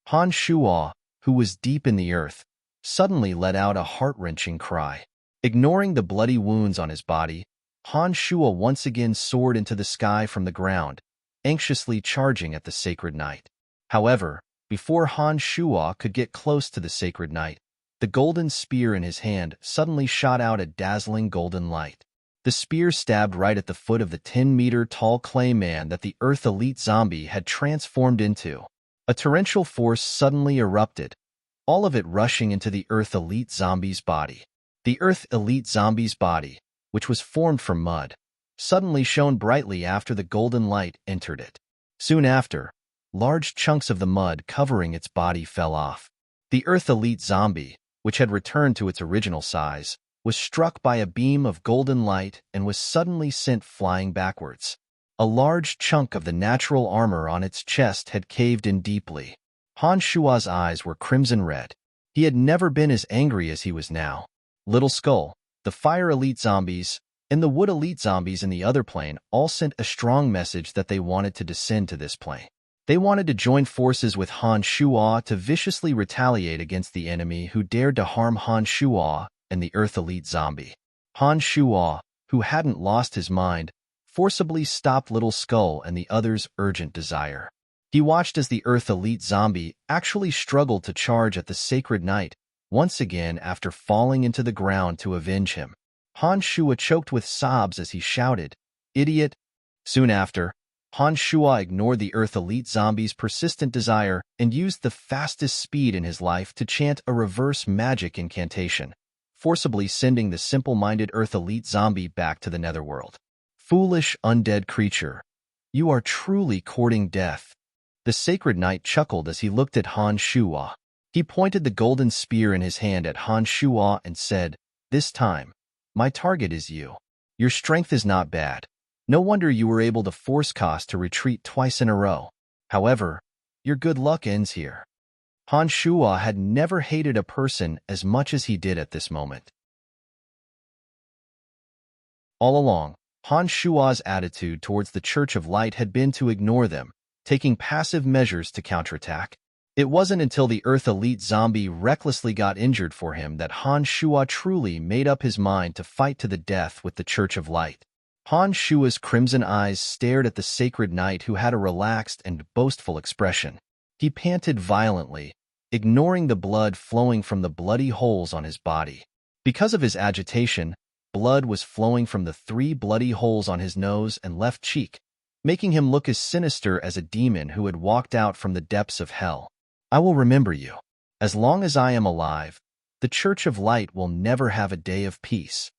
Han Shua, who was deep in the earth, suddenly let out a heart-wrenching cry. Ignoring the bloody wounds on his body, Han Shua once again soared into the sky from the ground, anxiously charging at the Sacred Knight. However, before Han Shua could get close to the Sacred Knight, the golden spear in his hand suddenly shot out a dazzling golden light. The spear stabbed right at the foot of the 10-meter-tall clay man that the Earth Elite zombie had transformed into. A torrential force suddenly erupted, all of it rushing into the Earth Elite zombie's body. The Earth Elite zombie's body, which was formed from mud, suddenly shone brightly after the golden light entered it. Soon after, large chunks of the mud covering its body fell off. The Earth Elite zombie, which had returned to its original size, was struck by a beam of golden light and was suddenly sent flying backwards. A large chunk of the natural armor on its chest had caved in deeply. Han Shua's eyes were crimson red. He had never been as angry as he was now. Little Skull, the Fire Elite zombies, and the Wood Elite zombies in the other plane all sent a strong message that they wanted to descend to this plane. They wanted to join forces with Han Shua to viciously retaliate against the enemy who dared to harm Han Shua and the Earth Elite zombie. Han Shua, who hadn't lost his mind, forcibly stopped Little Skull and the other's urgent desire. He watched as the Earth Elite zombie actually struggled to charge at the Sacred Knight, once again after falling into the ground to avenge him. Han Shua choked with sobs as he shouted, "Idiot!" Soon after, Han Shua ignored the Earth Elite zombie's persistent desire and used the fastest speed in his life to chant a reverse magic incantation, forcibly sending the simple-minded Earth Elite zombie back to the netherworld. Foolish undead creature, you are truly courting death. The Sacred Knight chuckled as he looked at Han Shua. He pointed the golden spear in his hand at Han Shua and said, "This time, my target is you. Your strength is not bad. No wonder you were able to force Koss to retreat twice in a row. However, your good luck ends here." Han Shua had never hated a person as much as he did at this moment. All along, Han Shua's attitude towards the Church of Light had been to ignore them, taking passive measures to counterattack. It wasn't until the Earth Elite zombie recklessly got injured for him that Han Shua truly made up his mind to fight to the death with the Church of Light. Han Shua's crimson eyes stared at the Sacred Knight, who had a relaxed and boastful expression. He panted violently, ignoring the blood flowing from the bloody holes on his body. Because of his agitation, blood was flowing from the 3 bloody holes on his nose and left cheek, making him look as sinister as a demon who had walked out from the depths of hell. "I will remember you. As long as I am alive, the Church of Light will never have a day of peace."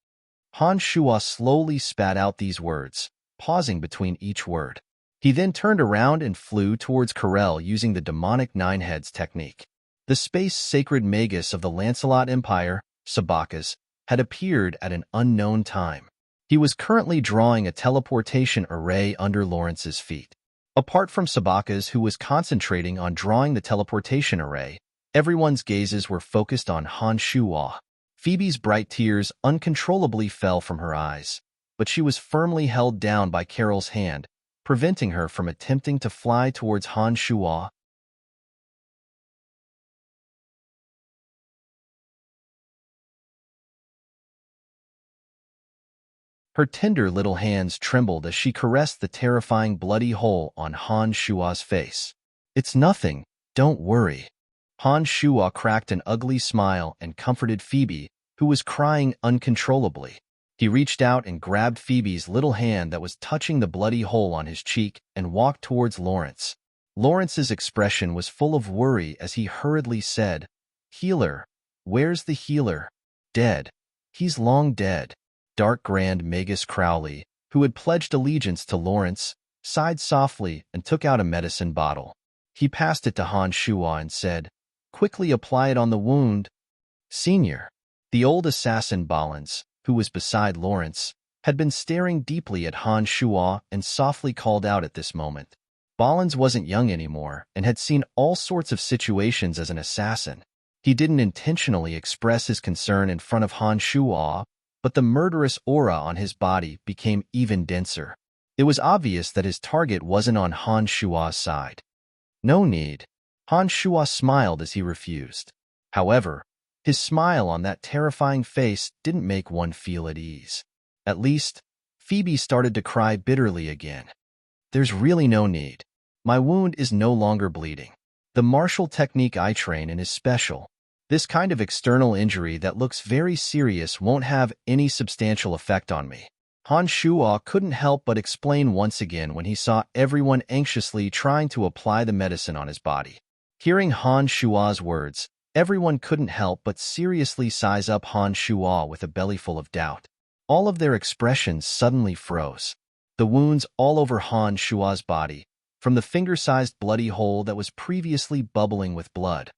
Han Shua slowly spat out these words, pausing between each word. He then turned around and flew towards Corel using the demonic 9 heads technique. The space sacred magus of the Lancelot Empire, Sabakas, had appeared at an unknown time. He was currently drawing a teleportation array under Lawrence's feet. Apart from Sabakas, who was concentrating on drawing the teleportation array, everyone's gazes were focused on Han Shua. Phoebe's bright tears uncontrollably fell from her eyes, but she was firmly held down by Carol's hand, preventing her from attempting to fly towards Han Shua. Her tender little hands trembled as she caressed the terrifying bloody hole on Han Shua's face. It's nothing, don't worry. Han Shuo cracked an ugly smile and comforted Phoebe, who was crying uncontrollably. He reached out and grabbed Phoebe's little hand that was touching the bloody hole on his cheek and walked towards Lawrence. Lawrence's expression was full of worry as he hurriedly said, "Healer, where's the healer?" "Dead. He's long dead." Dark Grand Magus Crowley, who had pledged allegiance to Lawrence, sighed softly and took out a medicine bottle. He passed it to Han Shuo and said, "Quickly apply it on the wound." Senior. The old assassin Ballins, who was beside Lawrence, had been staring deeply at Han Shuo and softly called out at this moment. Ballins wasn't young anymore and had seen all sorts of situations as an assassin. He didn't intentionally express his concern in front of Han Shuo, but the murderous aura on his body became even denser. It was obvious that his target wasn't on Han Shuo's side. "No need." Han Shuo smiled as he refused. However, his smile on that terrifying face didn't make one feel at ease. At least, Phoebe started to cry bitterly again. "There's really no need. My wound is no longer bleeding. The martial technique I train in is special. This kind of external injury that looks very serious won't have any substantial effect on me." Han Shuo couldn't help but explain once again when he saw everyone anxiously trying to apply the medicine on his body. Hearing Han Shuo's words, everyone couldn't help but seriously size up Han Shuo with a bellyful of doubt. All of their expressions suddenly froze. The wounds all over Han Shuo's body, from the finger-sized bloody hole that was previously bubbling with blood.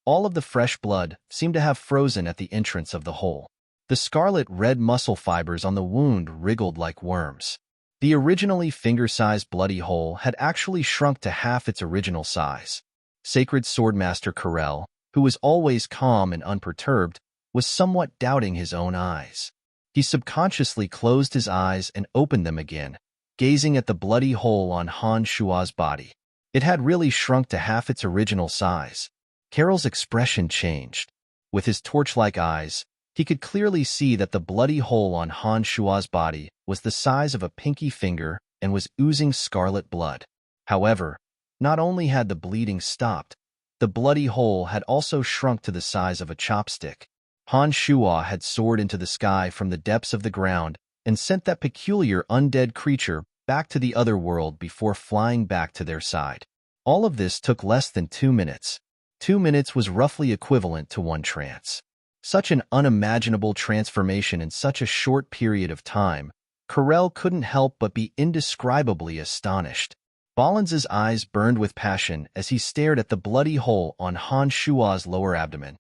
All of the fresh blood seemed to have frozen at the entrance of the hole. The scarlet red muscle fibers on the wound wriggled like worms. The originally finger-sized bloody hole had actually shrunk to half its original size. Sacred Swordmaster Corel, who was always calm and unperturbed, was somewhat doubting his own eyes. He subconsciously closed his eyes and opened them again, gazing at the bloody hole on Han Shuo's body. It had really shrunk to half its original size. Carol's expression changed. With his torch-like eyes, he could clearly see that the bloody hole on Han Shuo's body was the size of a pinky finger and was oozing scarlet blood. However, not only had the bleeding stopped, the bloody hole had also shrunk to the size of a chopstick. Han Shuo had soared into the sky from the depths of the ground and sent that peculiar undead creature back to the other world before flying back to their side. All of this took less than 2 minutes. 2 minutes was roughly equivalent to one trance. Such an unimaginable transformation in such a short period of time, Corel couldn't help but be indescribably astonished. Ballins's eyes burned with passion as he stared at the bloody hole on Han Shuo's lower abdomen.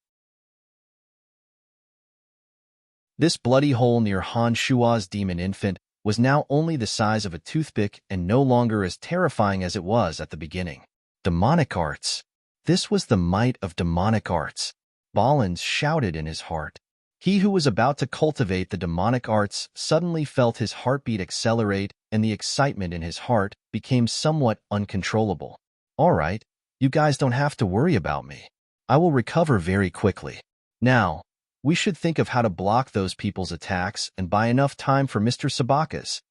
This bloody hole near Han Shuo's demon infant was now only the size of a toothpick and no longer as terrifying as it was at the beginning. Demonic arts. This was the might of demonic arts. Ballins shouted in his heart. He who was about to cultivate the demonic arts suddenly felt his heartbeat accelerate, and the excitement in his heart became somewhat uncontrollable. "All right, you guys don't have to worry about me. I will recover very quickly. Now, we should think of how to block those people's attacks and buy enough time for Mr. Sabaka's."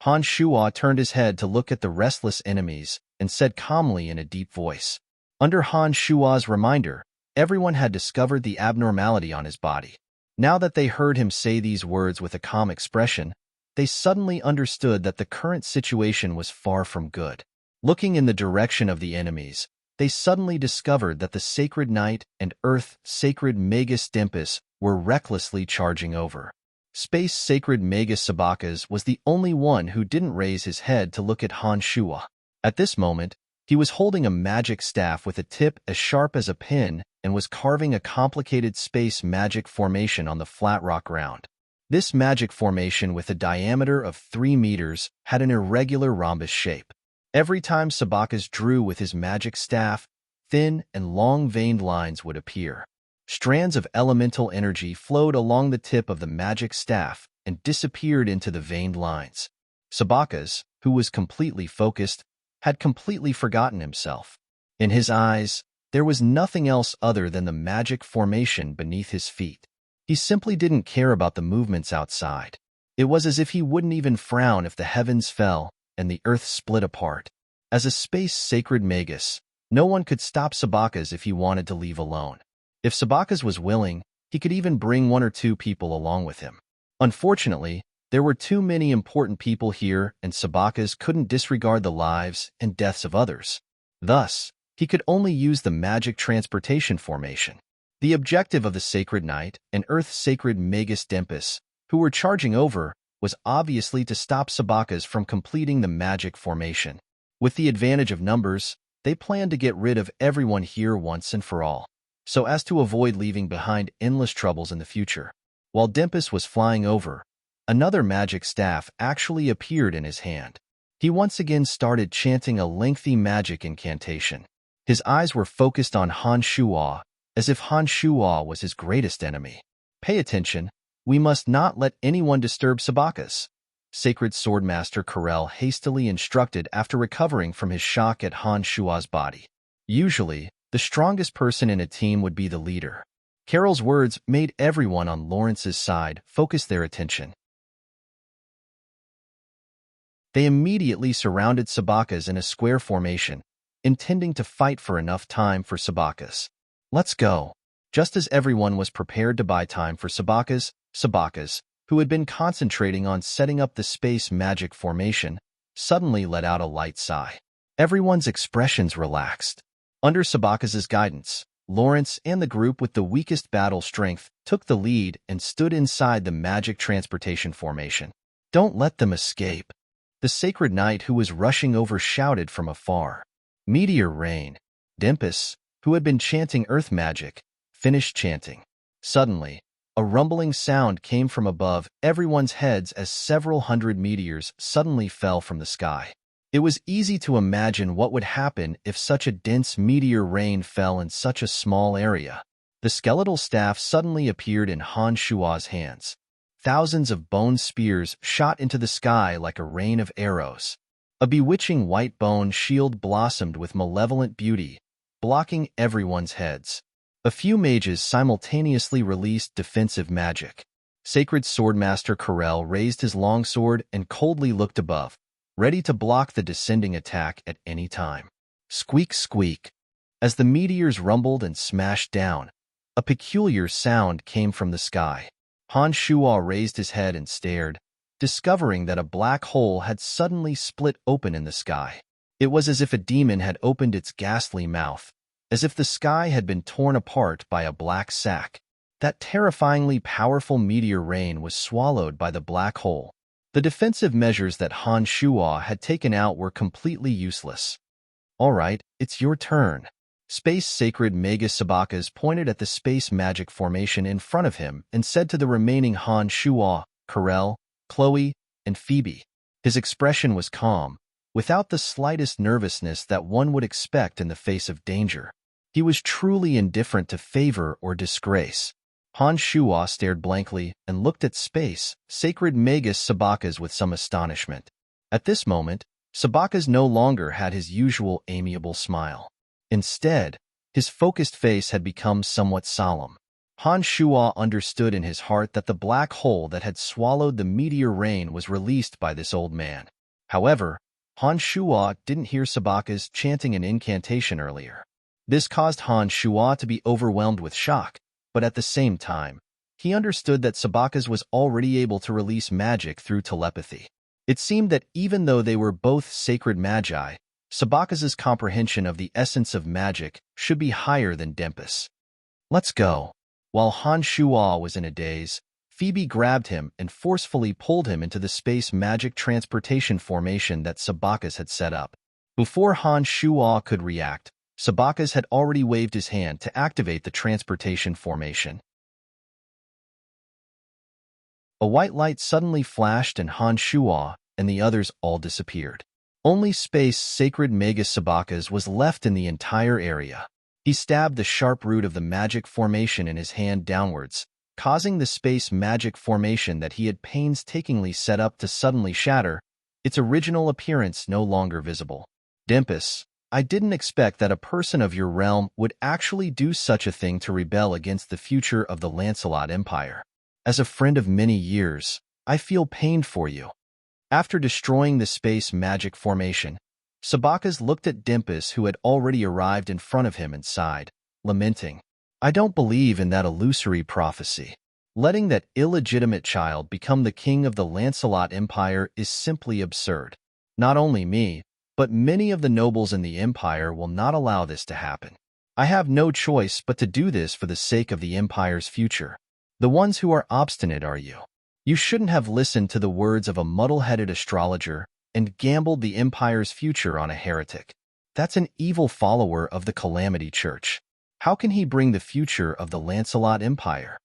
Han Shuo turned his head to look at the restless enemies and said calmly in a deep voice. Under Han Shuo's reminder, everyone had discovered the abnormality on his body. Now that they heard him say these words with a calm expression, they suddenly understood that the current situation was far from good. Looking in the direction of the enemies, they suddenly discovered that the Sacred Knight and Earth Sacred Magus Dimpus were recklessly charging over. Space Sacred Magus Sabakas was the only one who didn't raise his head to look at Han Shuo. At this moment, he was holding a magic staff with a tip as sharp as a pin and was carving a complicated space magic formation on the flat rock ground. This magic formation with a diameter of 3 meters had an irregular rhombus shape. Every time Sabakas drew with his magic staff, thin and long veined lines would appear. Strands of elemental energy flowed along the tip of the magic staff and disappeared into the veined lines. Sabakas, who was completely focused, had completely forgotten himself. In his eyes, there was nothing else other than the magic formation beneath his feet. He simply didn't care about the movements outside. It was as if he wouldn't even frown if the heavens fell and the earth split apart. As a space sacred magus, No one could stop Sabakas if he wanted to leave alone. If Sabakas was willing, he could even bring 1 or 2 people along with him. Unfortunately, there were too many important people here, and Sabakas couldn't disregard the lives and deaths of others. Thus, he could only use the magic transportation formation. The objective of the Sacred Knight and Earth Sacred Magus Dempus, who were charging over, was obviously to stop Sabakas from completing the magic formation. With the advantage of numbers, they planned to get rid of everyone here once and for all, so as to avoid leaving behind endless troubles in the future. While Dempus was flying over, another magic staff actually appeared in his hand. He once again started chanting a lengthy magic incantation. His eyes were focused on Han Shuo, as if Han Shuo was his greatest enemy. Pay attention, we must not let anyone disturb Sabakas, Sacred Swordmaster Karel hastily instructed after recovering from his shock at Han Shuo's body. Usually, the strongest person in a team would be the leader. Carol's words made everyone on Lawrence's side focus their attention. They immediately surrounded Sabakas in a square formation, intending to fight for enough time for Sabakas. Let's go. Just as everyone was prepared to buy time for Sabakas, who had been concentrating on setting up the space magic formation, suddenly let out a light sigh. Everyone's expressions relaxed. Under Sabakas's guidance, Lawrence and the group with the weakest battle strength took the lead and stood inside the magic transportation formation. Don't let them escape. The Sacred Knight who was rushing over shouted from afar. Meteor rain. Dempus, who had been chanting earth magic, finished chanting. Suddenly, a rumbling sound came from above everyone's heads as several hundred meteors suddenly fell from the sky. It was easy to imagine what would happen if such a dense meteor rain fell in such a small area. The skeletal staff suddenly appeared in Han Shuo's hands. Thousands of bone spears shot into the sky like a rain of arrows. A bewitching white bone shield blossomed with malevolent beauty, blocking everyone's heads. A few mages simultaneously released defensive magic. Sacred Swordmaster Karel raised his longsword and coldly looked above, ready to block the descending attack at any time. Squeak, squeak. As the meteors rumbled and smashed down, a peculiar sound came from the sky. Han Shuo raised his head and stared, discovering that a black hole had suddenly split open in the sky. It was as if a demon had opened its ghastly mouth, as if the sky had been torn apart by a black sack. That terrifyingly powerful meteor rain was swallowed by the black hole. The defensive measures that Han Shuo had taken out were completely useless. All right, it's your turn. Space Sacred Magus Sabakas pointed at the space magic formation in front of him and said to the remaining Han Shuo, Karel, Chloe, and Phoebe. His expression was calm, without the slightest nervousness that one would expect in the face of danger. He was truly indifferent to favor or disgrace. Han Shuo stared blankly and looked at Space Sacred Magus Sabakas with some astonishment. At this moment, Sabakas no longer had his usual amiable smile. Instead, his focused face had become somewhat solemn. Han Shuo understood in his heart that the black hole that had swallowed the meteor rain was released by this old man. However, Han Shuo didn't hear Sabakas chanting an incantation earlier. This caused Han Shuo to be overwhelmed with shock, but at the same time, he understood that Sabakas was already able to release magic through telepathy. It seemed that even though they were both sacred magi, Sabakas's comprehension of the essence of magic should be higher than Dempus. Let's go. While Han Shuo was in a daze, Phoebe grabbed him and forcefully pulled him into the space magic transportation formation that Sabakas had set up. Before Han Shuo could react, Sabakas had already waved his hand to activate the transportation formation. A white light suddenly flashed and Han Shuo and the others all disappeared. Only Space Sacred Magus Sabakas was left in the entire area. He stabbed the sharp root of the magic formation in his hand downwards, causing the space magic formation that he had painstakingly set up to suddenly shatter, its original appearance no longer visible. Dempus, I didn't expect that a person of your realm would actually do such a thing to rebel against the future of the Lancelot Empire. As a friend of many years, I feel pained for you. After destroying the space magic formation, Sabakas looked at Dimpus, who had already arrived in front of him, and sighed, lamenting, "I don't believe in that illusory prophecy. Letting that illegitimate child become the king of the Lancelot Empire is simply absurd. Not only me, but many of the nobles in the Empire will not allow this to happen. I have no choice but to do this for the sake of the Empire's future. The ones who are obstinate are you. You shouldn't have listened to the words of a muddle-headed astrologer and gambled the Empire's future on a heretic. That's an evil follower of the Calamity Church. How can he bring the future of the Lancelot Empire?"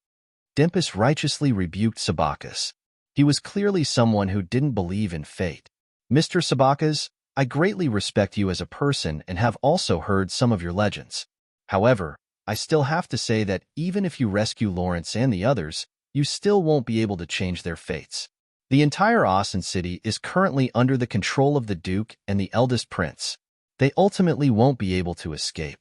Dimpus righteously rebuked Sabakas. He was clearly someone who didn't believe in fate. "Mr. Sabakas, I greatly respect you as a person and have also heard some of your legends. However, I still have to say that even if you rescue Lawrence and the others, you still won't be able to change their fates. The entire Austin City is currently under the control of the Duke and the eldest prince. They ultimately won't be able to escape."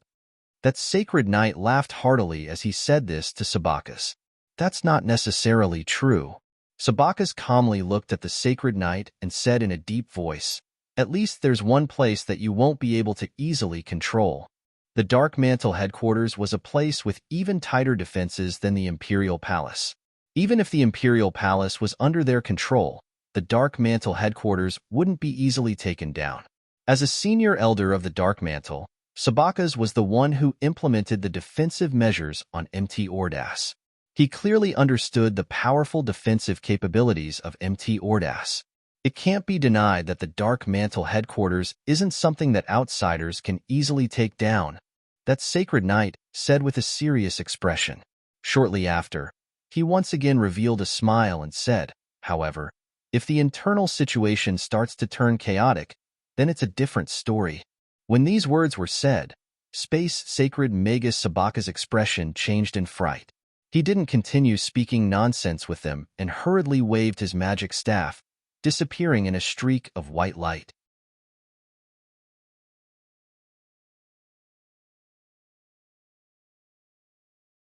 That sacred knight laughed heartily as he said this to Sabakas. "That's not necessarily true." Sabakas calmly looked at the sacred knight and said in a deep voice, "At least there's one place that you won't be able to easily control." The Dark Mantle headquarters was a place with even tighter defenses than the Imperial Palace. Even if the Imperial Palace was under their control, the Dark Mantle headquarters wouldn't be easily taken down. As a senior elder of the Dark Mantle, Sabakas was the one who implemented the defensive measures on Mt. Ordas. He clearly understood the powerful defensive capabilities of Mt. Ordas. It can't be denied that the Dark Mantle headquarters isn't something that outsiders can easily take down, that sacred knight said with a serious expression. Shortly after, he once again revealed a smile and said, "However, if the internal situation starts to turn chaotic, then it's a different story." When these words were said, Space Sacred Magus Sabaka's expression changed in fright. He didn't continue speaking nonsense with them and hurriedly waved his magic staff, disappearing in a streak of white light.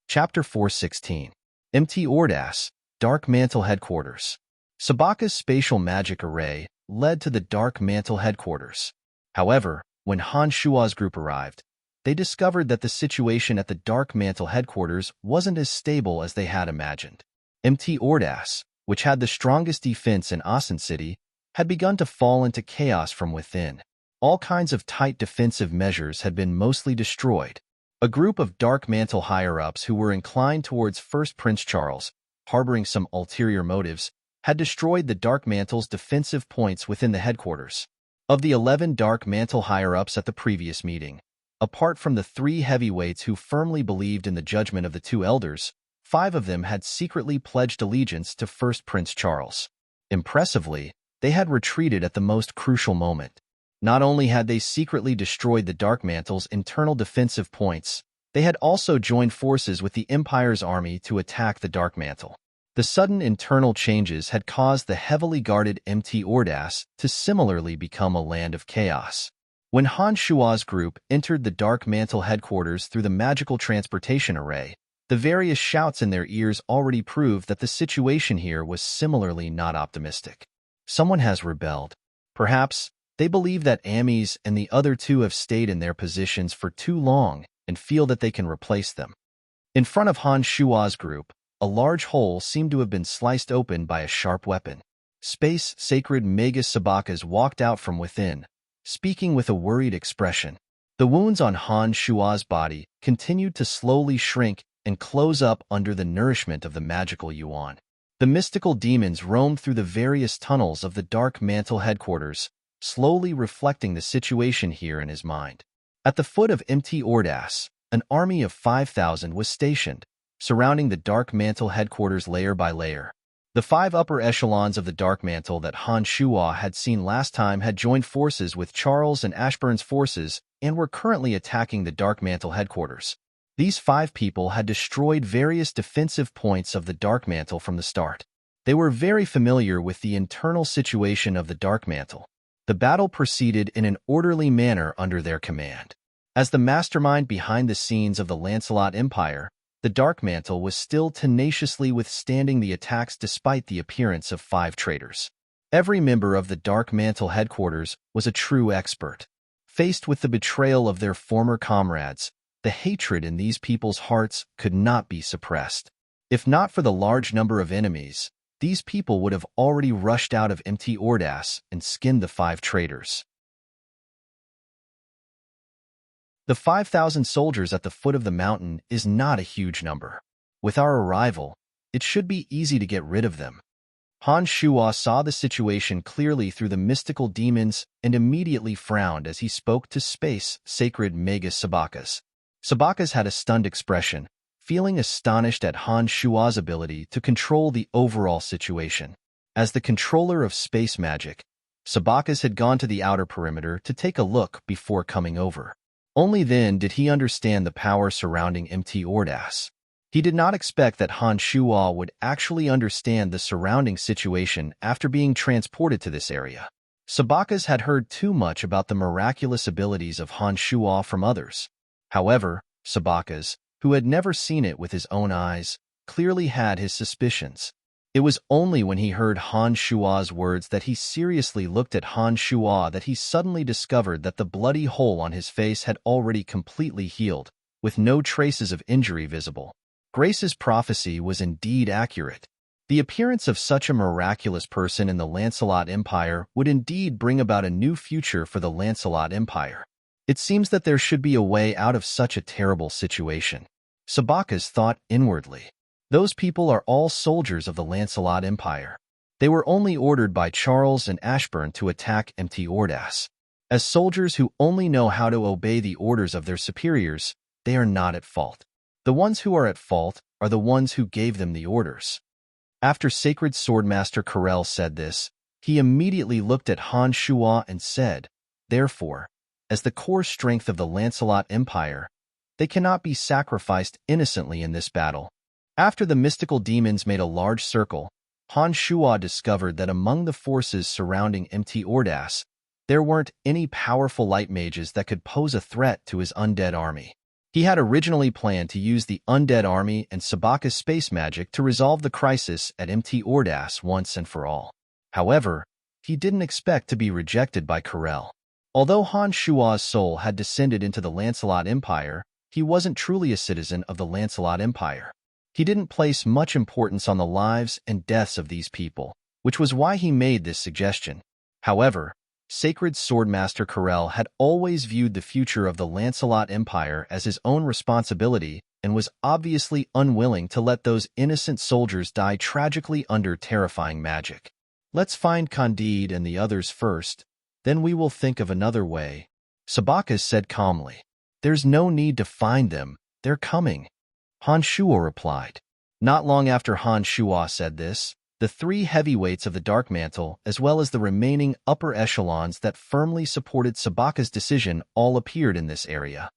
Chapter 416. Mt. Ordas, Dark Mantle Headquarters. Sabaka's spatial magic array led to the Dark Mantle headquarters. However, when Han Shua's group arrived, they discovered that the situation at the Dark Mantle headquarters wasn't as stable as they had imagined. Mt. Ordas, which had the strongest defense in Austin City, had begun to fall into chaos from within. All kinds of tight defensive measures had been mostly destroyed. A group of Dark Mantle higher-ups who were inclined towards First Prince Charles, harboring some ulterior motives, had destroyed the Dark Mantle's defensive points within the headquarters. Of the 11 Dark Mantle higher-ups at the previous meeting, apart from the 3 heavyweights who firmly believed in the judgment of the 2 elders, 5 of them had secretly pledged allegiance to First Prince Charles. Impressively, they had retreated at the most crucial moment. Not only had they secretly destroyed the Dark Mantle's internal defensive points, they had also joined forces with the Empire's army to attack the Dark Mantle. The sudden internal changes had caused the heavily guarded Mt. Ordas to similarly become a land of chaos. When Han Shua's group entered the Dark Mantle headquarters through the magical transportation array, the various shouts in their ears already proved that the situation here was similarly not optimistic. Someone has rebelled. Perhaps they believe that Ames and the other 2 have stayed in their positions for too long and feel that they can replace them. In front of Han Shua's group, a large hole seemed to have been sliced open by a sharp weapon. Space Sacred Magus Sabakas walked out from within, speaking with a worried expression. The wounds on Han Shua's body continued to slowly shrink and close up under the nourishment of the magical yuan. The mystical demons roamed through the various tunnels of the Dark Mantle headquarters, slowly reflecting the situation here in his mind. At the foot of Mt. Ordas, an army of 5,000 was stationed, surrounding the Dark Mantle headquarters layer by layer. The 5 upper echelons of the Dark Mantle that Han Shua had seen last time had joined forces with Charles and Ashburn's forces and were currently attacking the Dark Mantle headquarters. These 5 people had destroyed various defensive points of the Dark Mantle from the start. They were very familiar with the internal situation of the Dark Mantle. The battle proceeded in an orderly manner under their command. As the mastermind behind the scenes of the Lancelot Empire, the Dark Mantle was still tenaciously withstanding the attacks despite the appearance of 5 traitors. Every member of the Dark Mantle headquarters was a true expert. Faced with the betrayal of their former comrades, the hatred in these people's hearts could not be suppressed. If not for the large number of enemies, these people would have already rushed out of empty Ordas and skinned the 5 traitors. The 5,000 soldiers at the foot of the mountain is not a huge number. With our arrival, it should be easy to get rid of them. Han Shuo saw the situation clearly through the mystical demons and immediately frowned as he spoke to space sacred Magus Sabakas. Sabakas had a stunned expression, feeling astonished at Han Shuo's ability to control the overall situation. As the controller of space magic, Sabakas had gone to the outer perimeter to take a look before coming over. Only then did he understand the power surrounding Mt. Ordas. He did not expect that Han Shuo would actually understand the surrounding situation after being transported to this area. Sabakas had heard too much about the miraculous abilities of Han Shuo from others. However, Sabakas, who had never seen it with his own eyes, clearly had his suspicions. It was only when he heard Han Shuo's words that he seriously looked at Han Shuo that he suddenly discovered that the bloody hole on his face had already completely healed, with no traces of injury visible. Grace's prophecy was indeed accurate. The appearance of such a miraculous person in the Lancelot Empire would indeed bring about a new future for the Lancelot Empire. It seems that there should be a way out of such a terrible situation. Sabakas thought inwardly. Those people are all soldiers of the Lancelot Empire. They were only ordered by Charles and Ashburn to attack Mt. Ordas. As soldiers who only know how to obey the orders of their superiors, they are not at fault. The ones who are at fault are the ones who gave them the orders. After Sacred Swordmaster Karel said this, he immediately looked at Han Shuo and said, "Therefore, as the core strength of the Lancelot Empire, they cannot be sacrificed innocently in this battle." After the mystical demons made a large circle, Han Shuo discovered that among the forces surrounding Mt. Ordas, there weren't any powerful light mages that could pose a threat to his undead army. He had originally planned to use the undead army and Sabakas space magic to resolve the crisis at Mt. Ordas once and for all. However, he didn't expect to be rejected by Karel. Although Han Shuo's soul had descended into the Lancelot Empire, he wasn't truly a citizen of the Lancelot Empire. He didn't place much importance on the lives and deaths of these people, which was why he made this suggestion. However, Sacred Swordmaster Karel had always viewed the future of the Lancelot Empire as his own responsibility and was obviously unwilling to let those innocent soldiers die tragically under terrifying magic. "Let's find Candide and the others first, then we will think of another way," Sabakas said calmly. "There's no need to find them, they're coming," Han Shuo replied. Not long after Han Shuo said this, the 3 heavyweights of the Dark Mantle, as well as the remaining upper echelons that firmly supported Sabakas' decision, all appeared in this area.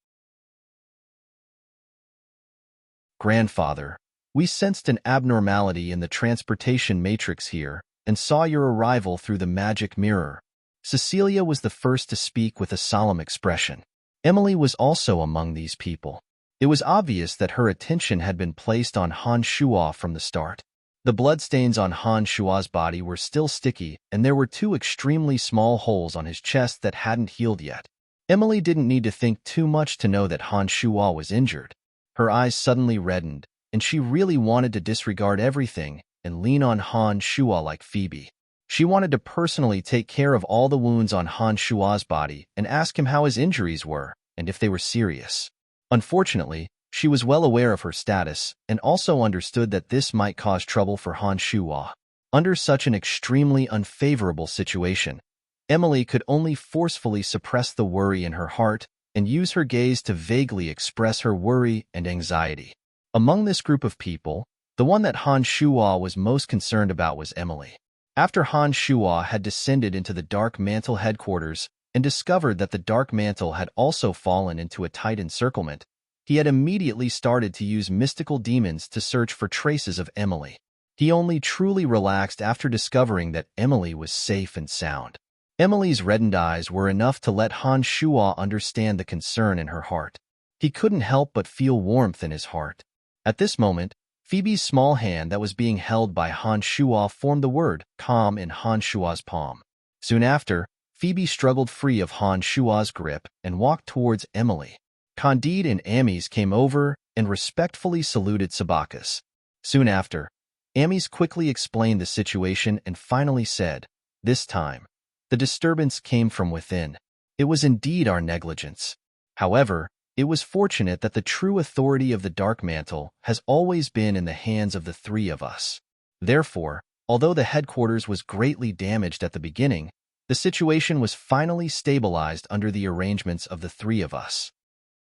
"Grandfather, we sensed an abnormality in the transportation matrix here and saw your arrival through the magic mirror." Cecilia was the first to speak with a solemn expression. Emily was also among these people. It was obvious that her attention had been placed on Han Shuo from the start. The bloodstains on Han Shuo's body were still sticky, and there were 2 extremely small holes on his chest that hadn't healed yet. Emily didn't need to think too much to know that Han Shuo was injured. Her eyes suddenly reddened, and she really wanted to disregard everything and lean on Han Shuo like Phoebe. She wanted to personally take care of all the wounds on Han Shuo's body and ask him how his injuries were and if they were serious. Unfortunately, she was well aware of her status and also understood that this might cause trouble for Han Shuo. Under such an extremely unfavorable situation, Emily could only forcefully suppress the worry in her heart and use her gaze to vaguely express her worry and anxiety. Among this group of people, the one that Han Shuo was most concerned about was Emily. After Han Shuo had descended into the Dark Mantle headquarters and discovered that the Dark Mantle had also fallen into a tight encirclement, he had immediately started to use mystical demons to search for traces of Emily. He only truly relaxed after discovering that Emily was safe and sound. Emily's reddened eyes were enough to let Han Shuo understand the concern in her heart. He couldn't help but feel warmth in his heart. At this moment, Phoebe's small hand that was being held by Han Shuo formed the word "calm" in Han Shuo's palm. Soon after, Phoebe struggled free of Han Shua's grip and walked towards Emily. Candide and Amis came over and respectfully saluted Sabacus. Soon after, Amis quickly explained the situation and finally said, "This time, the disturbance came from within. It was indeed our negligence. However, it was fortunate that the true authority of the Dark Mantle has always been in the hands of the three of us. Therefore, although the headquarters was greatly damaged at the beginning, the situation was finally stabilized under the arrangements of the three of us."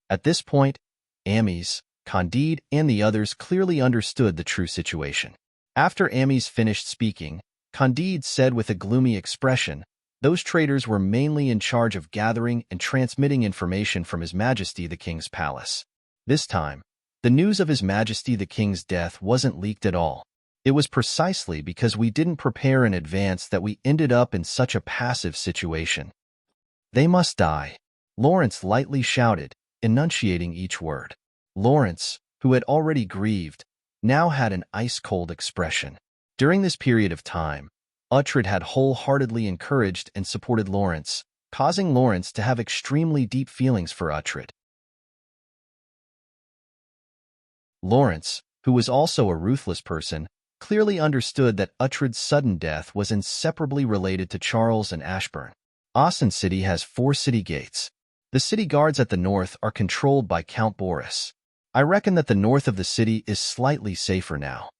At this point, Amis, Candide, and the others clearly understood the true situation. After Amis finished speaking, Candide said with a gloomy expression, "Those traitors were mainly in charge of gathering and transmitting information from His Majesty the King's palace. This time, the news of His Majesty the King's death wasn't leaked at all. It was precisely because we didn't prepare in advance that we ended up in such a passive situation." "They must die," Lawrence lightly shouted, enunciating each word. Lawrence, who had already grieved, now had an ice-cold expression. During this period of time, Uhtred had wholeheartedly encouraged and supported Lawrence, causing Lawrence to have extremely deep feelings for Uhtred. Lawrence, who was also a ruthless person, clearly understood that Uhtred's sudden death was inseparably related to Charles and Ashburn. Ossen City has 4 city gates. The city guards at the north are controlled by Count Boris. I reckon that the north of the city is slightly safer now,"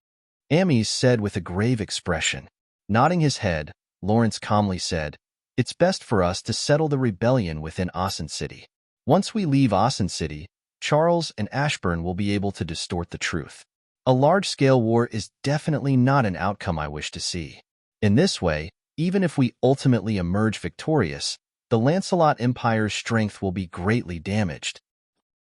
Amis said with a grave expression. Nodding his head, Lawrence calmly said, "It's best for us to settle the rebellion within Ossen City. Once we leave Ossen City, Charles and Ashburn will be able to distort the truth. A large-scale war is definitely not an outcome I wish to see. In this way, even if we ultimately emerge victorious, the Lancelot Empire's strength will be greatly damaged."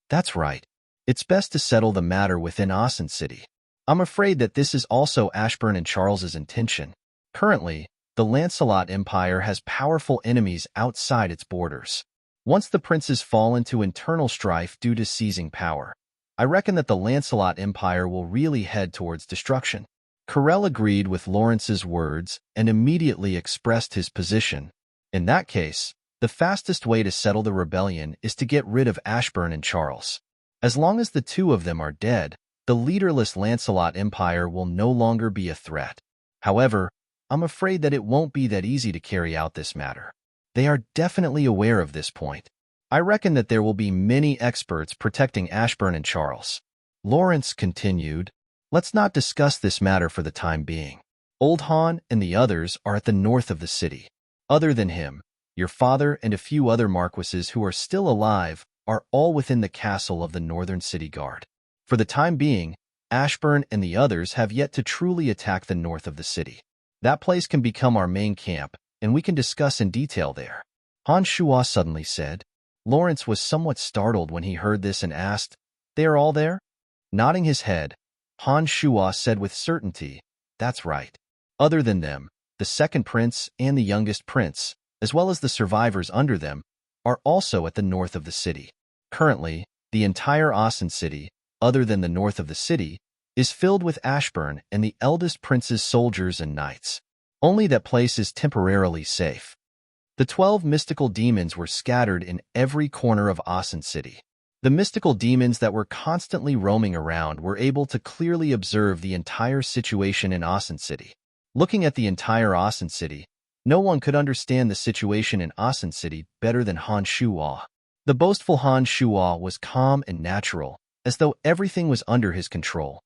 "That's right. It's best to settle the matter within Ossen City. I'm afraid that this is also Ashburn and Charles's intention. Currently, the Lancelot Empire has powerful enemies outside its borders. Once the princes fall into internal strife due to seizing power, I reckon that the Lancelot Empire will really head towards destruction." Carell agreed with Lawrence's words and immediately expressed his position. "In that case, the fastest way to settle the rebellion is to get rid of Ashburn and Charles. As long as the two of them are dead, the leaderless Lancelot Empire will no longer be a threat. However, I'm afraid that it won't be that easy to carry out this matter. They are definitely aware of this point. I reckon that there will be many experts protecting Ashburn and Charles." Lawrence continued, "Let's not discuss this matter for the time being. Old Han and the others are at the north of the city. Other than him, your father and a few other marquises who are still alive are all within the castle of the Northern City Guard. For the time being, Ashburn and the others have yet to truly attack the north of the city. That place can become our main camp, and we can discuss in detail there," Han Shua suddenly said. Lawrence was somewhat startled when he heard this and asked, "They are all there?" Nodding his head, Han Shua said with certainty, "That's right. Other than them, the second prince and the youngest prince, as well as the survivors under them, are also at the north of the city. Currently, the entire Ossen City, other than the north of the city, is filled with Ashburn and the eldest prince's soldiers and knights. Only that place is temporarily safe." The 12 mystical demons were scattered in every corner of Ossen City. The mystical demons that were constantly roaming around were able to clearly observe the entire situation in Ossen City. Looking at the entire Ossen City, no one could understand the situation in Ossen City better than Han Shua. The boastful Han Shua was calm and natural, as though everything was under his control.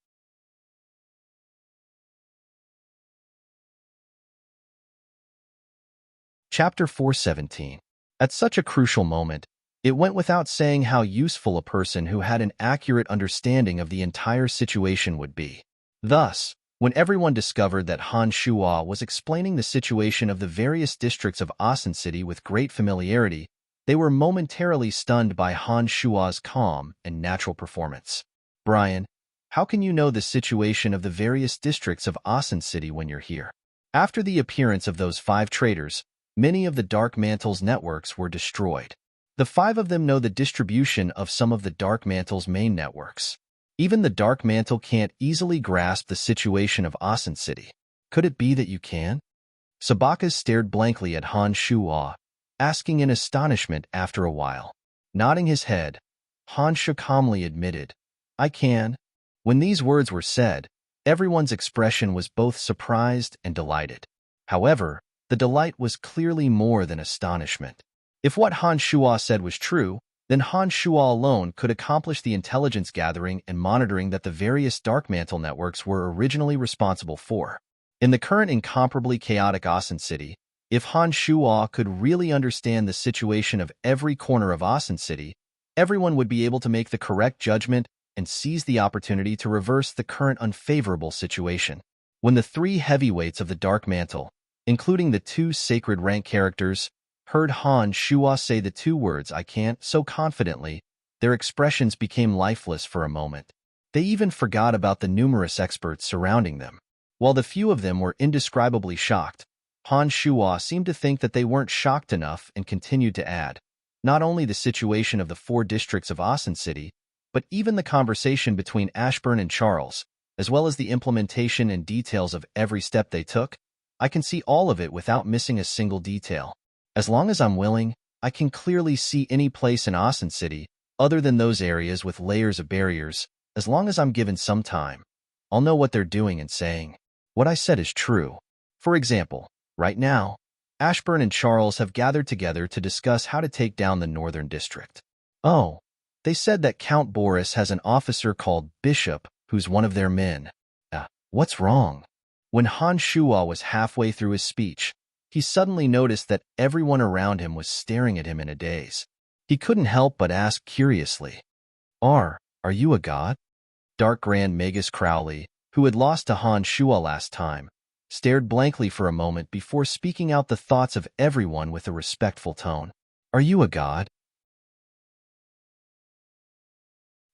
Chapter 417. At such a crucial moment, it went without saying how useful a person who had an accurate understanding of the entire situation would be. Thus, when everyone discovered that Han Shua was explaining the situation of the various districts of Ossen City with great familiarity, they were momentarily stunned by Han Shua's calm and natural performance. "Brian, how can you know the situation of the various districts of Ossen City when you're here?" After the appearance of those 5 traitors, many of the Dark Mantle's networks were destroyed. The 5 of them know the distribution of some of the Dark Mantle's main networks. Even the Dark Mantle can't easily grasp the situation of Ossen City. Could it be that you can? Sabacus stared blankly at Han Shua, asking in astonishment after a while. Nodding his head, Hansha calmly admitted, "I can." When these words were said, everyone's expression was both surprised and delighted. However, the delight was clearly more than astonishment. If what Han Shuo said was true, then Han Shuo alone could accomplish the intelligence gathering and monitoring that the various Dark Mantle networks were originally responsible for. In the current incomparably chaotic Asen City, if Han Shuo could really understand the situation of every corner of Asen City, everyone would be able to make the correct judgment and seize the opportunity to reverse the current unfavorable situation. When the three heavyweights of the Dark Mantle, including the two sacred rank characters, heard Han Shuo say the two words "I can't" so confidently, their expressions became lifeless for a moment. They even forgot about the numerous experts surrounding them. While the few of them were indescribably shocked, Han Shuo seemed to think that they weren't shocked enough and continued to add, not only the situation of the 4 districts of Asen City, but even the conversation between Ashburn and Charles, as well as the implementation and details of every step they took. I can see all of it without missing a single detail. As long as I'm willing, I can clearly see any place in Asen City, other than those areas with layers of barriers. As long as I'm given some time, I'll know what they're doing and saying. What I said is true. For example, right now, Ashburn and Charles have gathered together to discuss how to take down the Northern District. Oh, they said that Count Boris has an officer called Bishop who's one of their men. What's wrong? When Han Shuo was halfway through his speech, he suddenly noticed that everyone around him was staring at him in a daze. He couldn't help but ask curiously, Are you a god? Dark Grand Magus Crowley, who had lost to Han Shuo last time, stared blankly for a moment before speaking out the thoughts of everyone with a respectful tone. Are you a god?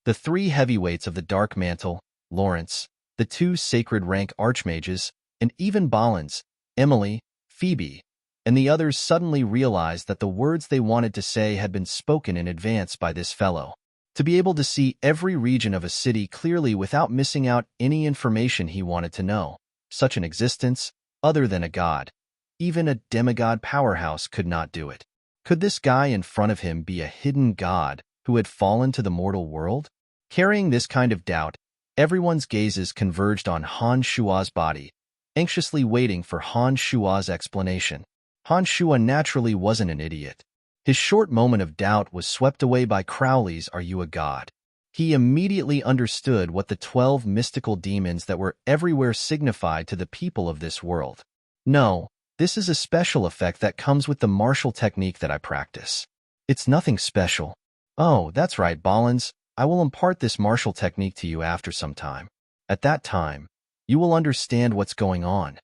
The 3 heavyweights of the Dark Mantle, Lawrence, the 2 sacred rank archmages, and even Balins, Emily, Phoebe, and the others suddenly realized that the words they wanted to say had been spoken in advance by this fellow. To be able to see every region of a city clearly without missing out any information he wanted to know, such an existence, other than a god, even a demigod powerhouse could not do it. Could this guy in front of him be a hidden god who had fallen to the mortal world? Carrying this kind of doubt, everyone's gazes converged on Han Shuo's body, anxiously waiting for Han Shuo's explanation. Han Shuo naturally wasn't an idiot. His short moment of doubt was swept away by Crowley's "Are you a god?" He immediately understood what the 12 mystical demons that were everywhere signified to the people of this world. No, this is a special effect that comes with the martial technique that I practice. It's nothing special. Oh, that's right, Balins. I will impart this martial technique to you after some time. At that time, you will understand what's going on.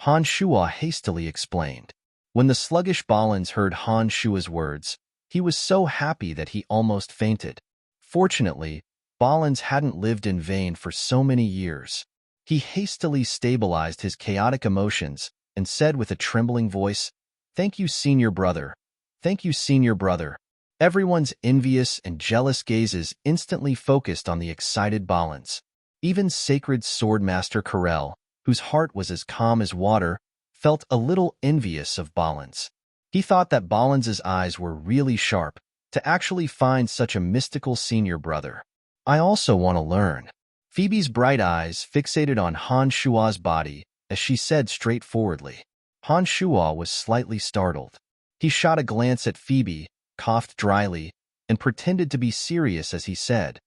Han Shuo hastily explained. When the sluggish Balins heard Han Shuo's words, he was so happy that he almost fainted. Fortunately, Balins hadn't lived in vain for so many years. He hastily stabilized his chaotic emotions and said with a trembling voice, "Thank you, senior brother. Thank you, senior brother." Everyone's envious and jealous gazes instantly focused on the excited Balins. Even sacred Swordmaster Corel, whose heart was as calm as water, felt a little envious of Balins. He thought that Balins' eyes were really sharp to actually find such a mystical senior brother. I also want to learn. Phoebe's bright eyes fixated on Han Shuo's body as she said straightforwardly. Han Shuo was slightly startled. He shot a glance at Phoebe, coughed dryly, and pretended to be serious as he said,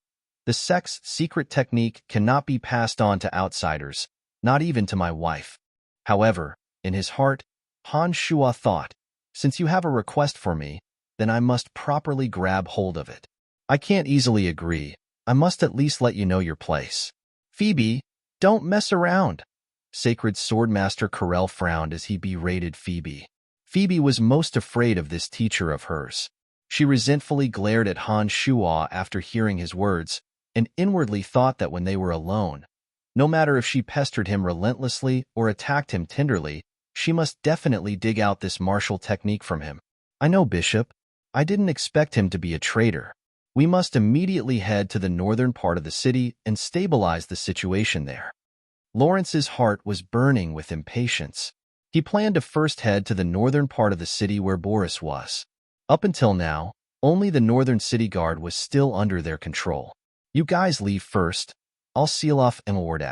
"The sect's secret technique cannot be passed on to outsiders, not even to my wife." However, in his heart, Han Shuo thought, "Since you have a request for me, then I must properly grab hold of it. I can't easily agree. I must at least let you know your place." "Phoebe, don't mess around." Sacred Swordmaster Corel frowned as he berated Phoebe. Phoebe was most afraid of this teacher of hers. She resentfully glared at Han Shuo after hearing his words, and inwardly thought that when they were alone, no matter if she pestered him relentlessly or attacked him tenderly, she must definitely dig out this martial technique from him. "I know, Bishop. I didn't expect him to be a traitor. We must immediately head to the northern part of the city and stabilize the situation there." Lawrence's heart was burning with impatience. He planned to first head to the northern part of the city where Boris was. Up until now, only the northern city guard was still under their control. You guys leave first. I'll seal off Embark.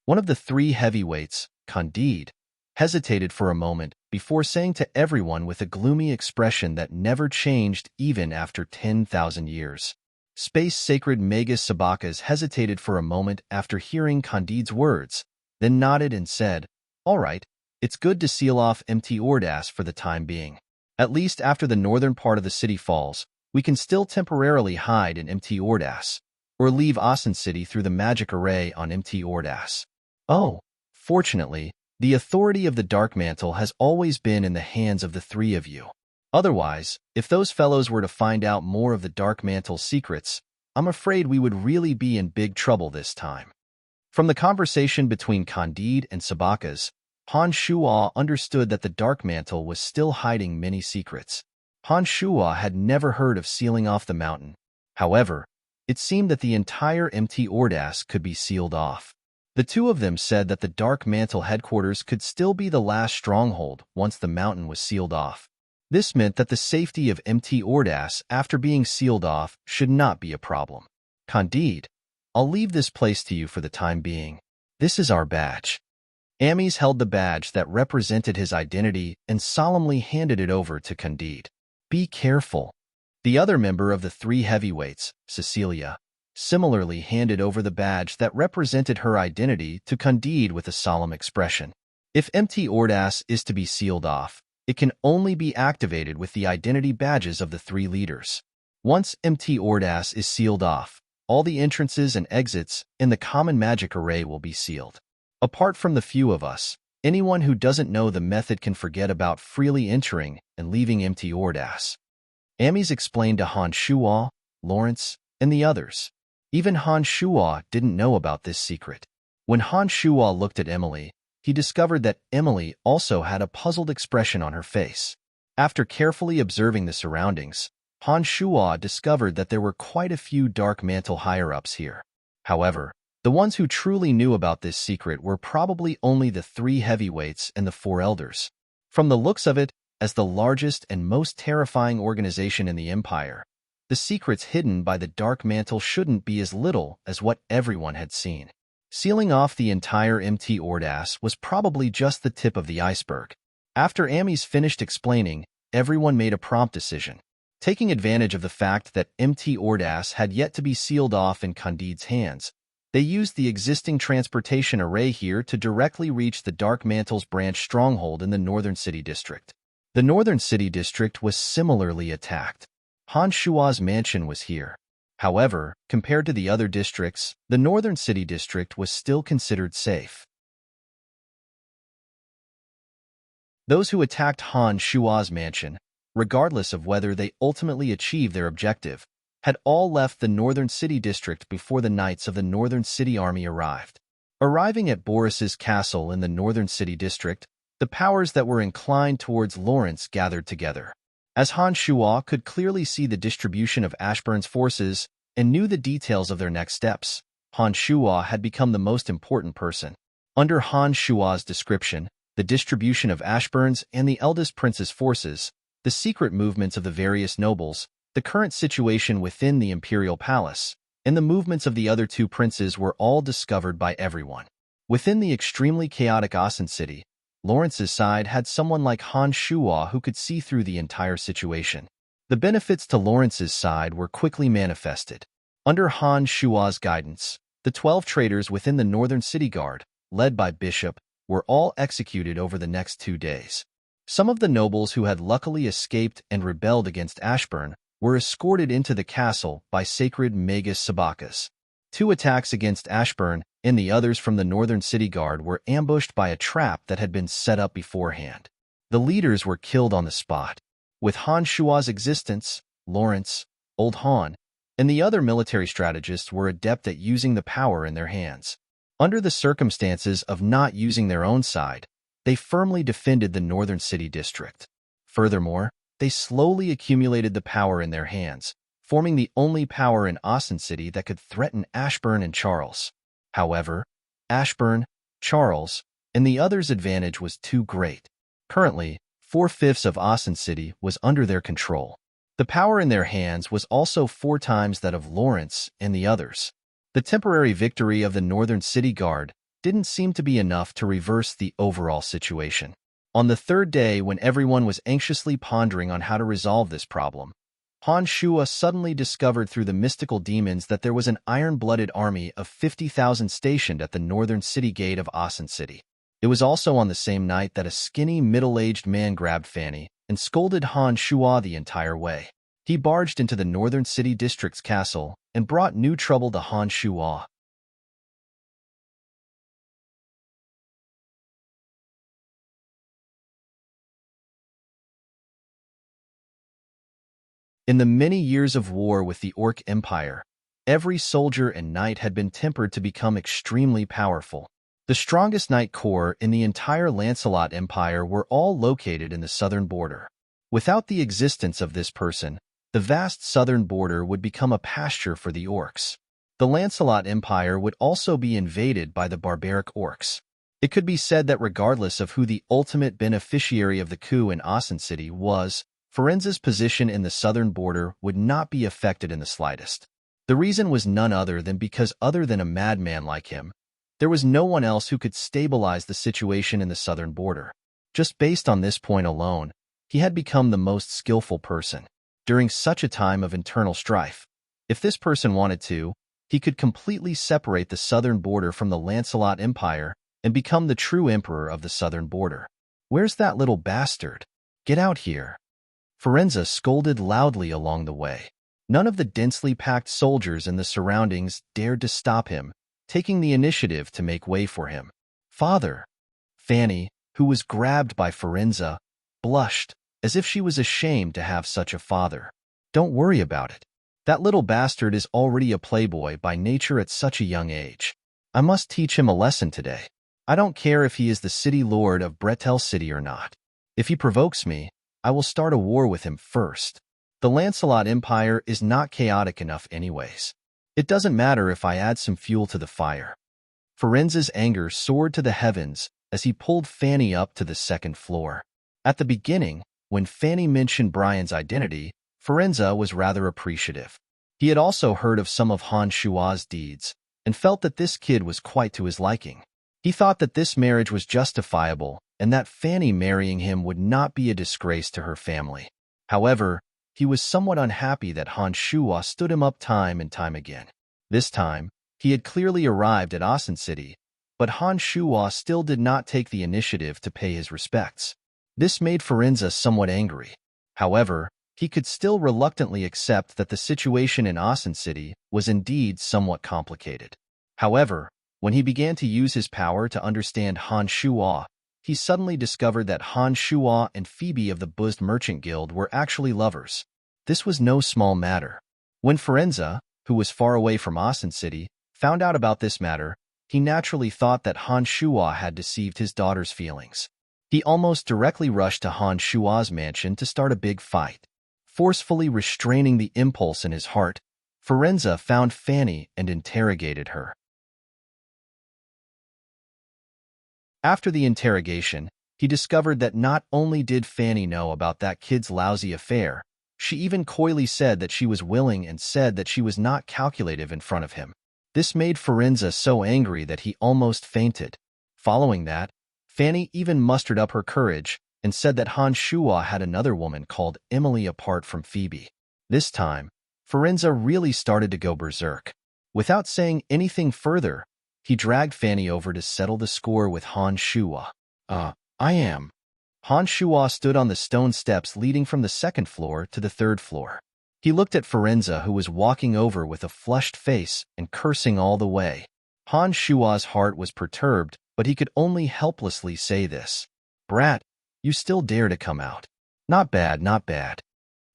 One of the three heavyweights, Candide, hesitated for a moment before saying to everyone with a gloomy expression that never changed even after 10,000 years. Space Sacred Magus Sabakas hesitated for a moment after hearing Candide's words, then nodded and said, "All right, it's good to seal off Embark for the time being. At least after the northern part of the city falls, we can still temporarily hide in Embark, or leave Asen City through the magic array on Embark. Oh, fortunately, the authority of the Dark Mantle has always been in the hands of the three of you. Otherwise, if those fellows were to find out more of the Dark Mantle's secrets, I'm afraid we would really be in big trouble this time." From the conversation between Candide and Sabakas, Han Shuo understood that the Dark Mantle was still hiding many secrets. Han Shuo had never heard of sealing off the mountain. However, it seemed that the entire Embark could be sealed off. The two of them said that the Dark Mantle headquarters could still be the last stronghold once the mountain was sealed off. This meant that the safety of Embark after being sealed off should not be a problem. "Candide, I'll leave this place to you for the time being. This is our badge." Ames held the badge that represented his identity and solemnly handed it over to Candide. "Be careful." The other member of the three heavyweights, Cecilia, similarly handed over the badge that represented her identity to Candide with a solemn expression. If Embark is to be sealed off, it can only be activated with the identity badges of the three leaders. Once Embark is sealed off, all the entrances and exits in the common magic array will be sealed. Apart from the few of us, anyone who doesn't know the method can forget about freely entering and leaving Embark. Ames explained to Han Shuo, Lawrence, and the others. Even Han Shuo didn't know about this secret. When Han Shuo looked at Emily, he discovered that Emily also had a puzzled expression on her face. After carefully observing the surroundings, Han Shuo discovered that there were quite a few Dark Mantle higher-ups here. However, the ones who truly knew about this secret were probably only the three heavyweights and the four elders. From the looks of it, as the largest and most terrifying organization in the Empire, the secrets hidden by the Dark Mantle shouldn't be as little as what everyone had seen. Sealing off the entire Embark was probably just the tip of the iceberg. After Ames finished explaining, everyone made a prompt decision. Taking advantage of the fact that Embark had yet to be sealed off in Candide's hands, they used the existing transportation array here to directly reach the Dark Mantle's branch stronghold in the Northern City District. The Northern City District was similarly attacked. Han Shuo's mansion was here. However, compared to the other districts, the Northern City District was still considered safe. Those who attacked Han Shuo's mansion, regardless of whether they ultimately achieved their objective, had all left the Northern City District before the knights of the Northern City Army arrived. Arriving at Boris's castle in the Northern City District, the powers that were inclined towards Lawrence gathered together. As Han Shuo could clearly see the distribution of Ashburn's forces and knew the details of their next steps, Han Shuo had become the most important person. Under Han Shuo's description, the distribution of Ashburn's and the eldest prince's forces, the secret movements of the various nobles, the current situation within the imperial palace, and the movements of the other two princes were all discovered by everyone. Within the extremely chaotic Asen City, Lawrence's side had someone like Han Shuo who could see through the entire situation. The benefits to Lawrence's side were quickly manifested. Under Han Shuo's guidance, the 12 traitors within the Northern City Guard, led by Bishop, were all executed over the next 2 days. Some of the nobles who had luckily escaped and rebelled against Ashburn were escorted into the castle by Sacred Magus Sabakas. 2 attacks against Ashburn and the others from the Northern City Guard were ambushed by a trap that had been set up beforehand. The leaders were killed on the spot. With Han Shuo's existence, Lawrence, Old Han, and the other military strategists were adept at using the power in their hands. Under the circumstances of not using their own side, they firmly defended the Northern City District. Furthermore, they slowly accumulated the power in their hands, forming the only power in Asen City that could threaten Ashburn and Charles. However, Ashburn, Charles, and the other's advantage was too great. Currently, 4/5 of Asen City was under their control. The power in their hands was also 4 times that of Lawrence and the others. The temporary victory of the Northern City Guard didn't seem to be enough to reverse the overall situation. On the third day, when everyone was anxiously pondering on how to resolve this problem, Han Shua suddenly discovered through the mystical demons that there was an iron-blooded army of 50,000 stationed at the northern city gate of Asen City. It was also on the same night that a skinny, middle-aged man grabbed Fanny and scolded Han Shua the entire way. He barged into the northern city district's castle and brought new trouble to Han Shua. In the many years of war with the Orc Empire, every soldier and knight had been tempered to become extremely powerful. The strongest knight corps in the entire Lancelot Empire were all located in the southern border. Without the existence of this person, the vast southern border would become a pasture for the orcs. The Lancelot Empire would also be invaded by the barbaric orcs. It could be said that regardless of who the ultimate beneficiary of the coup in Asen City was, Firenze's position in the southern border would not be affected in the slightest. The reason was none other than because other than a madman like him, there was no one else who could stabilize the situation in the southern border. Just based on this point alone, he had become the most skillful person. During such a time of internal strife, if this person wanted to, he could completely separate the southern border from the Lancelot Empire and become the true emperor of the southern border. Where's that little bastard? Get out here. Firenze scolded loudly along the way. None of the densely packed soldiers in the surroundings dared to stop him, taking the initiative to make way for him. Father! Fanny, who was grabbed by Firenze, blushed, as if she was ashamed to have such a father. Don't worry about it. That little bastard is already a playboy by nature at such a young age. I must teach him a lesson today. I don't care if he is the city lord of Bretel City or not. If he provokes me, I will start a war with him first. The Lancelot Empire is not chaotic enough anyways. It doesn't matter if I add some fuel to the fire. Firenze's anger soared to the heavens as he pulled Fanny up to the second floor. At the beginning, when Fanny mentioned Brian's identity, Firenze was rather appreciative. He had also heard of some of Han Shua's deeds and felt that this kid was quite to his liking. He thought that this marriage was justifiable and that Fanny marrying him would not be a disgrace to her family. However, he was somewhat unhappy that Han Shua stood him up time and time again. This time, he had clearly arrived at Asen City, but Han Shua still did not take the initiative to pay his respects. This made Firenze somewhat angry. However, he could still reluctantly accept that the situation in Asen City was indeed somewhat complicated. However, when he began to use his power to understand Han Shua, he suddenly discovered that Han Shua and Phoebe of the Buzzed Merchant Guild were actually lovers. This was no small matter. When Firenze, who was far away from Asen City, found out about this matter, he naturally thought that Han Shua had deceived his daughter's feelings. He almost directly rushed to Han Shua's mansion to start a big fight. Forcefully restraining the impulse in his heart, Firenze found Fanny and interrogated her. After the interrogation, he discovered that not only did Fanny know about that kid's lousy affair, she even coyly said that she was willing and said that she was not calculative in front of him. This made Firenze so angry that he almost fainted. Following that, Fanny even mustered up her courage and said that Han Shua had another woman called Emily apart from Phoebe. This time, Firenze really started to go berserk. Without saying anything further, he dragged Fanny over to settle the score with Han Shua. I am. Han Shua stood on the stone steps leading from the second floor to the third floor. He looked at Firenze, who was walking over with a flushed face and cursing all the way. Han Shua's heart was perturbed, but he could only helplessly say this. Brat, you still dare to come out. Not bad, not bad.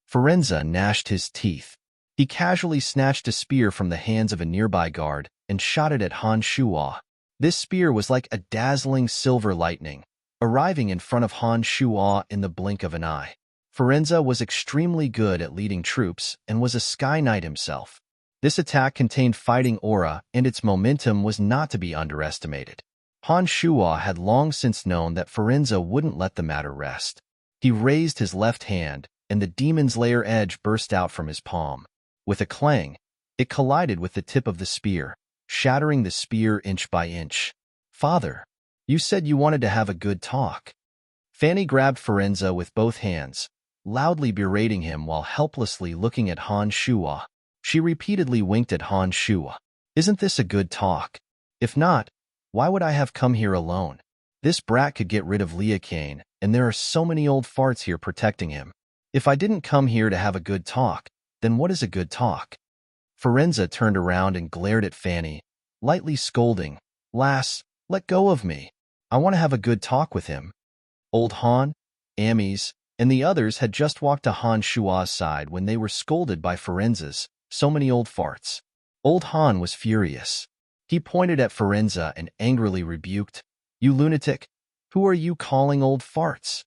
Firenze gnashed his teeth. He casually snatched a spear from the hands of a nearby guard and shot it at Han Shua. This spear was like a dazzling silver lightning, arriving in front of Han Shua in the blink of an eye. Firenze was extremely good at leading troops and was a Sky Knight himself. This attack contained fighting aura, and its momentum was not to be underestimated. Han Shuo had long since known that Forenza wouldn't let the matter rest. He raised his left hand, and the demon's lair edge burst out from his palm. With a clang, it collided with the tip of the spear, shattering the spear inch by inch. "Father, you said you wanted to have a good talk." Fanny grabbed Forenza with both hands, loudly berating him while helplessly looking at Han Shuo. She repeatedly winked at Han Shuo. "Isn't this a good talk? If not, why would I have come here alone? This brat could get rid of Liakane, and there are so many old farts here protecting him. If I didn't come here to have a good talk, then what is a good talk?" Forenza turned around and glared at Fanny, lightly scolding, "Lass, let go of me. I want to have a good talk with him." Old Han, Amies, and the others had just walked to Han Shua's side when they were scolded by Forenza's "so many old farts." Old Han was furious. He pointed at Forenza and angrily rebuked, "You lunatic, who are you calling old farts?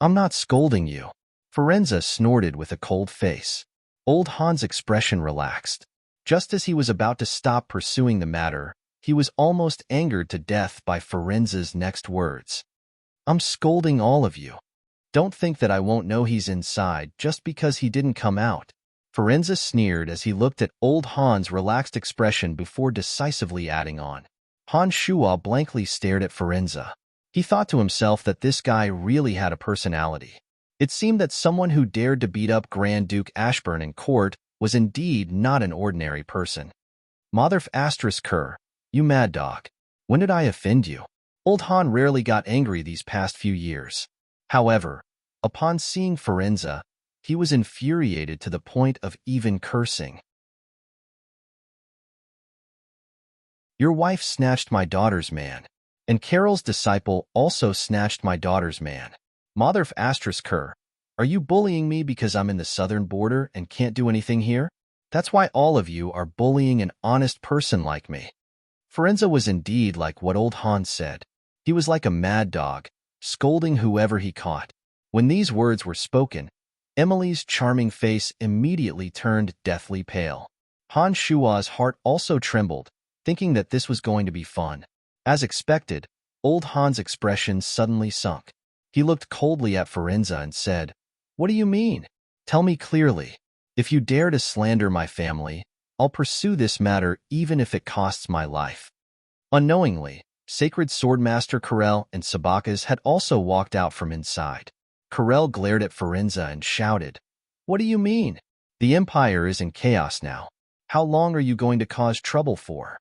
I'm not scolding you." Forenza snorted with a cold face. Old Han's expression relaxed. Just as he was about to stop pursuing the matter, he was almost angered to death by Forenza's next words. "I'm scolding all of you. Don't think that I won't know he's inside just because he didn't come out." Forenza sneered as he looked at Old Han's relaxed expression before decisively adding on. Han Shuo blankly stared at Forenza. He thought to himself that this guy really had a personality. It seemed that someone who dared to beat up Grand Duke Ashburn in court was indeed not an ordinary person. "Motherf asterisk cur, you mad dog. When did I offend you?" Old Han rarely got angry these past few years. However, upon seeing Forenza, he was infuriated to the point of even cursing. "Your wife snatched my daughter's man, and Carol's disciple also snatched my daughter's man. Motherf asterisk cur, are you bullying me because I'm in the southern border and can't do anything here? That's why all of you are bullying an honest person like me." Forenza was indeed like what Old Han said. He was like a mad dog, scolding whoever he caught. When these words were spoken, Emily's charming face immediately turned deathly pale. Han Shua's heart also trembled, thinking that this was going to be fun. As expected, Old Han's expression suddenly sunk. He looked coldly at Forenza and said, "What do you mean? Tell me clearly. If you dare to slander my family, I'll pursue this matter even if it costs my life." Unknowingly, Sacred Swordmaster Karel and Sabakas had also walked out from inside. Karel glared at Forenza and shouted, "What do you mean? The Empire is in chaos now. How long are you going to cause trouble for?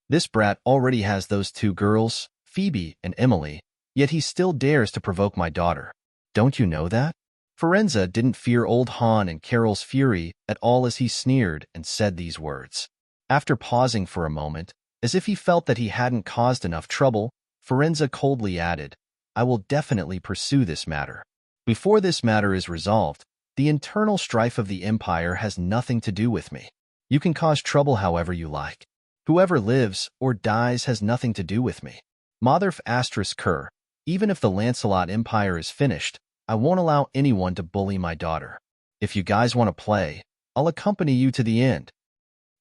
This brat already has those two girls, Phoebe and Emily, yet he still dares to provoke my daughter. Don't you know that?" Forenza didn't fear Old Han and Carol's fury at all as he sneered and said these words. After pausing for a moment, as if he felt that he hadn't caused enough trouble, Forenza coldly added, "I will definitely pursue this matter. Before this matter is resolved, the internal strife of the Empire has nothing to do with me. You can cause trouble however you like. Whoever lives or dies has nothing to do with me. Motherf asterisk cur, even if the Lancelot Empire is finished, I won't allow anyone to bully my daughter. If you guys want to play, I'll accompany you to the end."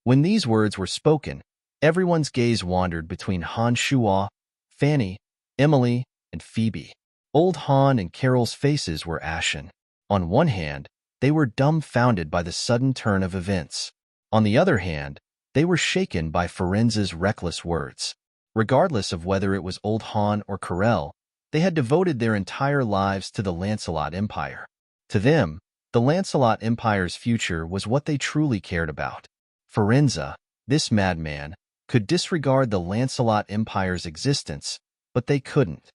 When these words were spoken, everyone's gaze wandered between Han Shuo, Fanny, Emily, and Phoebe. Old Han and Carol's faces were ashen. On one hand, they were dumbfounded by the sudden turn of events. On the other hand, they were shaken by Forenza's reckless words. Regardless of whether it was Old Han or Karel, they had devoted their entire lives to the Lancelot Empire. To them, the Lancelot Empire's future was what they truly cared about. Forenza, this madman, could disregard the Lancelot Empire's existence, but they couldn't.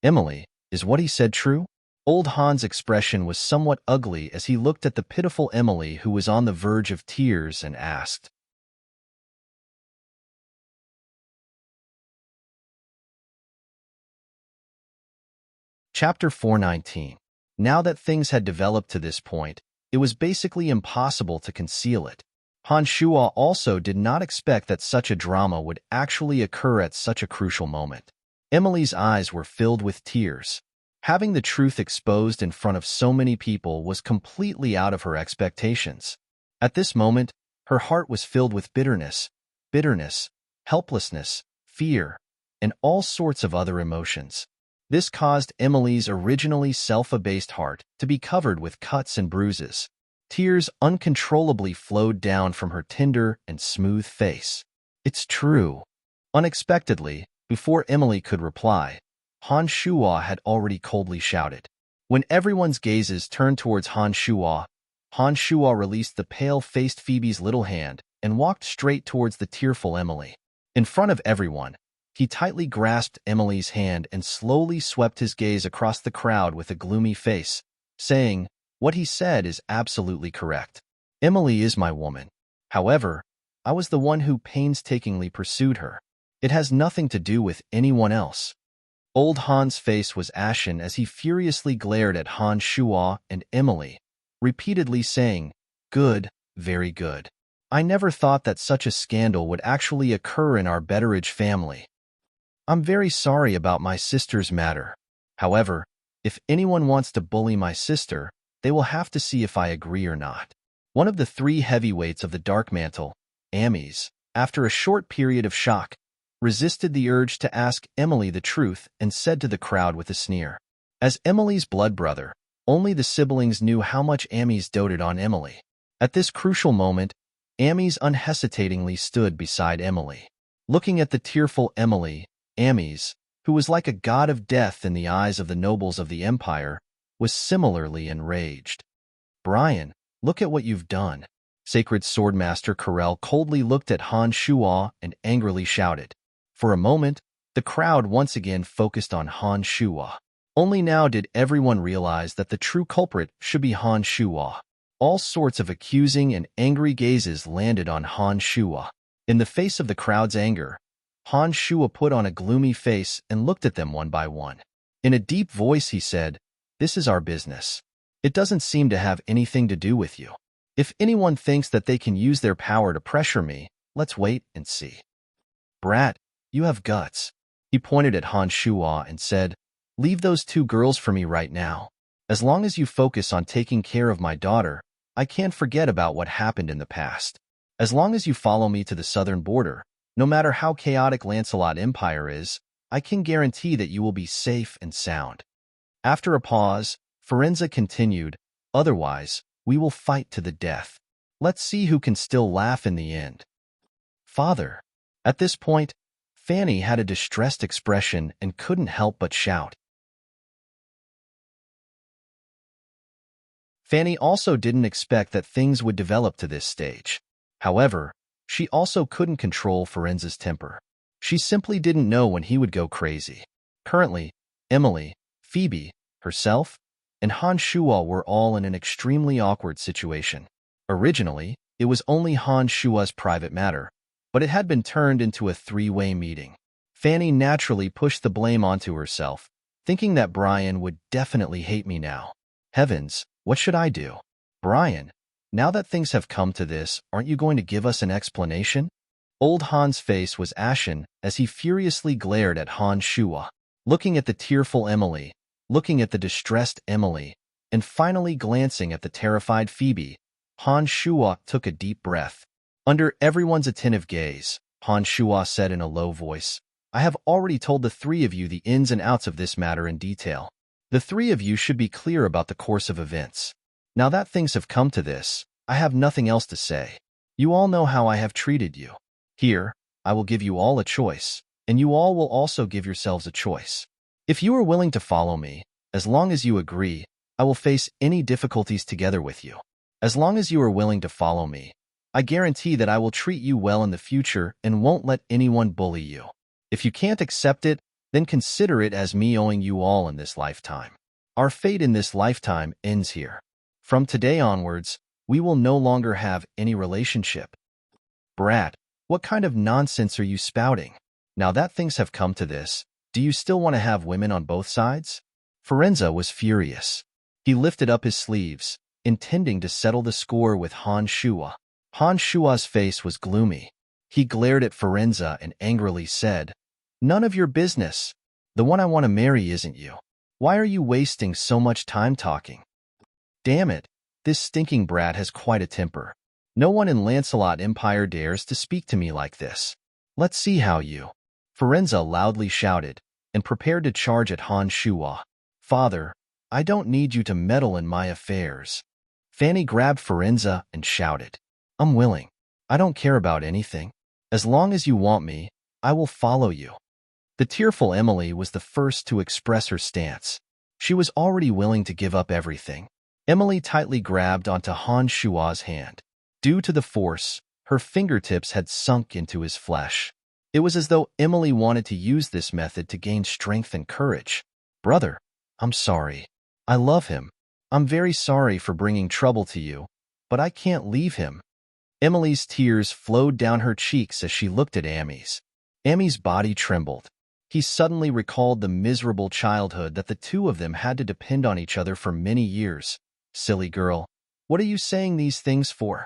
"Emily, is what he said true?" Old Han's expression was somewhat ugly as he looked at the pitiful Emily who was on the verge of tears and asked. Chapter 419. Now that things had developed to this point, it was basically impossible to conceal it. Han Shuo also did not expect that such a drama would actually occur at such a crucial moment. Emily's eyes were filled with tears. Having the truth exposed in front of so many people was completely out of her expectations. At this moment, her heart was filled with bitterness, helplessness, fear, and all sorts of other emotions. This caused Emily's originally self-abased heart to be covered with cuts and bruises. Tears uncontrollably flowed down from her tender and smooth face. "It's true." Unexpectedly, before Emily could reply, Han Shuo had already coldly shouted. When everyone's gazes turned towards Han Shuo released the pale-faced Phoebe's little hand and walked straight towards the tearful Emily. In front of everyone, he tightly grasped Emily's hand and slowly swept his gaze across the crowd with a gloomy face, saying, "What he said is absolutely correct. Emily is my woman. However, I was the one who painstakingly pursued her. It has nothing to do with anyone else." Old Han's face was ashen as he furiously glared at Han Shuo and Emily, repeatedly saying, "Good, very good. I never thought that such a scandal would actually occur in our Betteridge family. I'm very sorry about my sister's matter. However, if anyone wants to bully my sister, they will have to see if I agree or not." One of the three heavyweights of the Dark Mantle, Ames, after a short period of shock, resisted the urge to ask Emily the truth and said to the crowd with a sneer. As Emily's blood brother, only the siblings knew how much Ames doted on Emily. At this crucial moment, Ames unhesitatingly stood beside Emily. Looking at the tearful Emily, Ames, who was like a god of death in the eyes of the nobles of the empire, was similarly enraged. "Brian, look at what you've done." Sacred Swordmaster Corel coldly looked at Han Shuo and angrily shouted. For a moment, the crowd once again focused on Han Shuo. Only now did everyone realize that the true culprit should be Han Shuo. All sorts of accusing and angry gazes landed on Han Shuo. In the face of the crowd's anger, Han Shuo put on a gloomy face and looked at them one by one. In a deep voice he said, "This is our business. It doesn't seem to have anything to do with you. If anyone thinks that they can use their power to pressure me, let's wait and see." "Brat, you have guts." He pointed at Han Shuo and said, "Leave those two girls for me right now. As long as you focus on taking care of my daughter, I can't forget about what happened in the past. As long as you follow me to the southern border, no matter how chaotic Lancelot Empire is, I can guarantee that you will be safe and sound." After a pause, Firenze continued, "Otherwise, we will fight to the death. Let's see who can still laugh in the end." "Father." At this point, Fanny had a distressed expression and couldn't help but shout. Fanny also didn't expect that things would develop to this stage. However, she also couldn't control Firenze's temper. She simply didn't know when he would go crazy. Currently, Emily, Phoebe, herself, and Han Shuo were all in an extremely awkward situation. Originally, it was only Han Shuo's private matter, but it had been turned into a three-way meeting. Fanny naturally pushed the blame onto herself, thinking that Brian would definitely hate me now. Heavens, what should I do? "Brian, now that things have come to this, aren't you going to give us an explanation?" Old Han's face was ashen as he furiously glared at Han Shuo. Looking at the tearful Emily, looking at the distressed Emily, and finally glancing at the terrified Phoebe, Han Shuo took a deep breath. Under everyone's attentive gaze, Han Shuo said in a low voice, "I have already told the three of you the ins and outs of this matter in detail. The three of you should be clear about the course of events. Now that things have come to this, I have nothing else to say. You all know how I have treated you. Here, I will give you all a choice, and you all will also give yourselves a choice. If you are willing to follow me, as long as you agree, I will face any difficulties together with you. As long as you are willing to follow me, I guarantee that I will treat you well in the future and won't let anyone bully you. If you can't accept it, then consider it as me owing you all in this lifetime. Our fate in this lifetime ends here. From today onwards, we will no longer have any relationship." "Brat, what kind of nonsense are you spouting? Now that things have come to this, do you still want to have women on both sides?" Firenze was furious. He lifted up his sleeves, intending to settle the score with Han Shuo. Han Shuo's face was gloomy. He glared at Firenze and angrily said, "None of your business. The one I want to marry isn't you. Why are you wasting so much time talking? Damn it, this stinking brat has quite a temper. No one in Lancelot Empire dares to speak to me like this. Let's see how you..." Forenza loudly shouted and prepared to charge at Han Shuo. "Father, I don't need you to meddle in my affairs." Fanny grabbed Forenza and shouted, "I'm willing. I don't care about anything. As long as you want me, I will follow you." The tearful Emily was the first to express her stance. She was already willing to give up everything. Emily tightly grabbed onto Han Shua's hand. Due to the force, her fingertips had sunk into his flesh. It was as though Emily wanted to use this method to gain strength and courage. "Brother, I'm sorry. I love him. I'm very sorry for bringing trouble to you, but I can't leave him." Emily's tears flowed down her cheeks as she looked at Amy's. Amy's body trembled. He suddenly recalled the miserable childhood that the two of them had to depend on each other for many years. "Silly girl, what are you saying these things for?"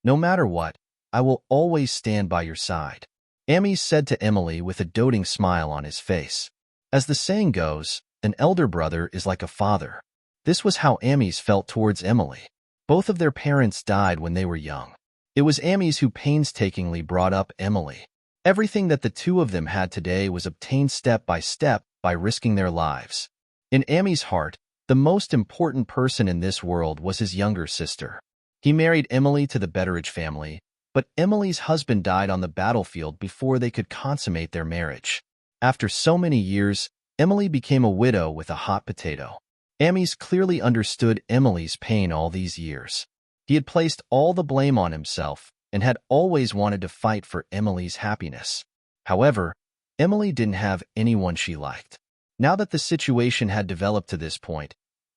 "No matter what, I will always stand by your side," Amy said to Emily with a doting smile on his face. As the saying goes, an elder brother is like a father. This was how Amy's felt towards Emily. Both of their parents died when they were young. It was Amy's who painstakingly brought up Emily. Everything that the two of them had today was obtained step by risking their lives. In Amy's heart, the most important person in this world was his younger sister. He married Emily to the Betteridge family, but Emily's husband died on the battlefield before they could consummate their marriage. After so many years, Emily became a widow with a hot potato. Amy's clearly understood Emily's pain all these years. He had placed all the blame on himself and had always wanted to fight for Emily's happiness. However, Emily didn't have anyone she liked. Now that the situation had developed to this point,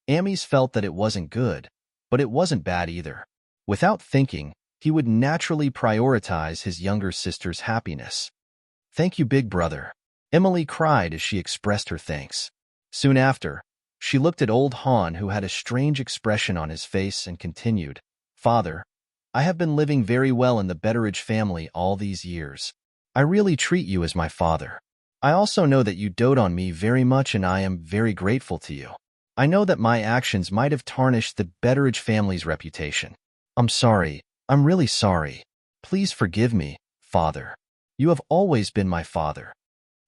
Amy's felt that it wasn't good, but it wasn't bad either. Without thinking, he would naturally prioritize his younger sister's happiness. "Thank you, big brother," Emily cried as she expressed her thanks. Soon after, she looked at old Han, who had a strange expression on his face, and continued, "Father, I have been living very well in the Betteridge family all these years. I really treat you as my father. I also know that you dote on me very much, and I am very grateful to you. I know that my actions might have tarnished the Betteridge family's reputation. I'm sorry. I'm really sorry. Please forgive me, Father. You have always been my father."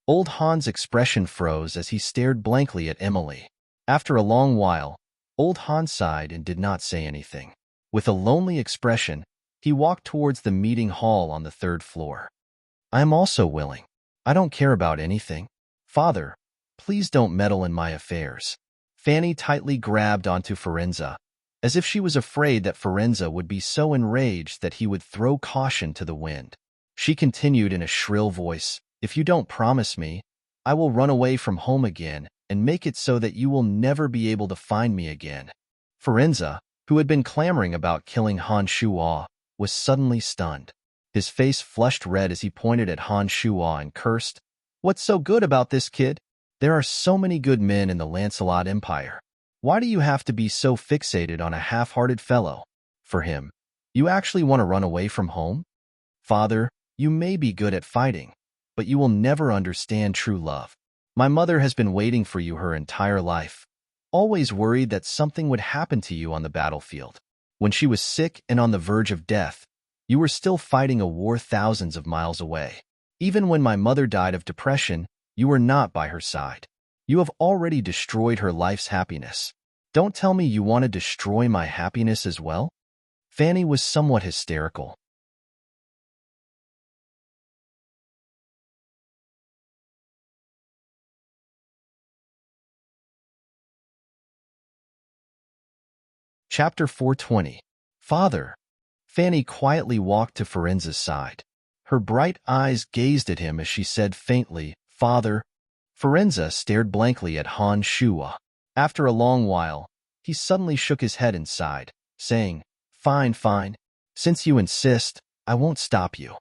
Old Han's expression froze as he stared blankly at Emily. After a long while, Old Han sighed and did not say anything. With a lonely expression, he walked towards the meeting hall on the third floor. "I am also willing. I don't care about anything. Father, please don't meddle in my affairs." Fanny tightly grabbed onto Forenza, as if she was afraid that Forenza would be so enraged that he would throw caution to the wind. She continued in a shrill voice, "If you don't promise me, I will run away from home again and make it so that you will never be able to find me again." Forenza, who had been clamoring about killing Han Shuo, was suddenly stunned. His face flushed red as he pointed at Han Shuo and cursed, "What's so good about this kid? There are so many good men in the Lancelot Empire. Why do you have to be so fixated on a half-hearted fellow? For him, you actually want to run away from home? Father, you may be good at fighting, but you will never understand true love. My mother has been waiting for you her entire life, always worried that something would happen to you on the battlefield. When she was sick and on the verge of death, you were still fighting a war thousands of miles away. Even when my mother died of depression, you were not by her side. You have already destroyed her life's happiness. Don't tell me you want to destroy my happiness as well?" Fanny was somewhat hysterical. Chapter 420. Father. Fanny quietly walked to Forenza's side. Her bright eyes gazed at him as she said faintly, "Father." Forenza stared blankly at Han Shuo. After a long while, he suddenly shook his head and sighed, saying, "Fine, fine. Since you insist, I won't stop you."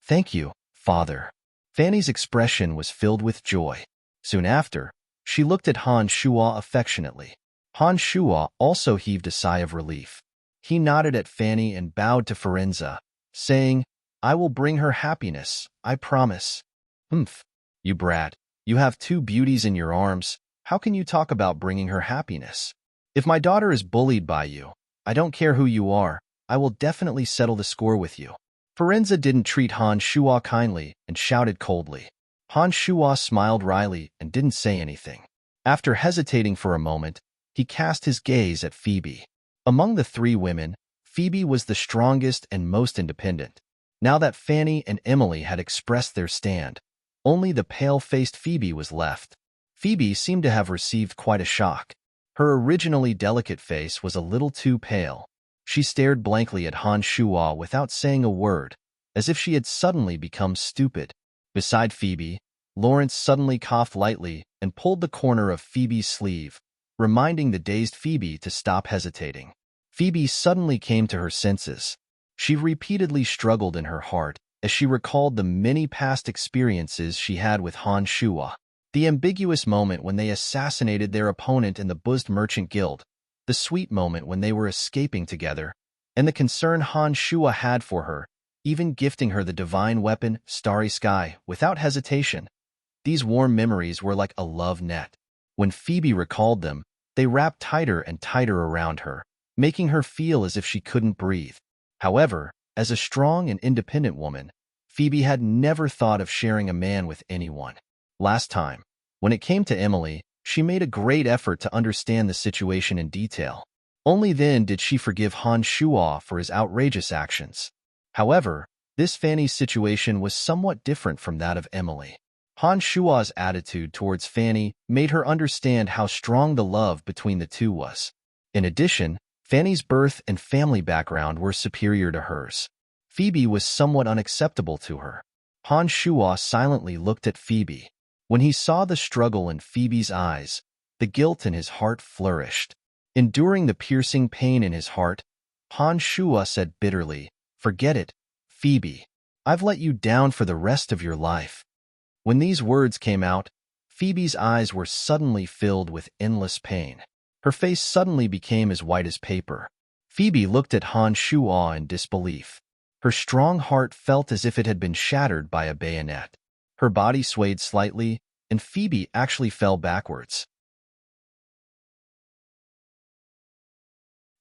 "Thank you, Father." Fanny's expression was filled with joy. Soon after, she looked at Han Shuo affectionately. Han Shuo also heaved a sigh of relief. He nodded at Fanny and bowed to Forenza, saying, "I will bring her happiness, I promise." "Humph, you brat. You have two beauties in your arms. How can you talk about bringing her happiness? If my daughter is bullied by you, I don't care who you are, I will definitely settle the score with you." Firenze didn't treat Han Shuo kindly and shouted coldly. Han Shuo smiled wryly and didn't say anything. After hesitating for a moment, he cast his gaze at Phoebe. Among the three women, Phoebe was the strongest and most independent. Now that Fanny and Emily had expressed their stand, only the pale-faced Phoebe was left. Phoebe seemed to have received quite a shock. Her originally delicate face was a little too pale. She stared blankly at Han Shuo without saying a word, as if she had suddenly become stupid. Beside Phoebe, Lawrence suddenly coughed lightly and pulled the corner of Phoebe's sleeve, reminding the dazed Phoebe to stop hesitating. Phoebe suddenly came to her senses. She repeatedly struggled in her heart as she recalled the many past experiences she had with Han Shuo. The ambiguous moment when they assassinated their opponent in the Buzzed Merchant Guild, the sweet moment when they were escaping together, and the concern Han Shuo had for her, even gifting her the divine weapon, Starry Sky, without hesitation. These warm memories were like a love net. When Phoebe recalled them, they wrapped tighter and tighter around her, making her feel as if she couldn't breathe. However, as a strong and independent woman, Phoebe had never thought of sharing a man with anyone. Last time, when it came to Emily, she made a great effort to understand the situation in detail. Only then did she forgive Han Shuo for his outrageous actions. However, this Fanny's situation was somewhat different from that of Emily. Han Shuo's attitude towards Fanny made her understand how strong the love between the two was. In addition, Fanny's birth and family background were superior to hers. Phoebe was somewhat unacceptable to her. Han Shuo silently looked at Phoebe. When he saw the struggle in Phoebe's eyes, the guilt in his heart flourished. Enduring the piercing pain in his heart, Han Shuo said bitterly, "Forget it, Phoebe. I've let you down for the rest of your life." When these words came out, Phoebe's eyes were suddenly filled with endless pain. Her face suddenly became as white as paper. Phoebe looked at Han Shuo in disbelief. Her strong heart felt as if it had been shattered by a bayonet. Her body swayed slightly, and Phoebe actually fell backwards.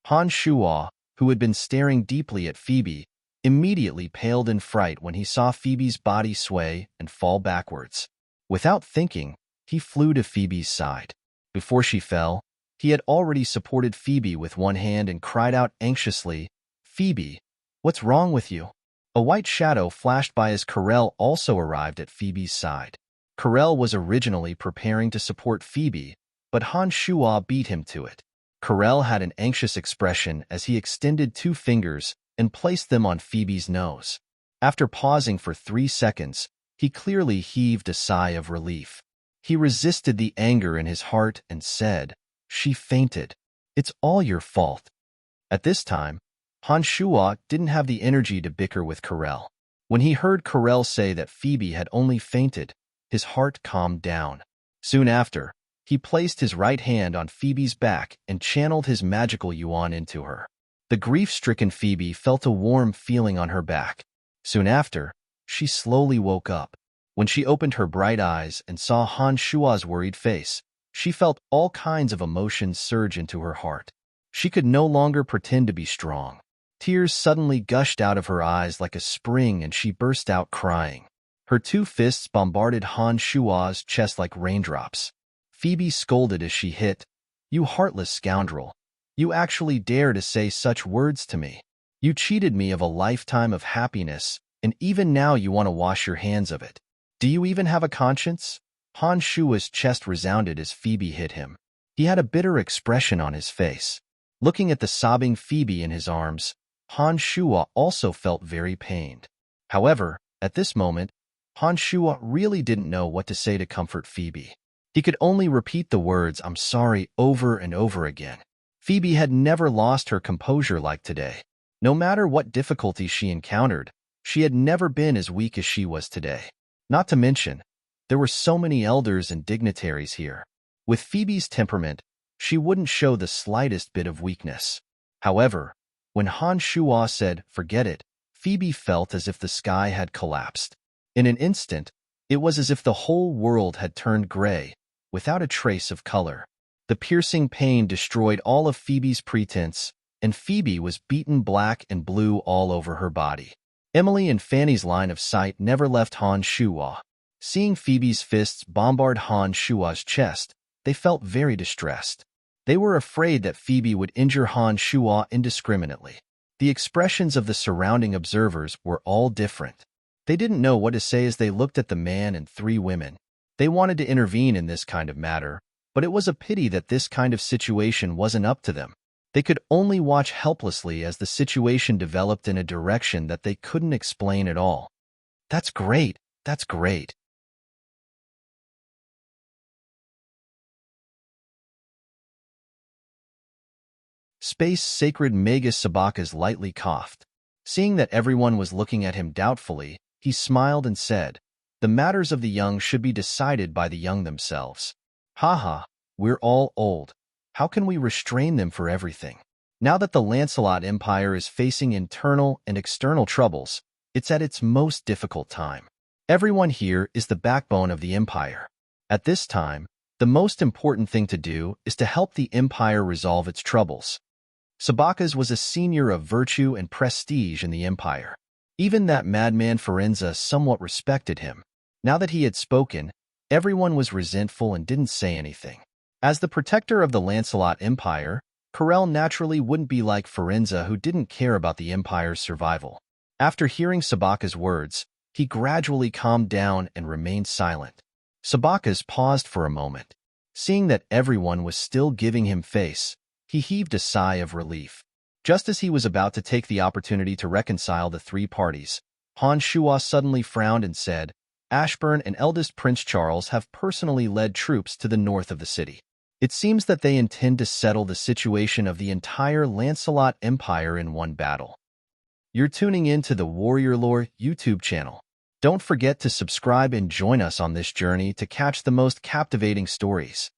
Han Shuo, who had been staring deeply at Phoebe, immediately paled in fright when he saw Phoebe's body sway and fall backwards. Without thinking, he flew to Phoebe's side. Before she fell, he had already supported Phoebe with one hand and cried out anxiously, "Phoebe, what's wrong with you?" A white shadow flashed by as Corel also arrived at Phoebe's side. Corel was originally preparing to support Phoebe, but Han Shuo beat him to it. Corel had an anxious expression as he extended 2 fingers and placed them on Phoebe's nose. After pausing for 3 seconds, he clearly heaved a sigh of relief. He resisted the anger in his heart and said, "She fainted. It's all your fault." At this time, Han Shuo didn't have the energy to bicker with Corel. When he heard Corel say that Phoebe had only fainted, his heart calmed down. Soon after, he placed his right hand on Phoebe's back and channeled his magical yuan into her. The grief-stricken Phoebe felt a warm feeling on her back. Soon after, she slowly woke up. When she opened her bright eyes and saw Han Shuo's worried face, she felt all kinds of emotions surge into her heart. She could no longer pretend to be strong. Tears suddenly gushed out of her eyes like a spring and she burst out crying. Her 2 fists bombarded Han Shuo's chest like raindrops. Phoebe scolded as she hit, "You heartless scoundrel. You actually dare to say such words to me. You cheated me of a lifetime of happiness, and even now you want to wash your hands of it. Do you even have a conscience?" Han Shuo's chest resounded as Phoebe hit him. He had a bitter expression on his face. Looking at the sobbing Phoebe in his arms, Han Shuo also felt very pained. However, at this moment, Han Shuo really didn't know what to say to comfort Phoebe. He could only repeat the words, "I'm sorry," over and over again. Phoebe had never lost her composure like today. No matter what difficulties she encountered, she had never been as weak as she was today. Not to mention, there were so many elders and dignitaries here. With Phoebe's temperament, she wouldn't show the slightest bit of weakness. However, when Han Shuo said, "Forget it," Phoebe felt as if the sky had collapsed. In an instant, it was as if the whole world had turned gray, without a trace of color. The piercing pain destroyed all of Phoebe's pretense, and Phoebe was beaten black and blue all over her body. Emily and Fanny's line of sight never left Han Shuhua. Seeing Phoebe's fists bombard Han Shua's chest, they felt very distressed. They were afraid that Phoebe would injure Han Shuo indiscriminately. The expressions of the surrounding observers were all different. They didn't know what to say as they looked at the man and three women. They wanted to intervene in this kind of matter, but it was a pity that this kind of situation wasn't up to them. They could only watch helplessly as the situation developed in a direction that they couldn't explain at all. That's great. That's great. Space Sacred Magus Sabakas lightly coughed. Seeing that everyone was looking at him doubtfully, he smiled and said, "The matters of the young should be decided by the young themselves. Haha, we're all old. How can we restrain them for everything? Now that the Lancelot Empire is facing internal and external troubles, it's at its most difficult time. Everyone here is the backbone of the Empire. At this time, the most important thing to do is to help the Empire resolve its troubles." Sabakas was a senior of virtue and prestige in the Empire. Even that madman Firenze somewhat respected him. Now that he had spoken, everyone was resentful and didn't say anything. As the protector of the Lancelot Empire, Corel naturally wouldn't be like Firenze, who didn't care about the Empire's survival. After hearing Sabaka's words, he gradually calmed down and remained silent. Sabakas paused for a moment. Seeing that everyone was still giving him face, he heaved a sigh of relief. Just as he was about to take the opportunity to reconcile the three parties, Han Shuo suddenly frowned and said, "Ashburn and eldest Prince Charles have personally led troops to the north of the city. It seems that they intend to settle the situation of the entire Lancelot Empire in one battle." You're tuning in to the Warrior Lore YouTube channel. Don't forget to subscribe and join us on this journey to catch the most captivating stories.